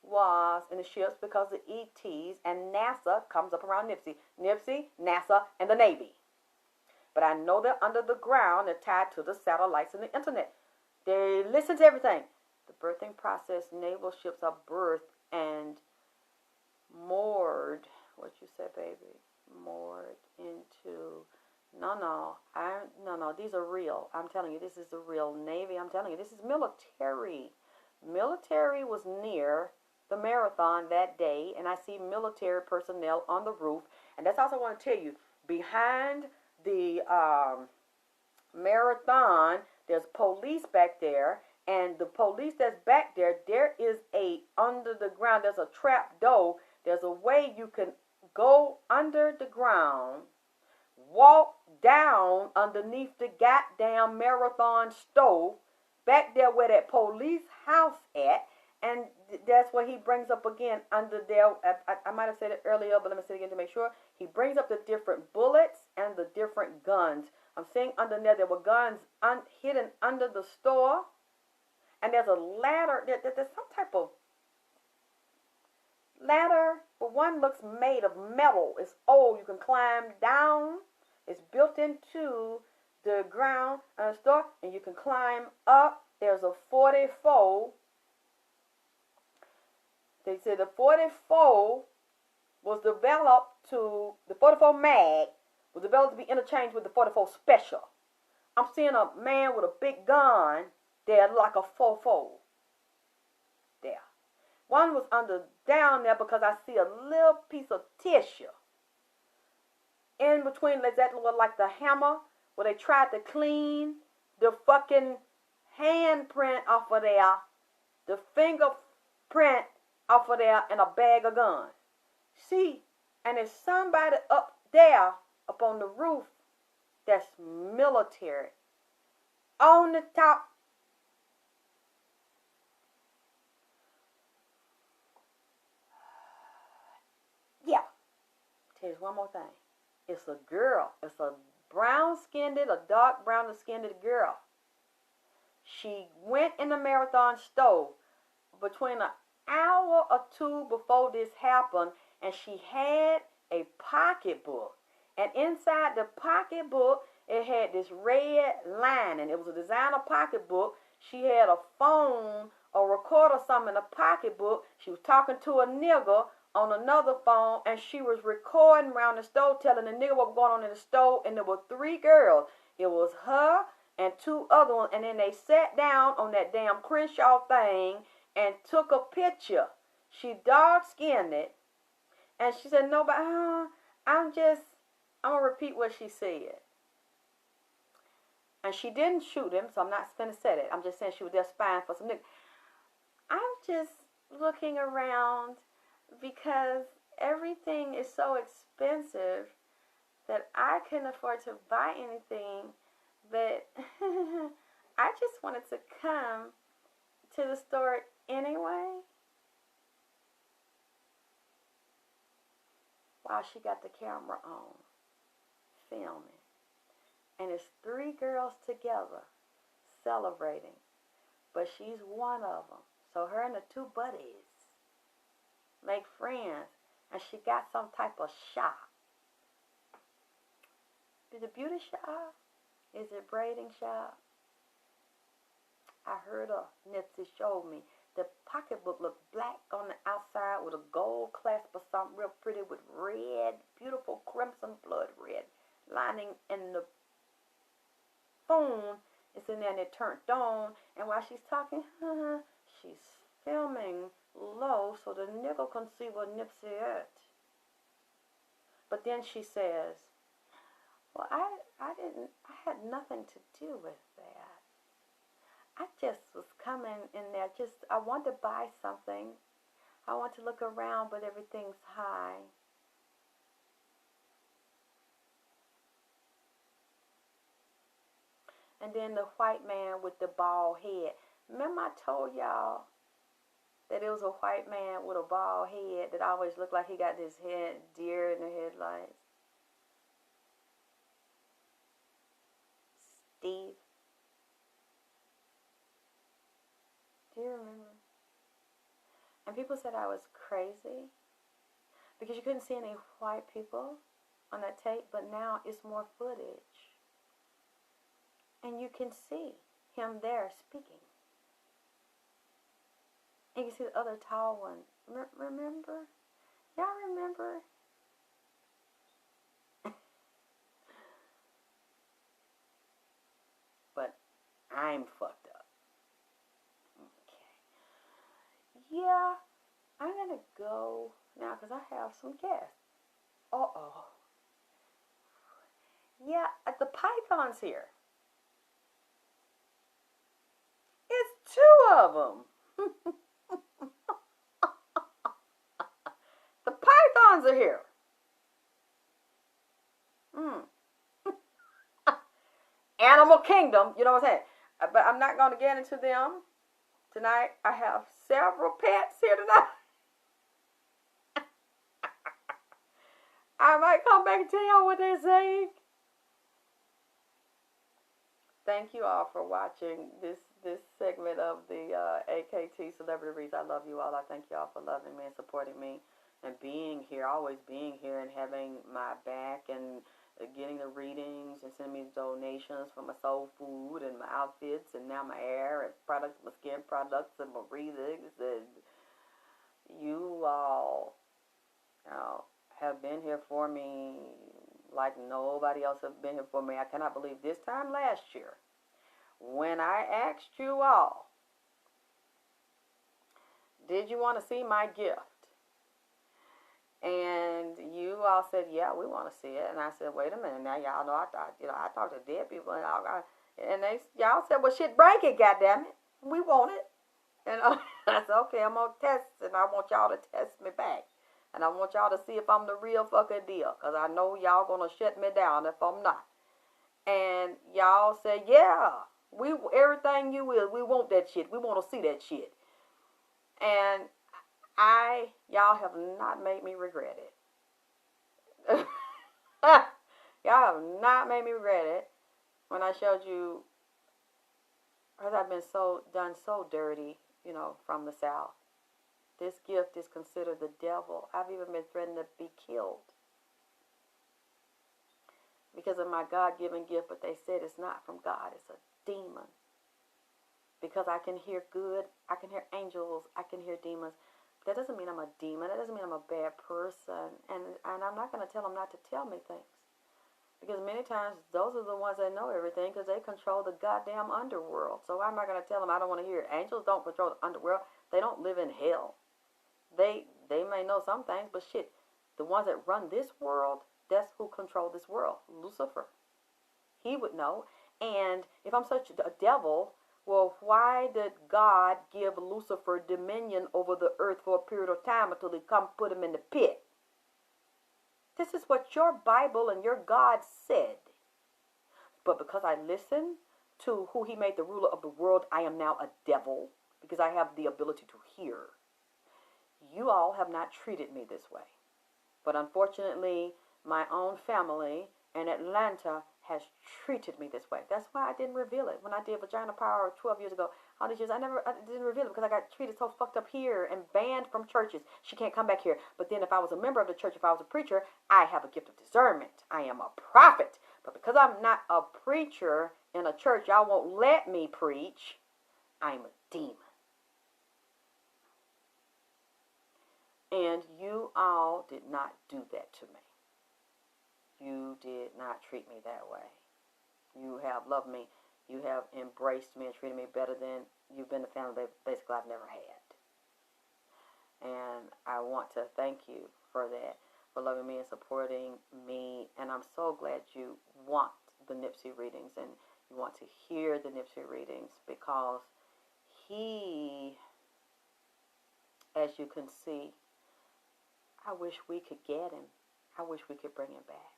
was in the ships, because the ETs and NASA comes up around NIPSEY. NIPSEY, NASA, and the Navy. But I know they're under the ground. They're tied to the satellites and the internet. They listen to everything. The birthing process, naval ships are birthed and moored. What you said, baby? Moored into... No, these are real. I'm telling you, this is the real Navy. I'm telling you, this is military. Military was near the marathon that day, and I see military personnel on the roof. And that's also I want to tell you, behind the marathon, there's police back there, and the police that's back there, there is a under the ground, there's a trap door. There's a way you can go under the ground, walk down underneath the goddamn marathon stove, back there where that police house at, and that's what he brings up again under there. I might have said it earlier, but let me say it again to make sure. He brings up the different bullets and the different guns. I'm saying under there were guns hidden under the store, and there's a ladder. There's some type of ladder, but one looks made of metal. It's old. You can climb down. It's built into the ground and the store, and you can climb up. There's a 44. They said the 44 was developed to, the 44 mag was developed to be interchanged with the 44 special. I'm seeing a man with a big gun there, like a 44 there. One was down there because I see a little piece of tissue in between. That look like the hammer where they tried to clean the fucking handprint off of there, the fingerprint off of there, and a bag of guns. See, and there's somebody up there, up on the roof, that's military. On the top. Yeah. Tell you one more thing. It's a girl. It's a brown-skinned, a dark brown-skinned girl. She went in the marathon store between an hour or two before this happened, and she had a pocketbook. And inside the pocketbook, it had this red line, and it was a designer pocketbook. She had a phone, a recorder, something in the pocketbook. She was talking to a nigger on another phone, and she was recording around the store, telling the nigga what was going on in the store. And there were 3 girls. It was her and 2 other ones, and then they sat down on that damn Crenshaw thing and took a picture. She dark-skinned it, and she said, "No, but I'm going to repeat what she said." And she didn't shoot him, so I'm not going to say that. I'm just saying she was there spying for some niggas. I'm just looking around because everything is so expensive that I couldn't afford to buy anything. But I just wanted to come to the store anyway. While she got the camera on, filming. And it's 3 girls together celebrating. But she's one of them. So her and the 2 buddies make friends. And she got some type of shop. Is it beauty shop? Is it braiding shop? I heard her. NIPSEY showed me. The pocketbook looked black on the outside with a gold clasp or something real pretty with red, beautiful crimson blood red lining, and the phone is in there and it turned on. And while she's talking, she's filming low so the nigga can see what NIPSEY at. But then she says, well, I had nothing to do with that. I just was coming in there, I want to buy something. I want to look around, but everything's high. And then the white man with the bald head. Remember I told y'all that it was a white man with a bald head that always looked like he got his head deer in the headlights? Steve. Do you remember? And people said I was crazy because you couldn't see any white people on that tape, but now it's more footage. And you can see him there speaking. And you can see the other tall one. Remember? Y'all remember? But I'm fucked up. Yeah, I'm going to go now because I have some guests. Uh-oh. Yeah, the python's here. It's two of them. The pythons are here. Animal Kingdom, you know what I'm saying? But I'm not going to get into them tonight. I have several pets here tonight. I might come back and tell y'all what they're saying. Thank you all for watching this segment of the AKT Celebrity Reads. I love you all. I thank you all for loving me and supporting me and being here, always being here and having my back and getting the readings and sending me donations for my soul food and my outfits and now my hair and products, my skin products and my breathings. And you all have been here for me like nobody else has been here for me. I cannot believe this time last year when I asked you all, did you want to see my gift? And you all said, yeah, we want to see it. And I said, wait a minute. Now, y'all know I talk to dead people. And y'all said, well, shit, break it, goddammit. We want it. And I said, okay, I'm going to test. And I want y'all to test me back. And I want y'all to see if I'm the real fucking deal. Because I know y'all going to shut me down if I'm not. And y'all said, yeah, everything you will. We want that shit. We want to see that shit. And y'all have not made me regret it. Y'all have not made me regret it when I showed you, because I've been done so dirty, from the South. This gift is considered the devil. I've even been threatened to be killed because of my God-given gift, but they said it's not from God, it's a demon. Because I can hear good, I can hear angels, I can hear demons. That doesn't mean I'm a demon. That doesn't mean I'm a bad person. And I'm not going to tell them not to tell me things. Because many times, those are the ones that know everything because they control the goddamn underworld. So why am I going to tell them I don't want to hear it? Angels don't control the underworld. They don't live in hell. They may know some things, but shit, the ones that run this world, that's who control this world. Lucifer. He would know. And if I'm such a devil, well, why did God give Lucifer dominion over the earth for a period of time until he come put him in the pit? This is what your Bible and your God said. But because I listened to who he made the ruler of the world, I am now a devil because I have the ability to hear. You all have not treated me this way. But unfortunately, my own family in Atlanta has treated me this way. That's why I didn't reveal it. When I did Vagina Power 12 years ago, all these years. I didn't reveal it because I got treated so fucked up here and banned from churches. She can't come back here. But then if I was a member of the church, if I was a preacher, I have a gift of discernment. I am a prophet. But because I'm not a preacher in a church, y'all won't let me preach. I'm a demon. And you all did not do that to me. You did not treat me that way. You have loved me. You have embraced me and treated me better than you've been the family that basically I've never had. And I want to thank you for that, for loving me and supporting me. And I'm so glad you want the NIPSEY readings and you want to hear the NIPSEY readings, because he, as you can see, I wish we could get him. I wish we could bring him back.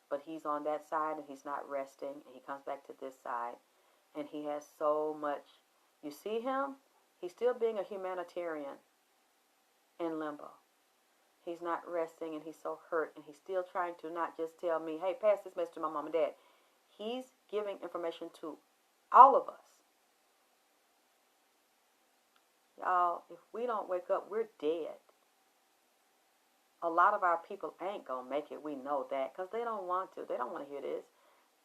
But he's on that side and he's not resting. And he comes back to this side. And he has so much. You see him? He's still being a humanitarian in limbo. He's not resting and he's so hurt. And he's still trying to not just tell me, hey, pass this message to my mom and dad. He's giving information to all of us. Y'all, if we don't wake up, we're dead. A lot of our people ain't going to make it. We know that, because they don't want to. They don't want to hear this.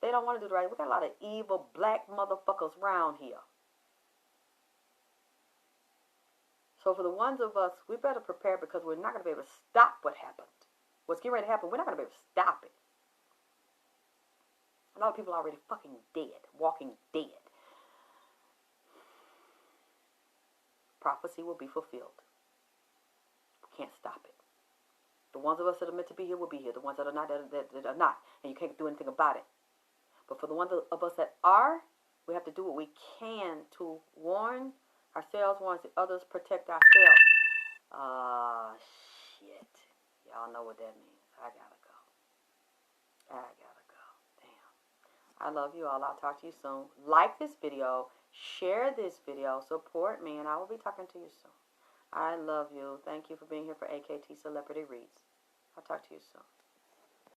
They don't want to do the right. We got a lot of evil black motherfuckers around here. So for the ones of us, we better prepare, because we're not going to be able to stop what happened. What's getting ready to happen, we're not going to be able to stop it. A lot of people are already fucking dead, walking dead. Prophecy will be fulfilled. We can't stop it. The ones of us that are meant to be here will be here. The ones that are not, that are not. And you can't do anything about it. But for the ones of us that are, we have to do what we can to warn ourselves, warn the others, protect ourselves. Shit. Y'all know what that means. I gotta go. Damn. I love you all. I'll talk to you soon. Like this video. Share this video. Support me. And I will be talking to you soon. I love you. Thank you for being here for AKT Celebrity Reads. I'll talk to you soon.